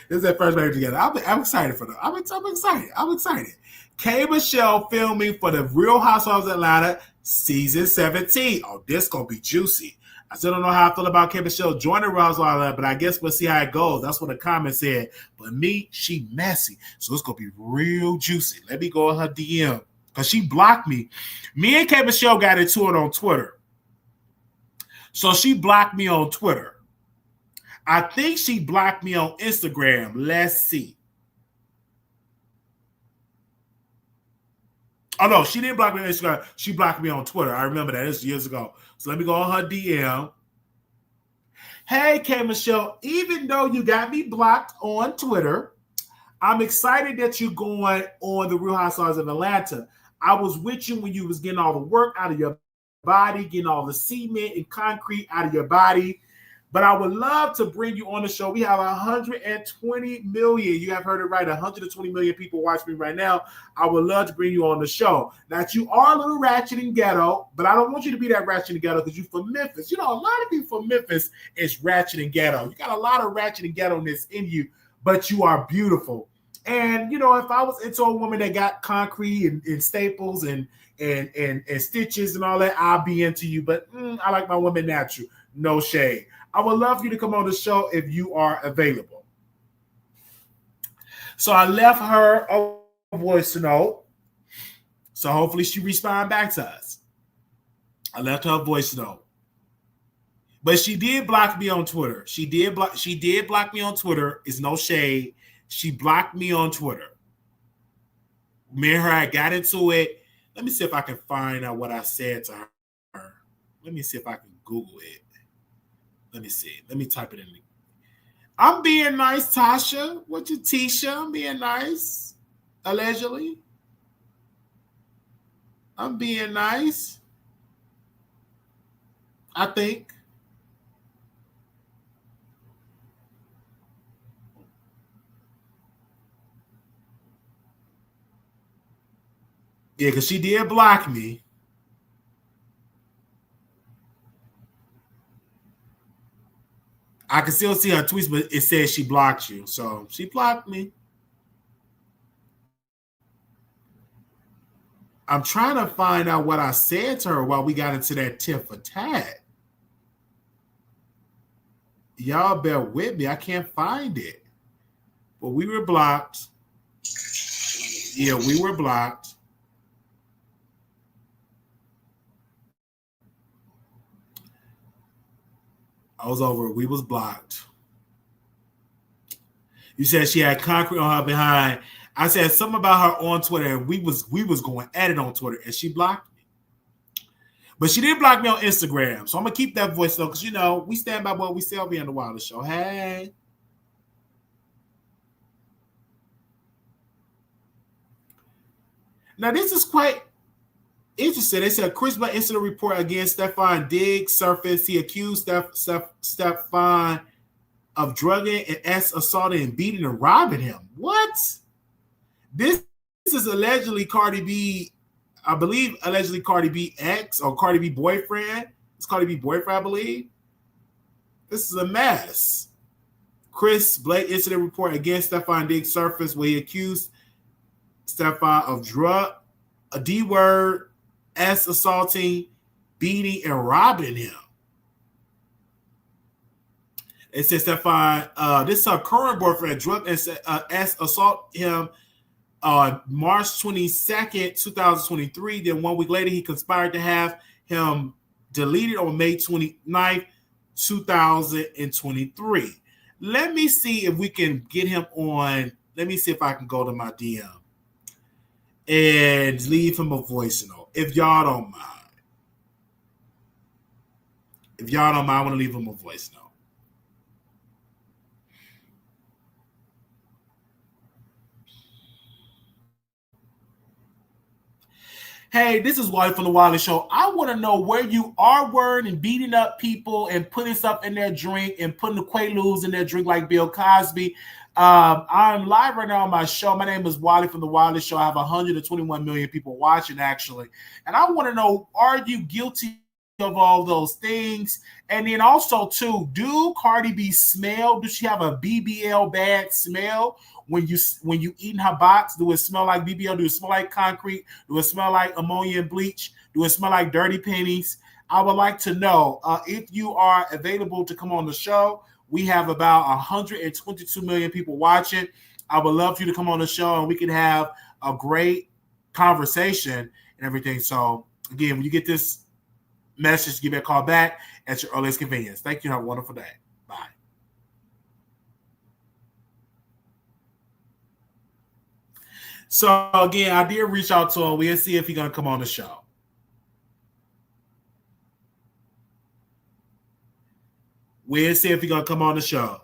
[SPEAKER 1] This is their first baby together. I'm excited for them. I'm excited. I'm excited. K. Michelle filming for the Real Housewives of Atlanta season 17. Oh, this gonna be juicy. I still don't know how I feel about K. Michelle joining Real Housewives of Atlanta, but I guess we'll see how it goes. That's what the comment said. But me, she messy. So it's gonna be real juicy. Let me go in her DM. Because she blocked me. Me and K. Michelle got into it on Twitter. So she blocked me on Twitter. I think she blocked me on Instagram. Let's see. Oh, no, she didn't block me on Instagram. She blocked me on Twitter. I remember that. This years ago. So let me go on her DM. Hey, K. Michelle, even though you got me blocked on Twitter, I'm excited that you're going on the Real Housewives of Atlanta. I was with you when you was getting all the work out of your body, getting all the cement and concrete out of your body. But I would love to bring you on the show. We have 120 million. You have heard it right. 120 million people watch me right now. I would love to bring you on the show. Now, you are a little ratchet and ghetto, but I don't want you to be that ratchet and ghetto because you're from Memphis. A lot of people from Memphis is ratchet and ghetto. You got a lot of ratchet and ghetto-ness in you, but you are beautiful. And, if I was into a woman that got concrete and staples and stitches and all that, I'll be into you. But I like my women natural. No shade. I would love for you to come on the show if you are available. So I left her a voice note. So hopefully she respond back to us. I left her a voice note. But she did block me on Twitter. She did block me on Twitter. It's no shade. She blocked me on Twitter. Me and her, I got into it. Let me see if I can find out what I said to her. Let me see if I can Google it. Let me see. Let me type it in. I'm being nice, Tasha. What you, Tisha? I'm being nice. Allegedly. I'm being nice. I think. Yeah, because she did block me. I can still see her tweets, but it says she blocked you. So she blocked me. I'm trying to find out what I said to her while we got into that tit for tat. Y'all bear with me. I can't find it. But we were blocked. Yeah, we were blocked. I was over. We was blocked. You said she had concrete on her behind. I said something about her on Twitter, and we was going at it on Twitter, and she blocked me. But she didn't block me on Instagram, so I'm gonna keep that voice though, because we stand by what we say on the Wilder Show. Hey. Now this is quite interesting. They said Chris Black incident report against Stefan Diggs surfaced. He accused Stefan of drugging and assaulting and beating and robbing him. What? This is allegedly Cardi B, I believe allegedly Cardi B ex or Cardi B boyfriend. It's Cardi B boyfriend, I believe. This is a mess. Chris Blake incident report against Stefan Diggs surfaced where he accused Stefan of a D-word, assaulting, beating, and robbing him. It says Stefan, this is her current boyfriend, drug and assault him on March 22nd, 2023. Then 1 week later, he conspired to have him deleted on May 29th, 2023. Let me see if we can get him on. Let me see if I can go to my DM and leave him a voice note. If y'all don't mind. I want to leave him a voice note. Hey, this is Wiley from the Wiley Show. I want to know where you are word and beating up people and putting stuff in their drink and putting the Quaaludes in their drink like Bill Cosby. I'm live right now on my show. My name is Wiley from the Wiley Show. I have 121 million people watching, actually. And I want to know, are you guilty of all those things? And then also, too, do Cardi B smell? Does she have a BBL bad smell? When you eat in her box, do it smell like BBL? Do it smell like concrete? Do it smell like ammonia and bleach? Do it smell like dirty pennies? I would like to know if you are available to come on the show. We have about 122 million people watching. I would love for you to come on the show and we can have a great conversation and everything. So again, when you get this message, give me a call back at your earliest convenience. Thank you. Have a wonderful day. Bye. So again, I did reach out to him. We'll see if he's gonna come on the show. We'll see if he's gonna come on the show.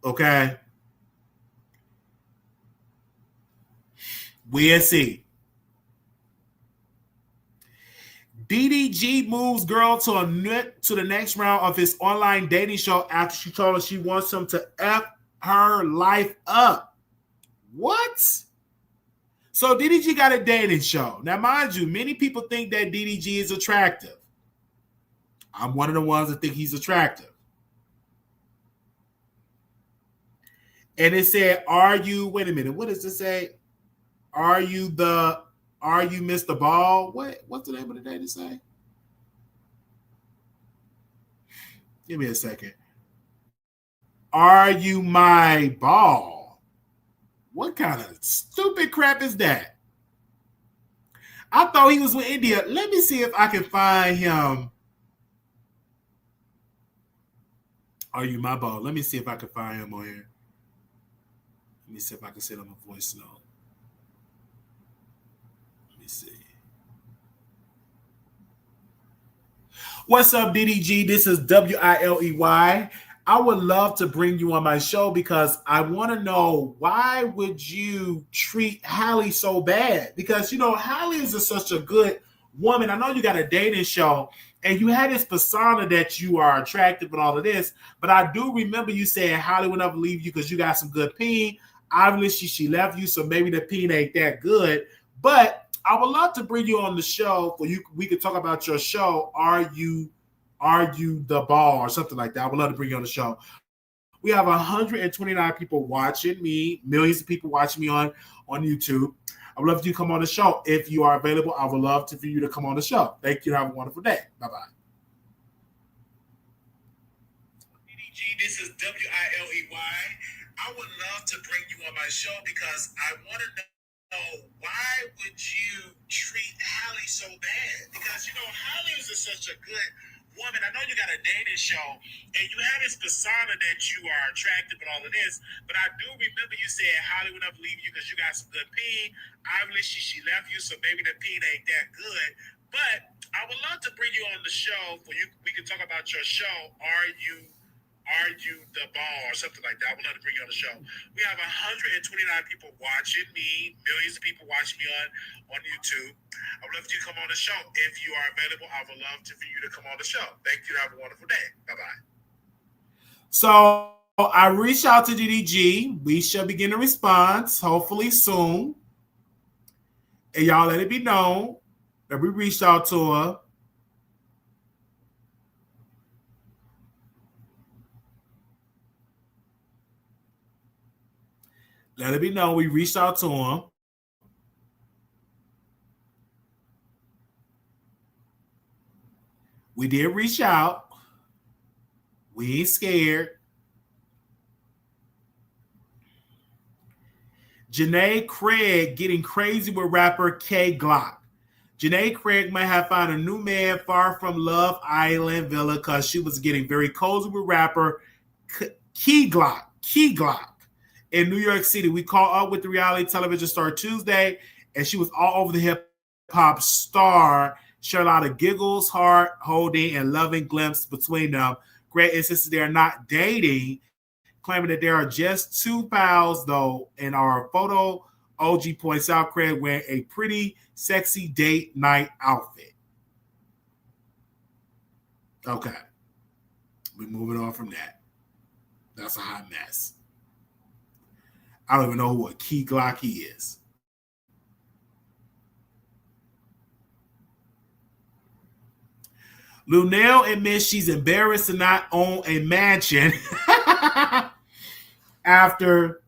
[SPEAKER 1] Okay. We'll see. DDG moves girl to the next round of his online dating show after she told her she wants him to F her life up. What? So DDG got a dating show. Now, mind you, many people think that DDG is attractive. I'm one of the ones that think he's attractive. And it said, wait a minute, what does it say? Are you Mr. Ball? What's the name of the day to say? Give me a second. Are you my ball? What kind of stupid crap is that? I thought he was with India. Let me see if I can find him. Are you my ball? Let me see if I can find him on here. Let me see if I can send him a voice note. See. What's up, DDG? This is Wiley. I would love to bring you on my show because I want to know, why would you treat Halle so bad? Because, Halle is such a good woman. I know you got a dating show and you had this persona that you are attractive and all of this, but I do remember you saying Halle would never leave you because you got some good peen. Obviously, she left you, so maybe the peen ain't that good, but I would love to bring you on the show for you. We could talk about your show. Are you the ball or something like that? I would love to bring you on the show. We have 129 people watching me, millions of people watching me on YouTube. I would love for you to come on the show. If you are available, I would love for you to come on the show. Thank you. Have a wonderful day. Bye-bye. DDG, this is Wiley. I would love to bring you on my show because I want to know, why would you treat Halle so bad? Because, Halle is such a good woman, I know you got a dating show, and you have this persona that you are attractive and all of this, but I do remember you said Hollywood up leave you because you got some good pee. Obviously, she left you, so maybe the pee ain't that good. But I would love to bring you on the show for you. We can talk about your show. Are you the ball or something like that? I would love to bring you on the show. We have 129 people watching me, millions of people watching me on YouTube. I would love for you to come on the show. If you are available, I would love for you to come on the show. Thank you. Have a wonderful day. Bye-bye. So I reached out to DDG. We shall begin a response, hopefully soon. And y'all let it be known that we reached out to her. Let it be known we reached out to him. We did reach out. We ain't scared. Janae Craig getting crazy with rapper K Glock. Janae Craig might have found a new man far from Love Island Villa because she was getting very cozy with rapper Key Glock in New York City. We caught up with the reality television star Tuesday, and she was all over the hip-hop star. Shared a lot of giggles, heart holding, and loving glimpses between them. Craig insisted they are not dating, claiming that there are just two pals, though. In our photo, OG points out Craig wearing a pretty sexy date night outfit. Okay. We're moving on from that. That's a hot mess. I don't even know who a Key Glock is. Lunel admits she's embarrassed to not own a mansion after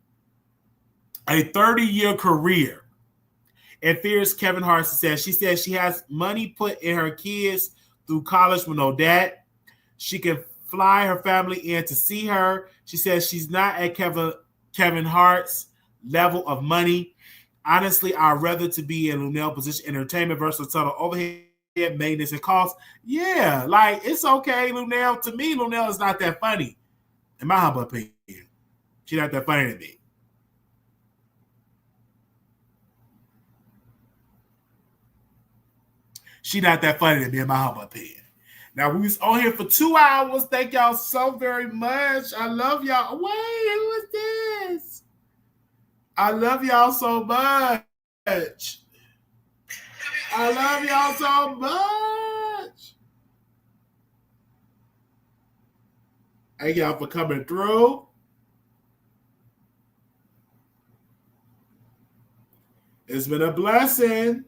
[SPEAKER 1] a 30-year career. And fears Kevin Hart says she has money put in her kids through college with no debt. She can fly her family in to see her. She says she's not at Kevin Hart's level of money. Honestly, I'd rather to be in Lunel's position, entertainment versus total overhead, maintenance, and costs. Yeah, like, it's okay, Lunel. To me, Lunel is not that funny. In my humble opinion, she's not that funny to me. She's not that funny to me, in my humble opinion. Now, we was on here for 2 hours. Thank y'all so very much. I love y'all. Wait, who is this? I love y'all so much. I love y'all so much. Thank y'all for coming through. It's been a blessing.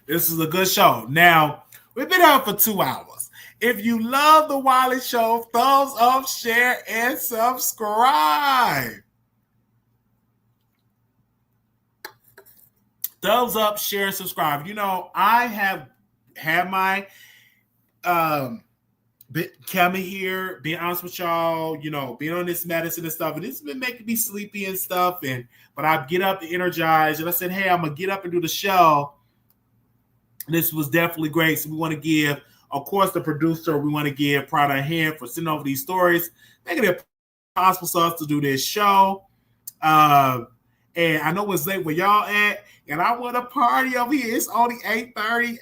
[SPEAKER 1] This is a good show. Now, we've been out for 2 hours. If you love the Wiley Show, thumbs up, share, and subscribe. Thumbs up, share, and subscribe. You know, I have had my coming here, being honest with y'all, you know, being on this medicine and stuff, and it's been making me sleepy and stuff. But I get up and energize, and I said, hey, I'm gonna get up and do the show. This was definitely great. So we want to give, of course, the producer, we want to give Prada a hand for sending over these stories, making it possible for us to do this show. And I know it's late where y'all at, and I want to party over here. It's only 8:30.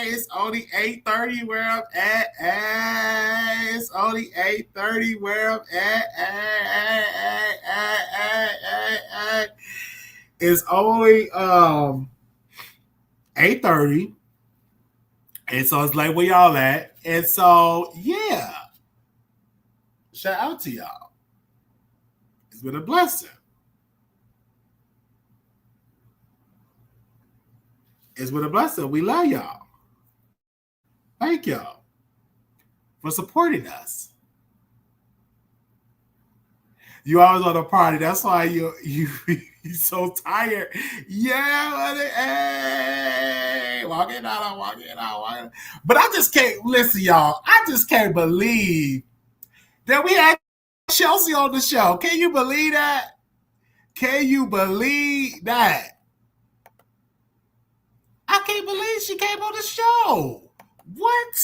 [SPEAKER 1] It's only 8:30 where I'm at. It's only 8:30 where I'm at. It's only 8:30. And so it's like where y'all at. And so, yeah. Shout out to y'all. It's been a blessing. It's been a blessing. We love y'all. Thank y'all for supporting us. You always want to party. That's why you're so tired. Yeah, hey, walking out. But I just can't listen, y'all. I just can't believe that we had Chelsea on the show. Can you believe that? Can you believe that? can't believe she came on the show. What?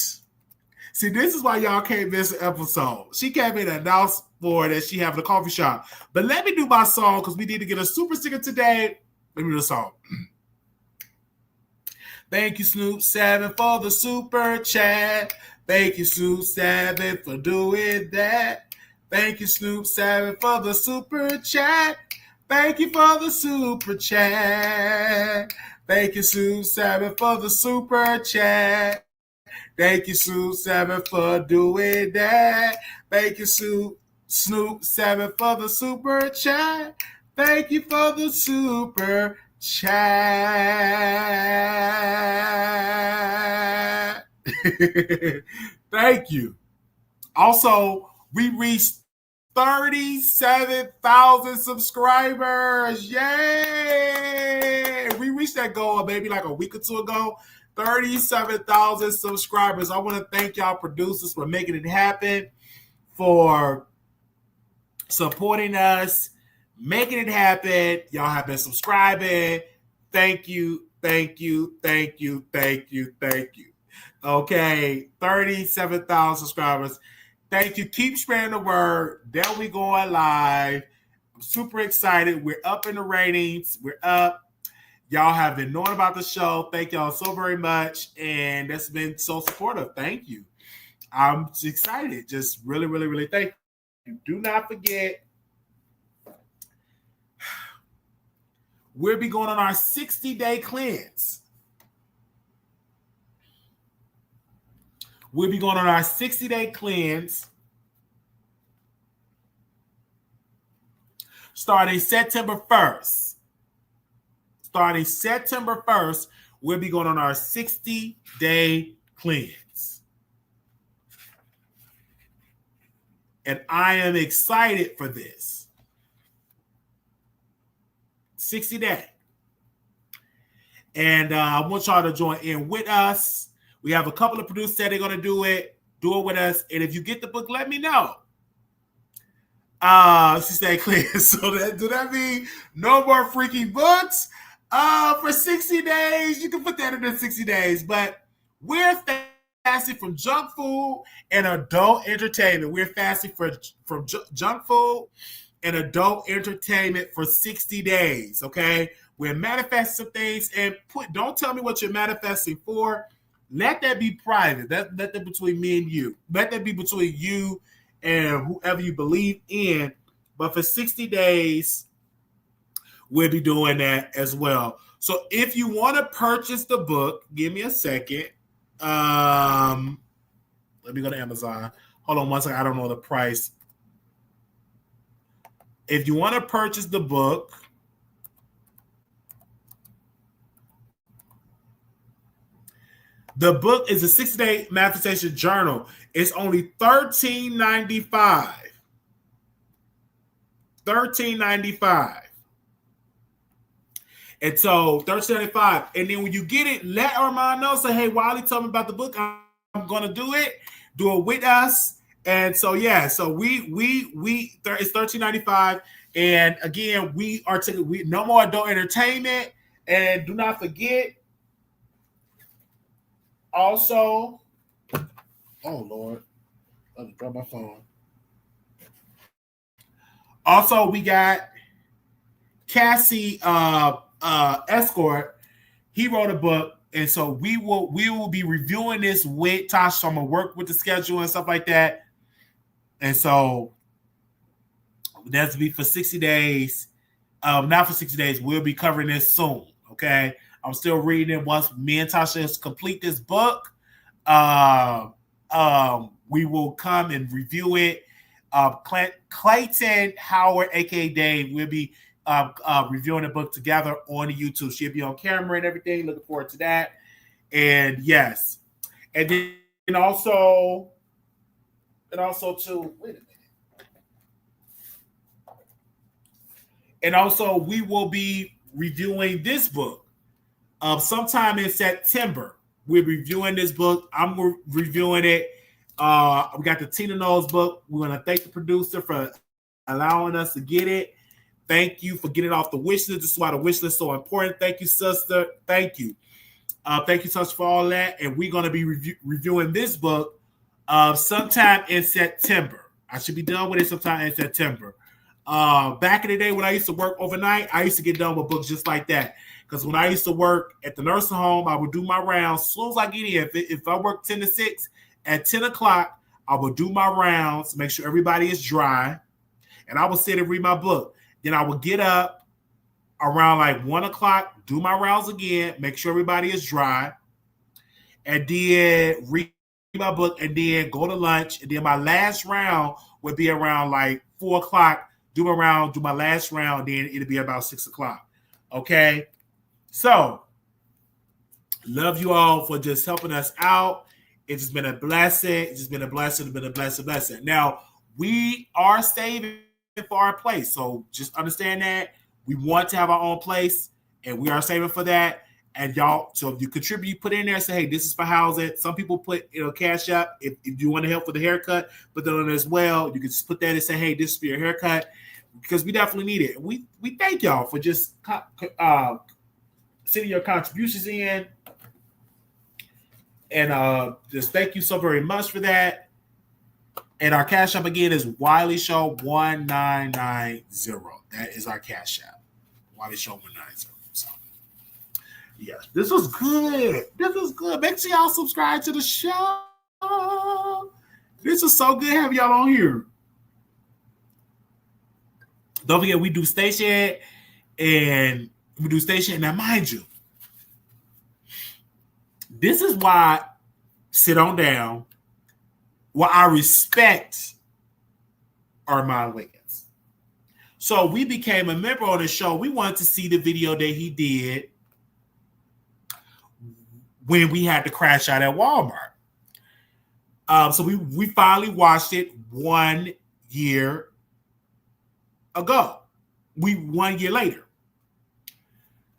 [SPEAKER 1] See, this is why y'all can't miss an episode. She came in and announced for that she having a coffee shop. But let me do my song because we need to get a super sticker today. Let me do the song. Thank you, Snoop 7, for the super chat. Thank you, Snoop 7, for doing that. Thank you, Snoop 7, for the super chat. Thank you for the super chat. Thank you, Snoop 7, for the super chat. Thank you, Snoop 7, for doing that. Thank you, Snoop 7, for the super chat. Thank you for the super chat. Thank you. Also, we reached 37,000 subscribers. Yay! We reached that goal maybe like a week or two ago. 37,000 subscribers. I want to thank y'all producers for making it happen, for supporting us, making it happen. Y'all have been subscribing. Thank you, thank you, thank you, thank you, thank you. Okay, 37,000 subscribers. Thank you. Keep spreading the word. Then we going live. I'm super excited. We're up in the ratings. We're up. Y'all have been knowing about the show. Thank y'all so very much. And that's been so supportive. Thank you. I'm excited. Just really, really, really thank you. Do not forget, we'll be going on our 60-day cleanse. We'll be going on our 60-day cleanse starting September 1st. Starting September 1st, we'll be going on our 60-day cleanse. And I am excited for this. 60-day. And I want y'all to join in with us. We have a couple of producers that are going to do it with us. And if you get the book, let me know. She stay clear. So do that mean no more freaky books? For 60 days, you can put that in the 60 days. But we're fasting from junk food and adult entertainment. We're fasting from junk food and adult entertainment for 60 days. Okay, we're manifesting some things, and don't tell me what you're manifesting for. Let that be private. Let that between me and you. Let that be between you and whoever you believe in. But for 60 days, we'll be doing that as well. So if you want to purchase the book, give me a second. Let me go to Amazon. Hold on one second. I don't know the price. If you want to purchase the book, the book is a 60-day manifestation journal. It's only $13.95. $13.95. And so $13.95. And then when you get it, let Armand know. Say, hey, Wiley told me about the book. I'm gonna do it with us. And so yeah, so it's $13.95. And again, we are taking no more adult entertainment. And do not forget. Also, oh Lord, let me grab my phone. Also, we got Cassie Escort. He wrote a book, and so we will be reviewing this with Tasha. So I'm gonna work with the schedule and stuff like that. And so that's be for 60 days. Not for 60 days. We'll be covering this soon. Okay. I'm still reading it. Once me and Tasha complete this book, we will come and review it. Clayton Howard, aka Dave, will be reviewing the book together on the YouTube. She'll be on camera and everything. Looking forward to that. And yes, and then also too. Wait a minute. And also, we will be reviewing this book. Sometime in September, we're reviewing this book. I'm reviewing it. We got the Tina Knowles book. We want to thank the producer for allowing us to get it. Thank you for getting it off the wish list. This is why the wish list is so important. Thank you, sister. Thank you. Thank you so much for all that. And we're going to be reviewing this book sometime in September. I should be done with it sometime in September. Back in the day when I used to work overnight, I used to get done with books just like that. Because when I used to work at the nursing home, I would do my rounds. As soon as I get in, if I work 10 to 6, at 10 o'clock, I would do my rounds, make sure everybody is dry. And I would sit and read my book. Then I would get up around like 1 o'clock, do my rounds again, make sure everybody is dry. And then read my book and then go to lunch. And then my last round would be around like 4 o'clock. Do my last round, then it'll be about 6 o'clock. Okay? So, love you all for just helping us out. It's just been a blessing. It's just been a blessing. It's been a blessing. Now, we are saving for our place. So, just understand that. We want to have our own place, and we are saving for that. And y'all, so if you contribute, put in there, say, hey, this is for housing. Some people put, cash up. If you want to help with the haircut, put that on as well. You can just put that and say, hey, this is for your haircut, because we definitely need it. We thank y'all for just sending your contributions in. And just thank you so very much for that. And our cash app again is Wiley Show 1990. That is our cash app. Wiley Show 190. So yeah, this was good. Make sure y'all subscribe to the show. This is so good having y'all on here. Don't forget, we do station. Now, mind you, this is why sit on down. What I respect Armand Wiggins. So we became a member on the show. We wanted to see the video that he did when we had to crash out at Walmart. So we finally watched it 1 year ago. 1 year later.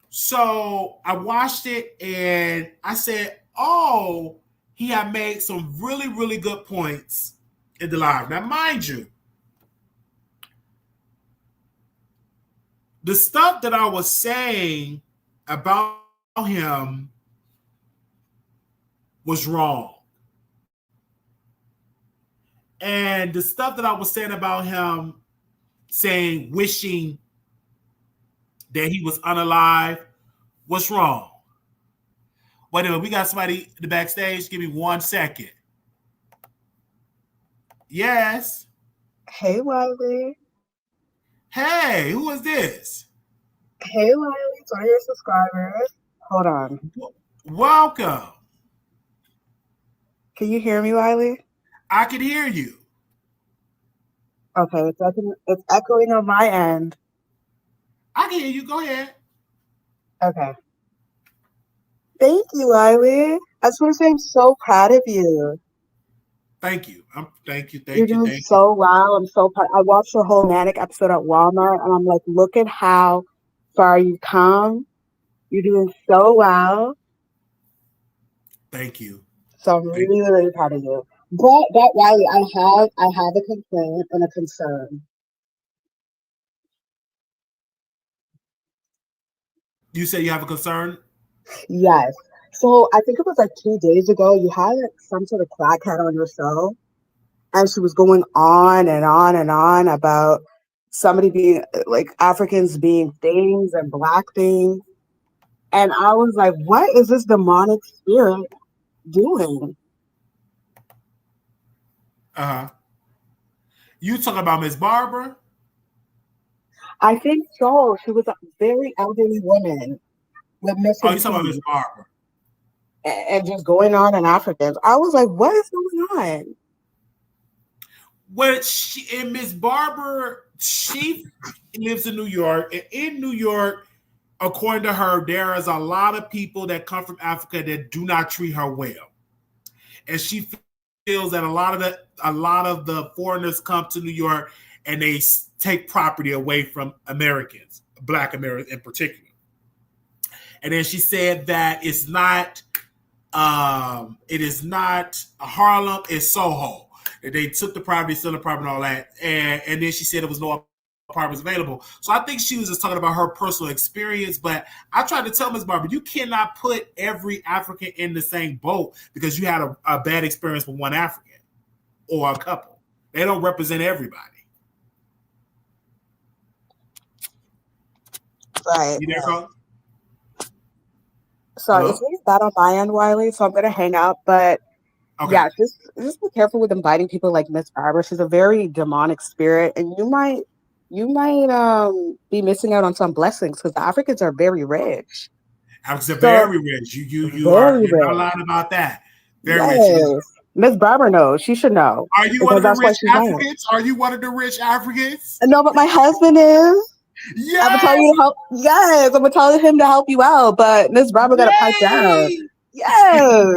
[SPEAKER 1] So I watched it and I said, oh, he had made some really, really good points in the live. Now, mind you, the stuff that I was saying about him was wrong. And the stuff that I was saying about him, wishing that he was unalive, was wrong. Wait a minute, we got somebody in the backstage. Give me 1 second. Yes.
[SPEAKER 6] Hey, Wiley.
[SPEAKER 1] Hey, who is this?
[SPEAKER 6] Hey, Wiley. It's one of your subscribers. Hold on.
[SPEAKER 1] Welcome.
[SPEAKER 6] Can you hear me, Wiley?
[SPEAKER 1] I can hear you.
[SPEAKER 6] Okay, it's echoing on my end.
[SPEAKER 1] I can hear you. Go ahead.
[SPEAKER 6] Okay. Thank you, Wiley. I just want to say I'm so proud of you.
[SPEAKER 1] Thank you. Thank you.
[SPEAKER 6] You're doing so well. I'm so proud. I watched your whole Manic episode at Walmart, and I'm like, look at how far you've come. You're doing so well.
[SPEAKER 1] Thank you.
[SPEAKER 6] So I'm really, really proud of you. But Wiley, I have a complaint and a concern.
[SPEAKER 1] You say you have a concern?
[SPEAKER 6] Yes. So I think it was like 2 days ago, you had some sort of crackhead on your show, and she was going on and on and on about somebody being like Africans being things and Black things. And I was like, what is this demonic spirit doing?
[SPEAKER 1] Uh-huh. You talking about Miss Barbara?
[SPEAKER 6] I think so. She was a very elderly woman with missing
[SPEAKER 1] you talking about Miss
[SPEAKER 6] teeth
[SPEAKER 1] Barbara?
[SPEAKER 6] and just going on in Africans. I was like, what is going on?
[SPEAKER 1] Well, Miss Barbara, she lives in New York, and in New York, according to her, there is a lot of people that come from Africa that do not treat her well, and she feels that a lot of the foreigners come to New York and they take property away from Americans, Black Americans in particular. And then she said that it is not Harlem, it's Soho. They took the property, still the property, and all that. And then she said there was no apartments available. So I think she was just talking about her personal experience. But I tried to tell Ms. Barbara, you cannot put every African in the same boat because you had a bad experience with one African or a couple. They don't represent everybody.
[SPEAKER 6] Right.
[SPEAKER 1] You there, Carl?
[SPEAKER 6] Sorry,
[SPEAKER 1] Hello?
[SPEAKER 6] it's really bad on my end, Wiley, so I'm gonna hang up. But
[SPEAKER 1] Okay.
[SPEAKER 6] yeah, just be careful with inviting people like Miss Barbara. She's a very demonic spirit, and you might be missing out on some blessings because the Africans are very rich.
[SPEAKER 1] Africans are
[SPEAKER 6] So
[SPEAKER 1] very rich. You're
[SPEAKER 6] very
[SPEAKER 1] not
[SPEAKER 6] rich.
[SPEAKER 1] lying about that. Very rich.
[SPEAKER 6] Yes. Miss Barbara knows. She should know.
[SPEAKER 1] Are you one
[SPEAKER 6] Because
[SPEAKER 1] of the
[SPEAKER 6] that's why
[SPEAKER 1] rich
[SPEAKER 6] she's mad.
[SPEAKER 1] Africans? Are you one of the rich Africans?
[SPEAKER 6] No, but my husband is. I'm gonna tell
[SPEAKER 1] Yay!
[SPEAKER 6] you to help. Yes, I'm gonna tell him to help you out. But Miss Barbara gotta pipe down.
[SPEAKER 1] Yay!
[SPEAKER 6] Yes.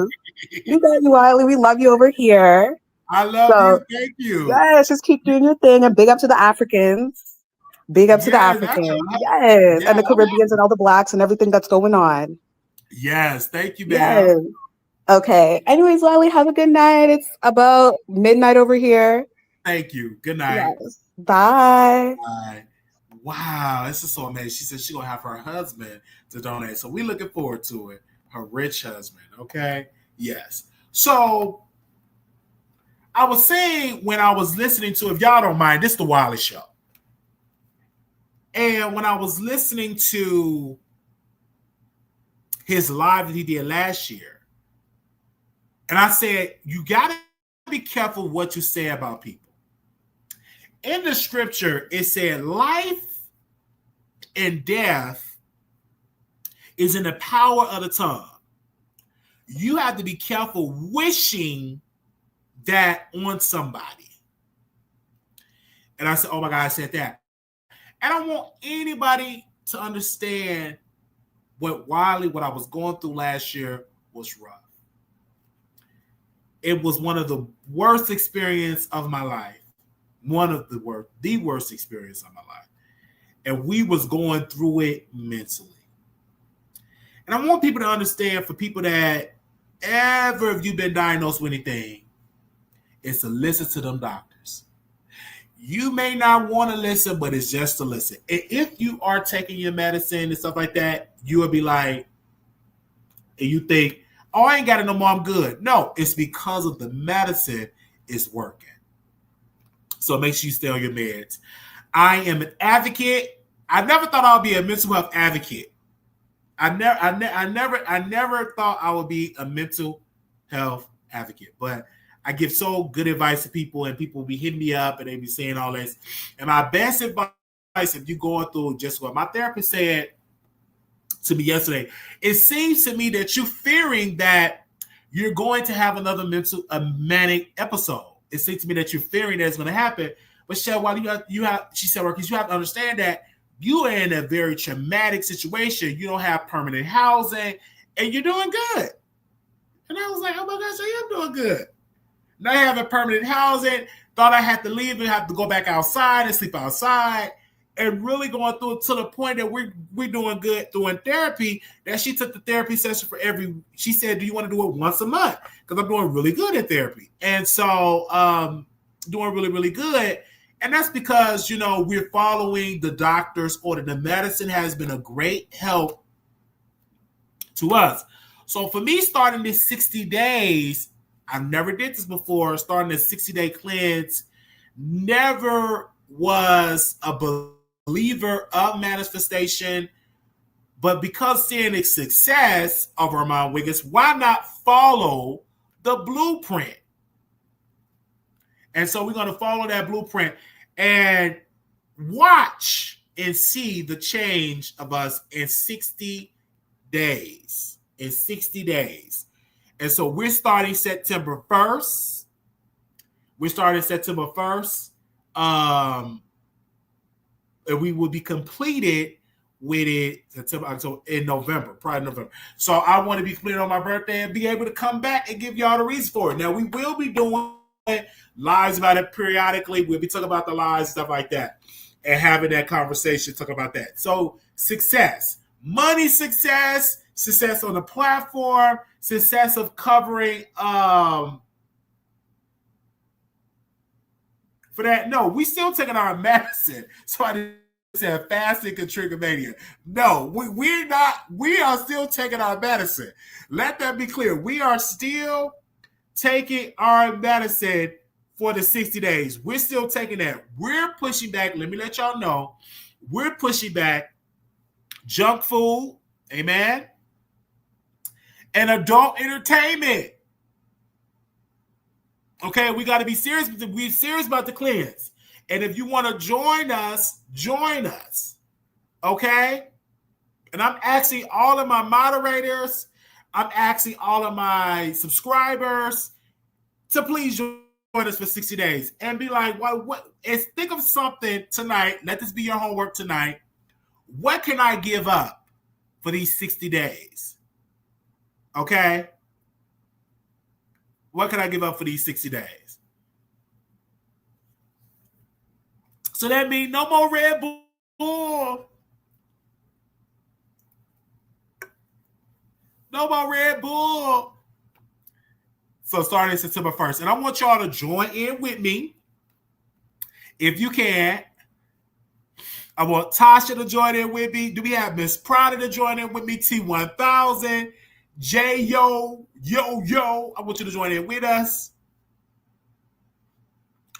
[SPEAKER 6] You got you, Wiley. We love you over here.
[SPEAKER 1] I love
[SPEAKER 6] So
[SPEAKER 1] you. Thank you.
[SPEAKER 6] yes, just keep doing your thing and big up to the Africans. Big up to the
[SPEAKER 1] Yes, that's
[SPEAKER 6] Africans.
[SPEAKER 1] right.
[SPEAKER 6] Yes.
[SPEAKER 1] Yeah,
[SPEAKER 6] And the Caribbeans and all the blacks and everything that's going on.
[SPEAKER 1] yes, thank you,
[SPEAKER 6] Yes.
[SPEAKER 1] ma'am.
[SPEAKER 6] Okay. Anyways, Wiley, have a good night. It's about midnight over here.
[SPEAKER 1] Thank you. Good night.
[SPEAKER 6] Yes. Bye.
[SPEAKER 1] Bye. Wow, this is so amazing. She said she's gonna have her husband to donate. So we're looking forward to it. Her rich husband. Okay. Yes. So I was saying when I was listening to, if y'all don't mind, this is the Wiley Show. And when I was listening to his live that he did last year, and I said, you got to be careful what you say about people. In the scripture, it said life and death is in the power of the tongue. You have to be careful wishing that on somebody. And I said, oh my God, I said that. And I want anybody to understand what I was going through last year was rough. It was one of the worst experiences of my life. One of the worst experience of my life. And we was going through it mentally. And I want people to understand, for people that ever, if you've been diagnosed with anything, is to listen to them doctors. You may not want to listen, but it's just to listen. And if you are taking your medicine and stuff like that, you will be like, and you think, oh, I ain't got it no more, I'm good. No, it's because of the medicine is working. So make sure you stay on your meds. I am an advocate. I never thought I would be a mental health advocate. I never thought I would be a mental health advocate, but I give so good advice to people, and people be hitting me up and they be saying all this. And my best advice, if you're going through just what my therapist said to me yesterday, it seems to me that you're fearing that you're going to have another manic episode. It seems to me that you're fearing that it's going to happen. But Shell, while she said, Marquise, you have to understand that you are in a very traumatic situation. You don't have permanent housing, and you're doing good. And I was like, oh my gosh, I am doing good. Now I have a permanent housing. Thought I had to leave and have to go back outside and sleep outside, and really going through it to the point that we're doing good doing therapy. That she took the therapy session she said, do you want to do it once a month? Because I'm doing really good at therapy. And so doing really, really good. And that's because, we're following the doctor's order. The medicine has been a great help to us. So for me, starting this 60 days, I never did this before, starting this 60-day cleanse, never was a believer of manifestation. But because seeing the success of Armand Wiggins, why not follow the blueprint? And so we're going to follow that blueprint and watch and see the change of us in 60 days. In 60 days. And so we're starting September 1st. And we will be completed with it in November, probably November. So I want to be completed on my birthday and be able to come back and give y'all the reason for it. Now, we will be doing lives about it periodically. We'll be talking about the lives, stuff like that, and having that conversation, talking about that. So success, money success, success on the platform, success of covering for that. No, we still taking our medicine. So I didn't say fasting can trigger mania. No, we're not. We are still taking our medicine. Let that be clear. We are still taking our medicine for the 60 days. We're still taking that. We're pushing back. Let me let y'all know. We're pushing back junk food, amen, and adult entertainment. Okay, we got to be serious. We're serious about the cleanse. And if you want to join us, join us. Okay? And I'm asking all of my moderators, I'm asking all of my subscribers to please join us for 60 days and be like, what? Think of something tonight. Let this be your homework tonight. What can I give up for these 60 days? Okay? What can I give up for these 60 days? So that means no more Red Bull. No more Red Bull. So starting September 1st. And I want y'all to join in with me. If you can. I want Tasha to join in with me. Do we have Miss Prada to join in with me? T1000. Yo. I want you to join in with us.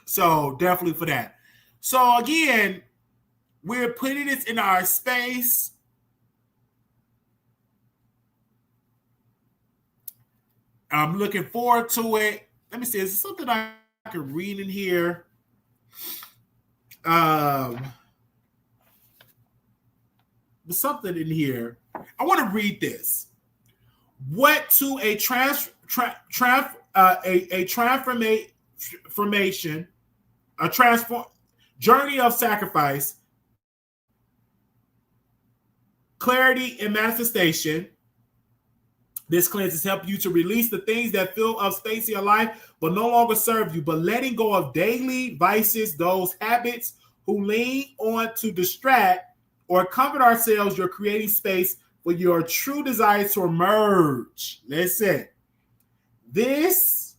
[SPEAKER 1] So definitely for that. So again, we're putting this in our space. I'm looking forward to it. Let me see. Is there something I can read in here? There's something in here. I want to read this. What to a journey of sacrifice, clarity, and manifestation. This cleanse has helped you to release the things that fill up space in your life but no longer serve you, but letting go of daily vices, those habits who lean on to distract or comfort ourselves. You're creating space for your true desires to emerge. Listen, this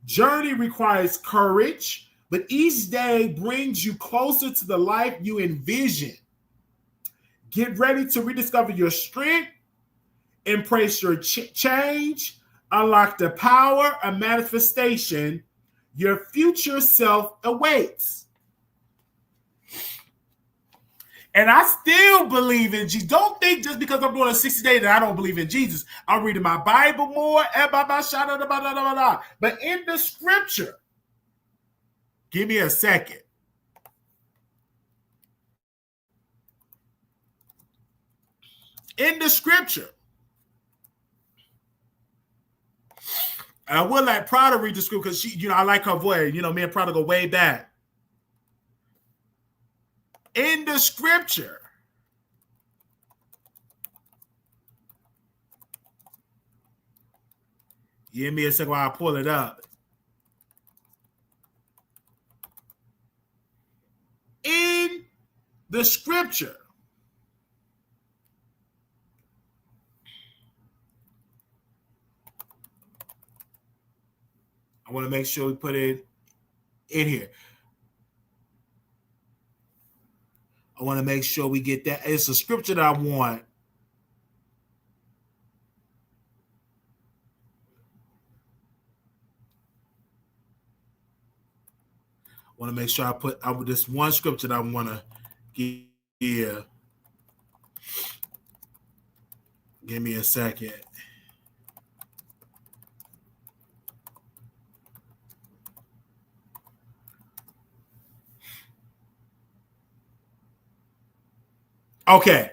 [SPEAKER 1] journey requires courage, but each day brings you closer to the life you envision. Get ready to rediscover your strength, embrace your change, unlock the power of manifestation. Your future self awaits. And I still believe in Jesus. Don't think just because I'm doing a 60 day that I don't believe in Jesus. I'm reading my Bible more. But in the scripture, give me a second. In the scripture, and I would like Prada read the scripture because she, I like her voice. Me and Prada go way back. In the scripture, give me a second while I pull it up. In the scripture, I want to make sure we put it in here. I want to make sure we get that. It's a scripture that I want. I want to make sure I put this one scripture that I want to give. Give me a second. Okay.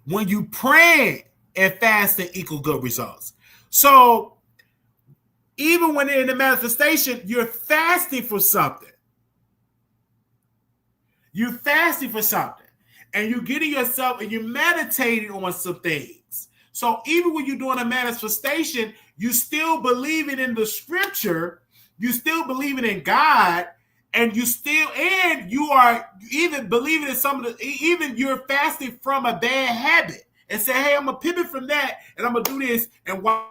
[SPEAKER 1] When you pray and fasting equal good results. So even when in the manifestation, you're fasting for something. You're fasting for something. And you're getting yourself and you're meditating on some things. So even when you're doing a manifestation, you still believing in the scripture, you still believing in God, and you are even believing in some of the, even you're fasting from a bad habit and say, hey, I'm going to pivot from that and I'm going to do this and watch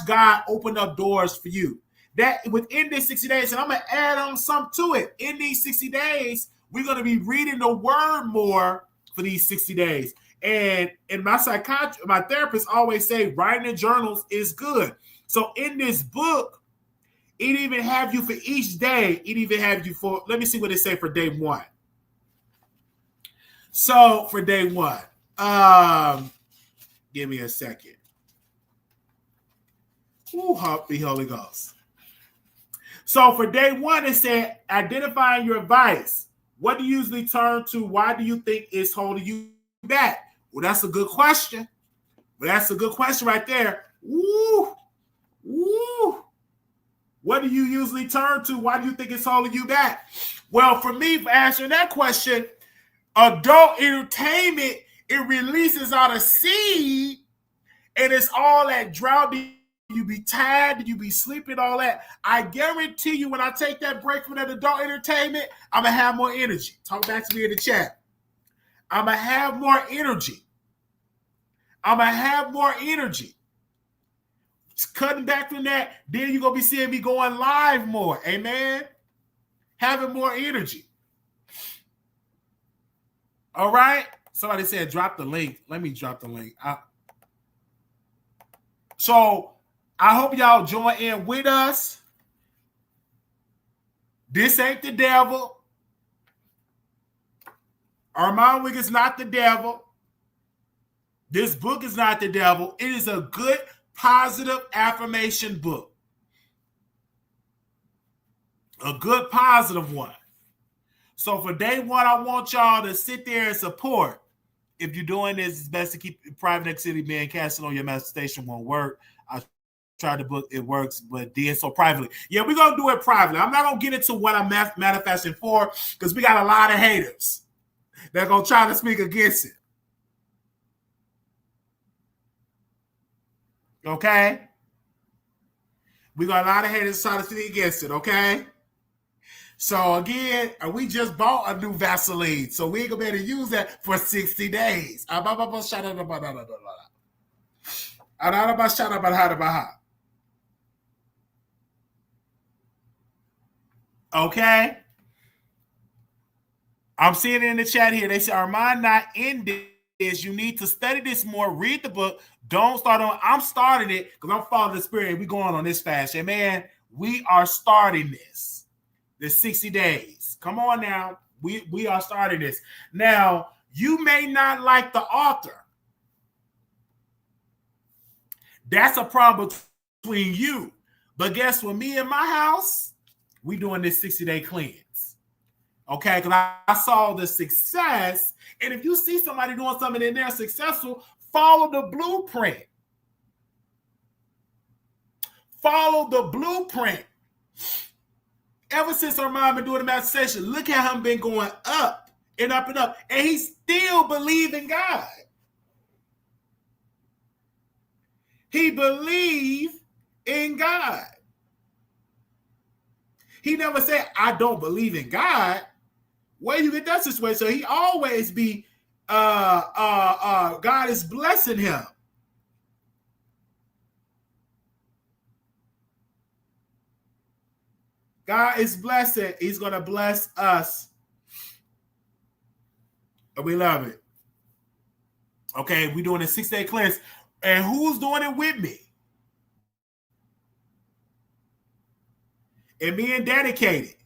[SPEAKER 1] God open up doors for you. That within these 60 days, and I'm going to add on some to it. In these 60 days, we're going to be reading the word more for these 60 days. And my therapist always say writing in journals is good. So in this book, it even have you for each day. It even have you for, let me see what they say for day one. So for day one, give me a second. Ooh, Holy Ghost. So for day one, it said, identifying your vice. What do you usually turn to? Why do you think it's holding you back? Well, that's a good question. That's a good question right there. Woo. What do you usually turn to? Why do you think it's holding you back? Well, for me, for answering that question, adult entertainment, it releases out a seed, and it's all that drought. You be tired, you be sleeping, all that. I guarantee you, when I take that break from that adult entertainment, I'm going to have more energy. Talk back to me in the chat. I'm going to have more energy. Cutting back from that, then you're going to be seeing me going live more. Amen? Having more energy. All right? Somebody said drop the link. Let me drop the link. So I hope y'all join in with us. This ain't the devil. Armand Wick is not the devil. This book is not the devil. It is a good, positive affirmation book. A good, positive one. So for day one, I want y'all to sit there and support. If you're doing this, it's best to keep private activity being casted on your manifestation won't work. I tried the book, it works, but did so privately. Yeah, we're going to do it privately. I'm not going to get into what I'm manifesting for because we got a lot of haters that are going to try to speak against it. Okay? We got a lot of haters trying to speak against it, okay? So again, we just bought a new Vaseline, so we ain't going to be able to use that for 60 days. Okay? I'm seeing it in the chat here. They say, Armand not in this. You need to study this more. Read the book. Don't start on. I'm starting it because I'm following the spirit and we're going on this fast. Amen. We are starting this. The 60 days. Come on now. We are starting this. Now, you may not like the author. That's a problem between you. But guess what? Me and my house, we doing this 60-day cleanse. Okay? Because I saw the success. And if you see somebody doing something and they're successful, follow the blueprint. Follow the blueprint. Ever since our mom been doing the manifestation, look at him been going up and up and up. And he still believes in God. He believed in God. He never said, I don't believe in God. Where you get that situation? So he always be, God is blessing him. God is blessing. He's going to bless us. And we love it. Okay, we're doing a 6-day cleanse. And who's doing it with me? And being dedicated.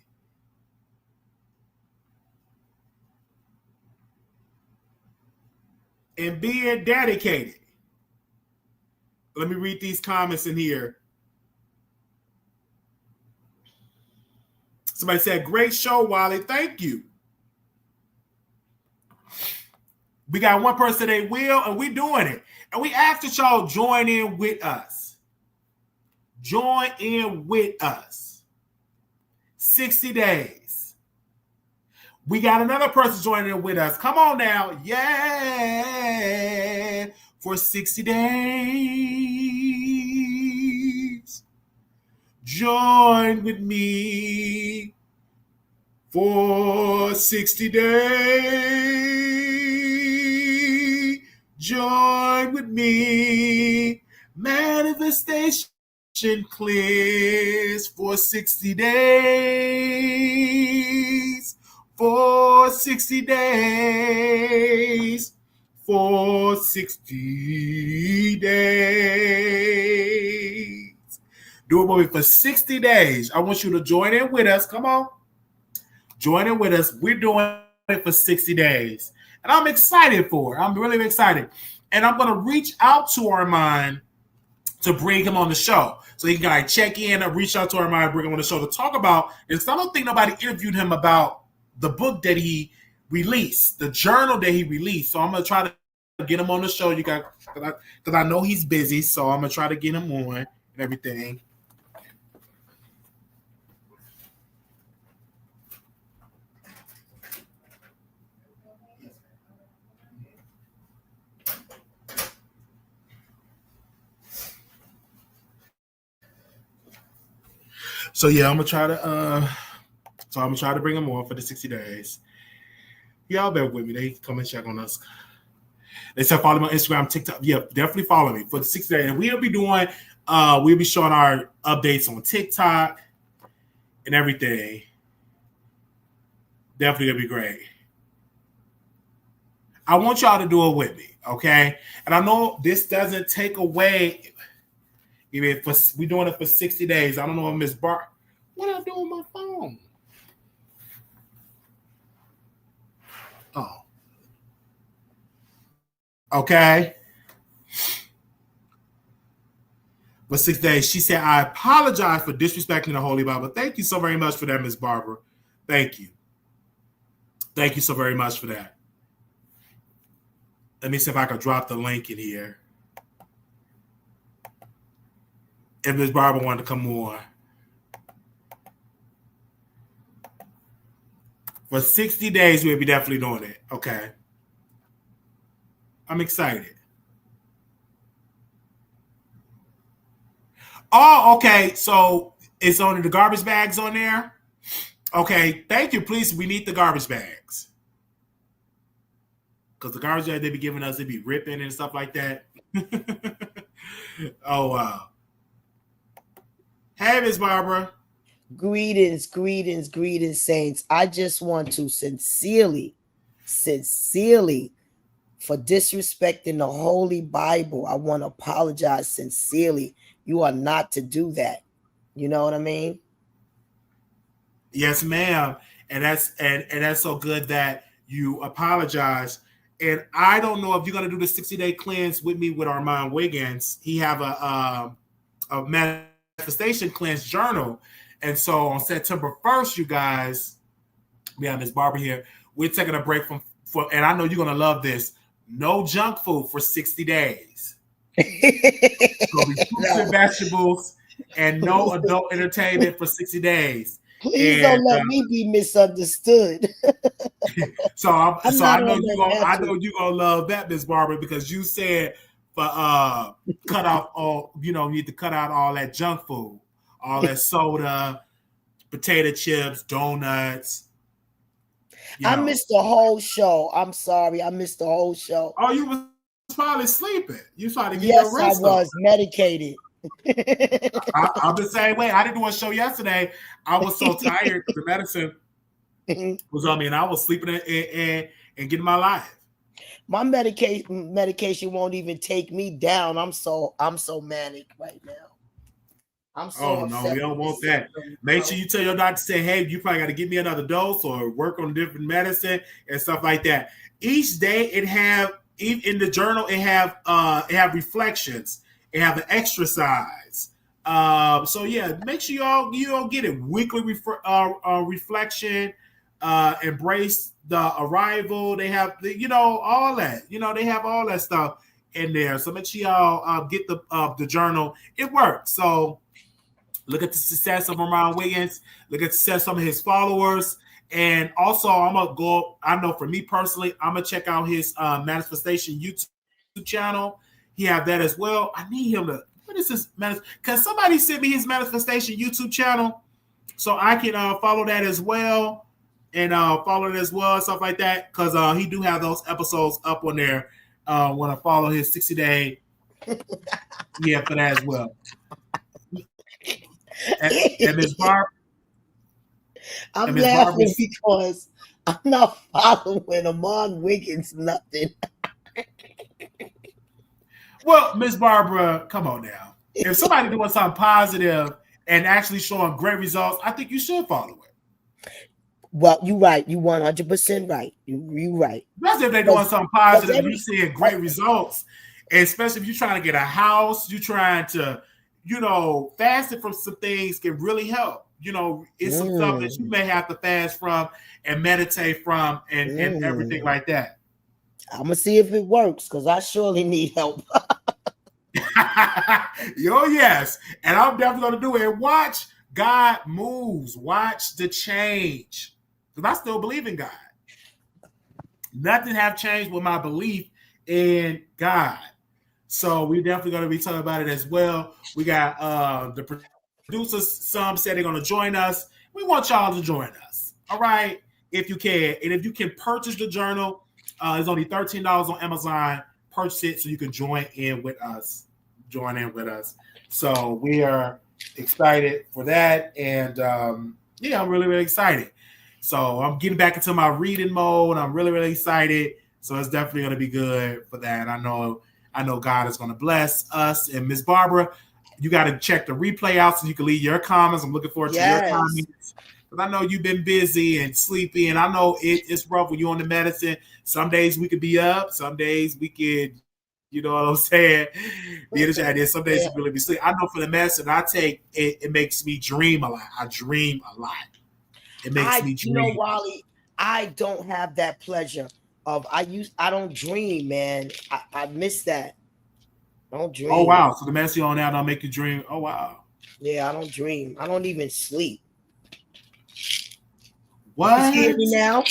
[SPEAKER 1] And being dedicated. Let me read these comments in here. Somebody said, great show, Wiley. Thank you. We got one person they will, and we doing it. And we ask that y'all join in with us. Join in with us. 60 days. We got another person joining in with us. Come on now. Yeah. For 60 days. Join with me For 60 days, join with me. Manifestation clears for 60 days. For 60 days. For 60 days. Do it with me for 60 days. I want you to join in with us. Come on. Join in with us. We're doing it for 60 days. And I'm excited for it. I'm really excited. And I'm going to reach out to Armand to bring him on the show. So he can check in and reach out to Armand, bring him on the show to talk about this. I don't think nobody interviewed him about the book that he released, the journal that he released. So I'm going to try to get him on the show. Because I know he's busy. So I'm going to try to get him on and everything. So yeah, I'm gonna try to bring them on for the 60 days. Y'all bear with me. They come and check on us. They said follow me on Instagram, TikTok. Yeah, definitely follow me for the 60 days. And we'll be showing our updates on TikTok and everything. Definitely gonna be great. I want y'all to do it with me, okay? And I know this doesn't take away. Even if we're doing it for 60 days. I don't know if Miss Bart. What I do on my phone? Oh. Okay. For 6 days. She said, I apologize for disrespecting the Holy Bible. Thank you so very much for that, Miss Barbara. Thank you. Thank you so very much for that. Let me see if I can drop the link in here. If Miss Barbara wanted to come on. For 60 days, we'll be definitely doing it. Okay. I'm excited. Oh, okay. So it's only the garbage bags on there? Okay. Thank you. Please, we need the garbage bags. Because the garbage bag they be giving us, they be ripping and stuff like that. Oh, wow. Hey, Miss Barbara.
[SPEAKER 7] Greetings, saints. I just want to sincerely, for disrespecting the Holy Bible. I want to apologize sincerely. You are not to do that. You know what I mean?
[SPEAKER 1] Yes, ma'am. And that's so good that you apologize. And I don't know if you're gonna do the 60-day cleanse with me with Armand Wiggins. He have a manifestation cleanse journal. And so on September 1st, you guys, we have Miss Barbara here. We're taking a break from and I know you're gonna love this. No junk food for 60 days. So fruits and vegetables and no adult entertainment for 60 days.
[SPEAKER 7] Please don't let me be misunderstood.
[SPEAKER 1] I know you're gonna love that, Miss Barbara, because you said for cut off all, you need to cut out all that junk food, all that soda, potato chips, donuts.
[SPEAKER 7] I missed the whole show. I'm sorry, I missed the whole show.
[SPEAKER 1] Oh, you was probably sleeping. You tried to get
[SPEAKER 7] your
[SPEAKER 1] rest.
[SPEAKER 7] I was medicated.
[SPEAKER 1] I'm the same way. I didn't do a show yesterday. I was so tired because the medicine was on me, and I was sleeping and getting my life.
[SPEAKER 7] My medication won't even take me down. I'm so manic right now. I'm so
[SPEAKER 1] no, we don't want that. Make sure you tell your doctor, say, hey, you probably got to give me another dose or work on different medicine and stuff like that. Each day it have in the journal it have reflections. It have an exercise. So yeah, make sure you all get it. Weekly reflection, embrace the arrival. They have all that. They have all that stuff in there. So make sure y'all get the journal. It works. So look at the success of Armand Wiggins. Look at the success of some of his followers. And also, I'm going to go, I know for me personally, I'm going to check out his Manifestation YouTube channel. He have that as well. I need him to, what is this? Because somebody sent me his Manifestation YouTube channel so I can follow that as well. and follow it as well and stuff like that, because he do have those episodes up on there. Want to follow his 60-day for that as well. And Ms. Barb,
[SPEAKER 7] I'm laughing because I'm not following Amon Wiggins nothing.
[SPEAKER 1] Well, Miss Barbara, come on now. If somebody doing something positive and actually showing great results, I think you should follow it.
[SPEAKER 7] Well, you're right. You 100% right. You're right.
[SPEAKER 1] Especially if they're doing something positive, you're seeing great results. And especially if you're trying to get a house, you're trying to, fasting from some things can really help. It's some stuff that you may have to fast from and meditate from and everything like that.
[SPEAKER 7] I'm going to see if it works because I surely need help.
[SPEAKER 1] Yes. And I'm definitely going to do it. And watch God moves. Watch the change. Because I still believe in God. Nothing have changed with my belief in God. So we're definitely going to be talking about it as well. We got the producers. Some said they're going to join us. We want y'all to join us. All right. If you can. And if you can purchase the journal, it's only $13 on Amazon. Purchase it so you can join in with us. So we are excited for that. And I'm really, really excited. So I'm getting back into my reading mode. I'm really, really excited. So it's definitely going to be good for that. I know God is going to bless us. And Miss Barbara, you got to check the replay out so you can leave your comments. I'm looking forward to your comments. Because I know you've been busy and sleepy, and I know it's rough when you're on the medicine. Some days we could be up. Some days we could, you know what I'm saying? Some days you really be sleeping. I know for the medicine I take, it makes me dream a lot. I dream a lot. It makes me dream.
[SPEAKER 7] Wiley, I don't have that pleasure of I don't dream, man. I miss that. I don't dream.
[SPEAKER 1] Oh wow! So the medicine on that don't make you dream. Oh wow.
[SPEAKER 7] Yeah, I don't dream. I don't even sleep.
[SPEAKER 1] What?
[SPEAKER 7] You hear me now?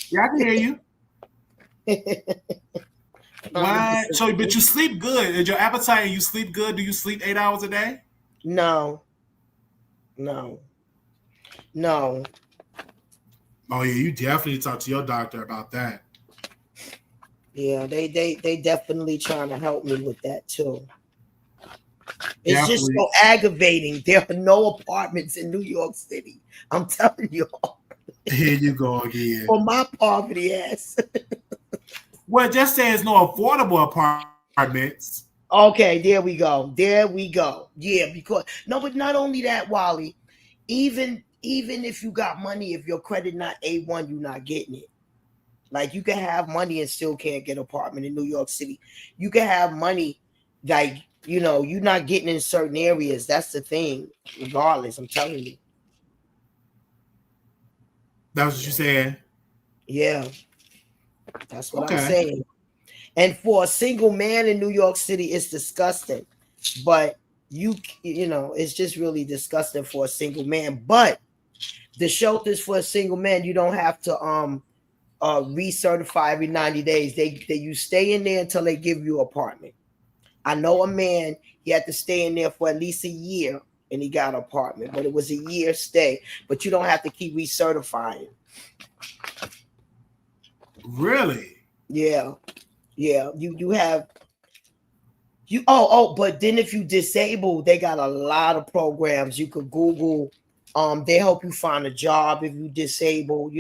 [SPEAKER 1] Yeah, I can hear you. What? So, but you sleep good. Is your appetite and you sleep good? Do you sleep 8 hours a day?
[SPEAKER 7] No.
[SPEAKER 1] Oh yeah, you definitely talk to your doctor about that.
[SPEAKER 7] Yeah, they definitely trying to help me with that too. It's just so aggravating. There are no apartments in New York City. I'm telling you.
[SPEAKER 1] Here you go again.
[SPEAKER 7] For my poverty ass.
[SPEAKER 1] Well, just say it's no affordable apartments.
[SPEAKER 7] Okay, there we go. Yeah, but not only that, Wally, even if you got money, if your credit not A1, you're not getting it. Like you can have money and still can't get an apartment in New York City. You can have money, like, you're not getting in certain areas. That's the thing, regardless, I'm telling you.
[SPEAKER 1] That's what you said?
[SPEAKER 7] Yeah. That's what I'm saying. And for a single man in New York City, it's disgusting. But it's just really disgusting for a single man. But the shelters for a single man, you don't have to recertify every 90 days. You stay in there until they give you an apartment. I know a man, he had to stay in there for at least a year and he got an apartment, but it was a year stay. But you don't have to keep recertifying.
[SPEAKER 1] Really?
[SPEAKER 7] Yeah. You have but then if you disable, they got a lot of programs you could Google. They help you find a job if you disable,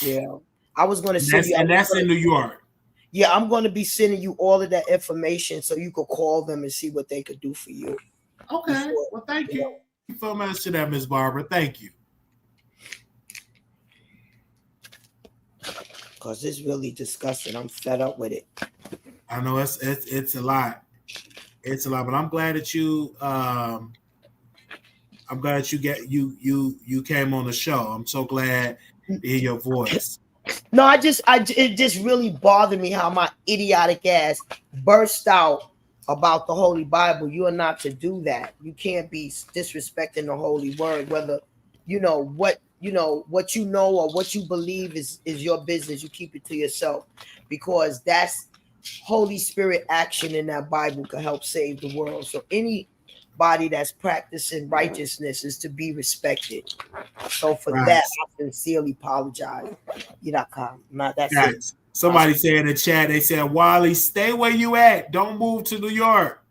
[SPEAKER 7] Yeah. I was going to send you,
[SPEAKER 1] and that's in New York.
[SPEAKER 7] Yeah, I'm going to be sending you all of that information so you could call them and see what they could do for you.
[SPEAKER 1] Okay. Well, thank you so much to that, Miss Barbara. Thank you.
[SPEAKER 7] Because it's really disgusting. I'm fed up with it.
[SPEAKER 1] I know it's a lot. It's a lot, but I'm glad that you you came on the show. I'm so glad to hear your voice.
[SPEAKER 7] No, it just really bothered me how my idiotic ass burst out about the Holy Bible. You are not to do that. You can't be disrespecting the Holy Word, whether what you know or what you believe is your business. You keep it to yourself, because that's Holy Spirit action in that Bible can help save the world. So anybody that's practicing righteousness is to be respected. So for
[SPEAKER 1] Right.
[SPEAKER 7] that, I sincerely apologize. That's
[SPEAKER 1] Right.
[SPEAKER 7] it.
[SPEAKER 1] Somebody said in the chat, they said, Wiley, stay where you at. Don't move to New York.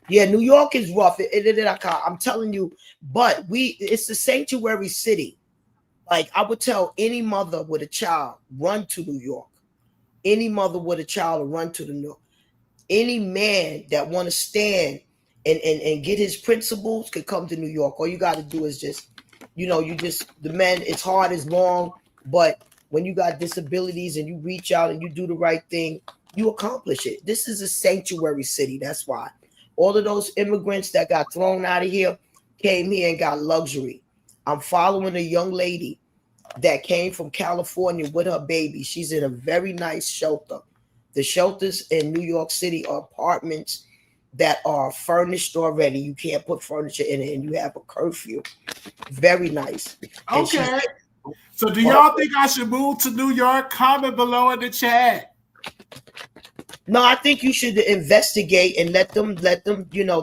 [SPEAKER 7] Yeah, New York is rough. I'm telling you, but it's the sanctuary city. Like I would tell any mother with a child, run to New York. Any mother with a child, run to the New York. Any man that want to stand and get his principles could come to New York. All you got to do is just, the men, it's hard, it's long, but when you got disabilities and you reach out and you do the right thing, you accomplish it. This is a sanctuary city. That's why all of those immigrants that got thrown out of here came here and got luxury. I'm following a young lady that came from California with her baby. She's in a very nice shelter. The shelters in New York City are apartments that are furnished already. You can't put furniture in it, and you have a curfew. Very nice.
[SPEAKER 1] Okay. So do y'all think I should move to New York? Comment below in the chat.
[SPEAKER 7] No, I think you should investigate and let them,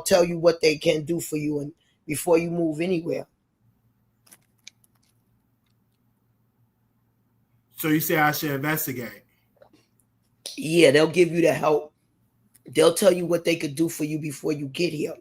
[SPEAKER 7] tell you what they can do for you and before you move anywhere.
[SPEAKER 1] So you say I should investigate?
[SPEAKER 7] Yeah, they'll give you the help. They'll tell you what they could do for you before you get here.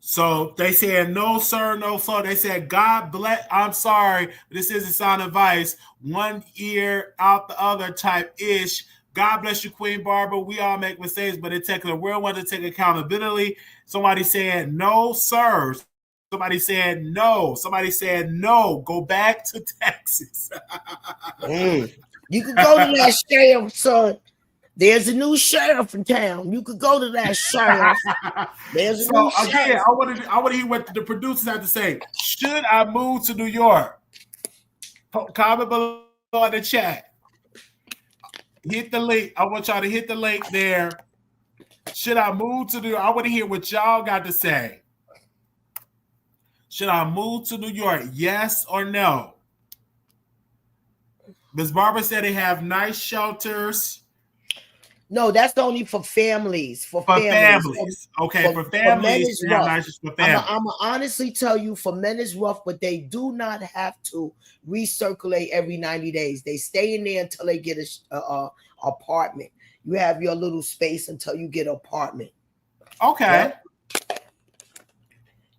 [SPEAKER 1] So they said, no, sir, no, sir. They said, God bless. I'm sorry. This isn't sound advice. One ear out the other type ish. God bless you, Queen Barbara. We all make mistakes, but it takes a real one to take accountability. Somebody said, no, sir. Somebody said, no. Somebody said, no. Go back to Texas.
[SPEAKER 7] You can go to that sheriff, son. There's a new sheriff in town. You could go to that sheriff. There's a new sheriff.
[SPEAKER 1] Again, I want to hear what the producers have to say. Should I move to New York? Comment below in the chat. Hit the link. I want y'all to hit the link there. Should I move to New York? I want to hear what y'all got to say. Should I move to New York? Yes or no? Ms. Barbara said they have nice shelters.
[SPEAKER 7] No, that's only for families. For
[SPEAKER 1] families. Okay, for families.
[SPEAKER 7] I'm going to honestly tell you, for men is rough, but they do not have to recirculate every 90 days. They stay in there until they get a apartment. You have your little space until you get an apartment.
[SPEAKER 1] Okay.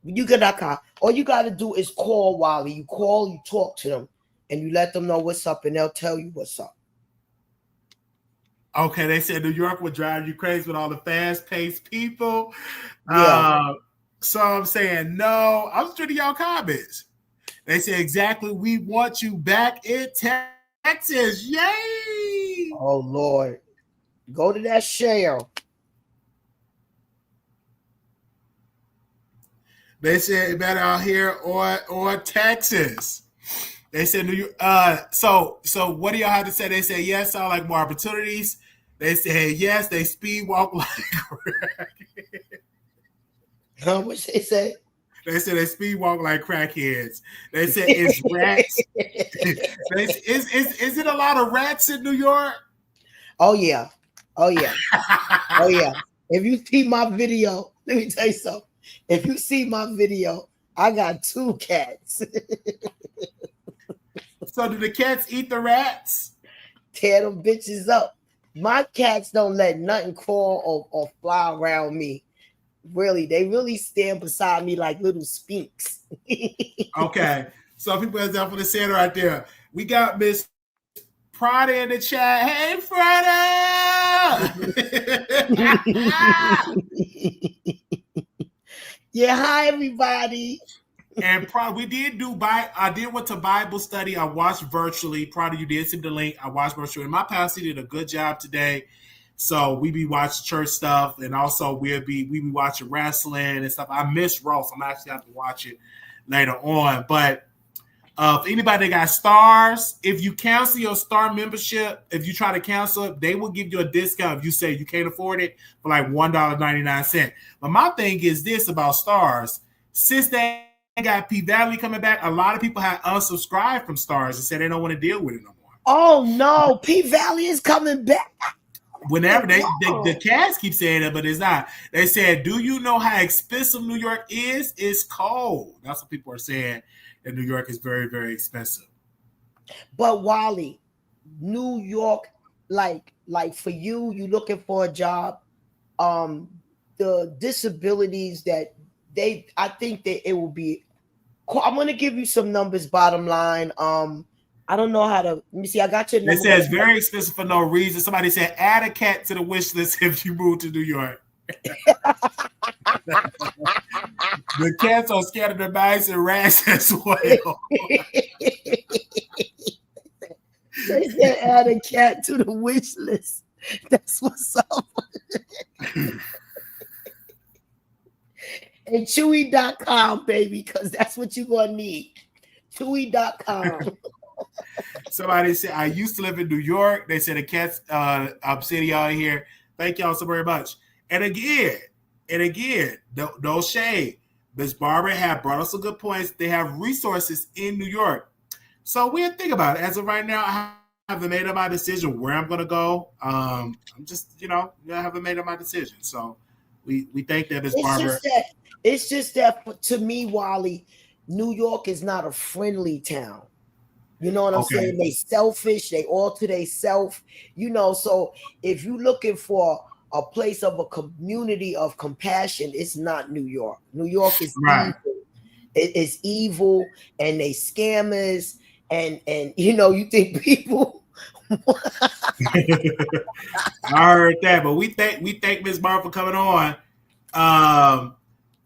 [SPEAKER 7] Yeah? All you got to do is call Wiley. You call, you talk to them, and you let them know what's up, and they'll tell you what's up.
[SPEAKER 1] Okay, they said New York would drive you crazy with all the fast-paced people.
[SPEAKER 7] Yeah.
[SPEAKER 1] So I'm saying no. I'm just reading y'all comments. They say exactly. We want you back in Texas. Yay!
[SPEAKER 7] Oh Lord, go to that sheriff.
[SPEAKER 1] They said better out here or Texas. They said New York. So what do y'all have to say? They say yes, sound like more opportunities. They say yes, they speed walk like
[SPEAKER 7] Huh? What they say?
[SPEAKER 1] They said they speed walk like crackheads. They said it's rats. Is it a lot of rats in New York?
[SPEAKER 7] Oh yeah. Oh yeah. Oh yeah. If you see my video, let me tell you something. If you see my video, I got 2 cats.
[SPEAKER 1] So do the cats eat the rats?
[SPEAKER 7] Tear them bitches up. My cats don't let nothing crawl or fly around me. Really, they really stand beside me like little spinks.
[SPEAKER 1] Okay. So people have that for the center right there. We got Miss Prada in the chat. Hey, Prada!
[SPEAKER 7] Yeah, hi everybody.
[SPEAKER 1] And we did I went to Bible study. I watched virtually. Prada, you did see the link. I watched virtually. And my pastor did a good job today. So we be watching church stuff, and also we be watching wrestling and stuff. I miss Ross. I'm actually have to watch it later on. But if anybody got stars, if you cancel your star membership, if you try to cancel it, they will give you a discount if you say you can't afford it for like $1.99. But my thing is this about stars. Since they got P Valley coming back, a lot of people have unsubscribed from stars and said they don't want to deal with it no more.
[SPEAKER 7] Oh no, P Valley is coming back.
[SPEAKER 1] Whenever the cast keep saying it, but it's not. They said, "Do you know how expensive New York is? It's cold." That's what people are saying. That New York is very, very expensive.
[SPEAKER 7] But Wally, New York, like for you looking for a job, the disabilities that I think that it will be. I'm gonna give you some numbers. Bottom line, I don't know how to. Let me see. I got your number.
[SPEAKER 1] It says very expensive for no reason. Somebody said add a cat to the wish list if you move to New York. The cats are scared of the mice and rats as well.
[SPEAKER 7] They said add a cat to the wish list. That's what's up. And Chewy.com, baby, because that's what you're going to need. Chewy.com.
[SPEAKER 1] Somebody said, I used to live in New York. They said the cats, I'm seeing y'all here. Thank y'all so very much. And again, no shade. Miss Barbara have brought us some good points. They have resources in New York. So we'll think about it. As of right now, I haven't made up my decision where I'm going to go. I'm just, I haven't made up my decision. So we think that Miss Barbara.
[SPEAKER 7] It's just that to me, Wally, New York is not a friendly town. You know what I'm saying? They selfish. They all to they self. So if you're looking for a place of a community of compassion, it's not New York. New York is evil. It's evil, and they scammers, and you think people.
[SPEAKER 1] I heard that, but we thank Miss Barbara for coming on.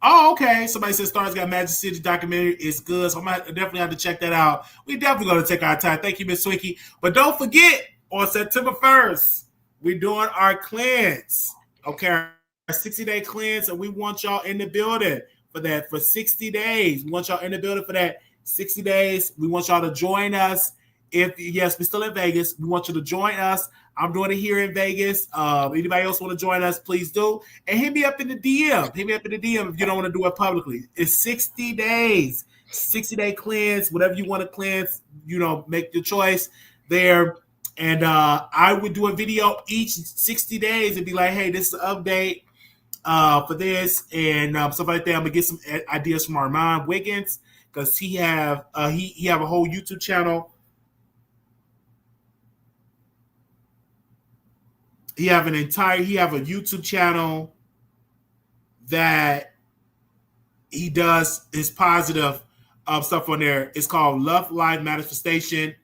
[SPEAKER 1] Okay. Somebody said Stars got Magic City documentary. It's good. So I definitely have to check that out. We definitely going to take our time. Thank you, Miss Swinky. But don't forget, on September 1st, we're doing our cleanse. Okay. Our 60-day cleanse, and we want y'all in the building for that for 60 days. We want y'all in the building for that 60 days. We want y'all to join us. Yes, we're still in Vegas. We want you to join us. I'm doing it here in Vegas. Anybody else want to join us, please do. And hit me up in the DM. Hit me up in the DM if you don't want to do it publicly. It's 60 days, 60-day cleanse, whatever you want to cleanse, make your choice there. And I would do a video each 60 days and be like, hey, this is an update for this and stuff like that. I'm going to get some ideas from Armand Wiggins because he have a whole YouTube channel. He have a YouTube channel that he does his positive stuff on there. It's called Love Life Manifestation.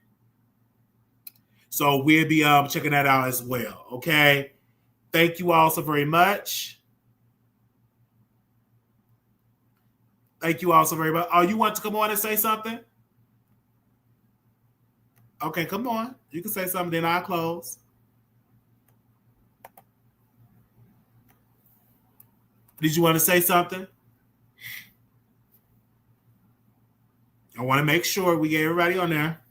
[SPEAKER 1] So we'll be checking that out as well. Okay. Thank you all so very much. Thank you all so very much. Oh, you want to come on and say something? Okay, come on. You can say something, then I'll close. Did you want to say something? I want to make sure we get everybody on there.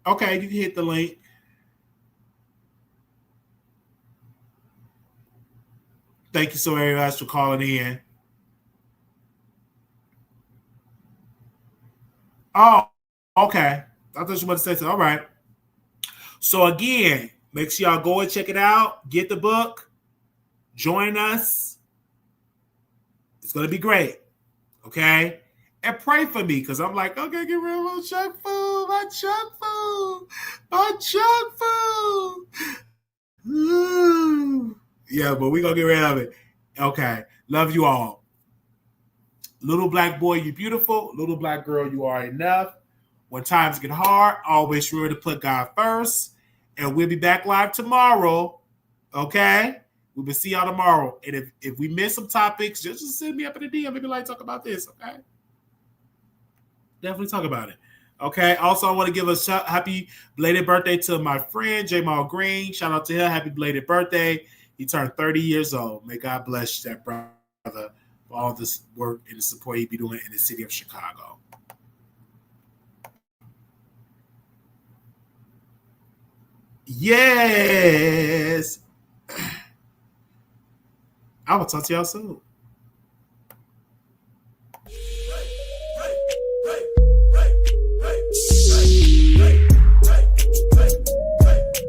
[SPEAKER 1] Okay, you can hit the link. Thank you so very much for calling in. Oh, okay. I thought you wanted to say something. All right. So again, make sure y'all go and check it out. Get the book. Join us. It's going to be great. Okay? And pray for me because I'm like, okay, get rid of my junk food. My junk food. My junk food. Ooh. Yeah, but we're going to get rid of it. Okay. Love you all. Little black boy, you beautiful. Little black girl, you are enough. When times get hard, always remember to put God first. And we'll be back live tomorrow. Okay? We will see y'all tomorrow. And if we miss some topics, just send me up in the DM. Maybe like talk about this. Okay? Definitely talk about it. Okay? Also, I want to give a happy belated birthday to my friend, Jamal Green. Shout out to him. Happy belated birthday. He turned 30 years old. May God bless that brother. For all this work and the support he be doing in the city of Chicago. Yes. I will talk to y'all soon.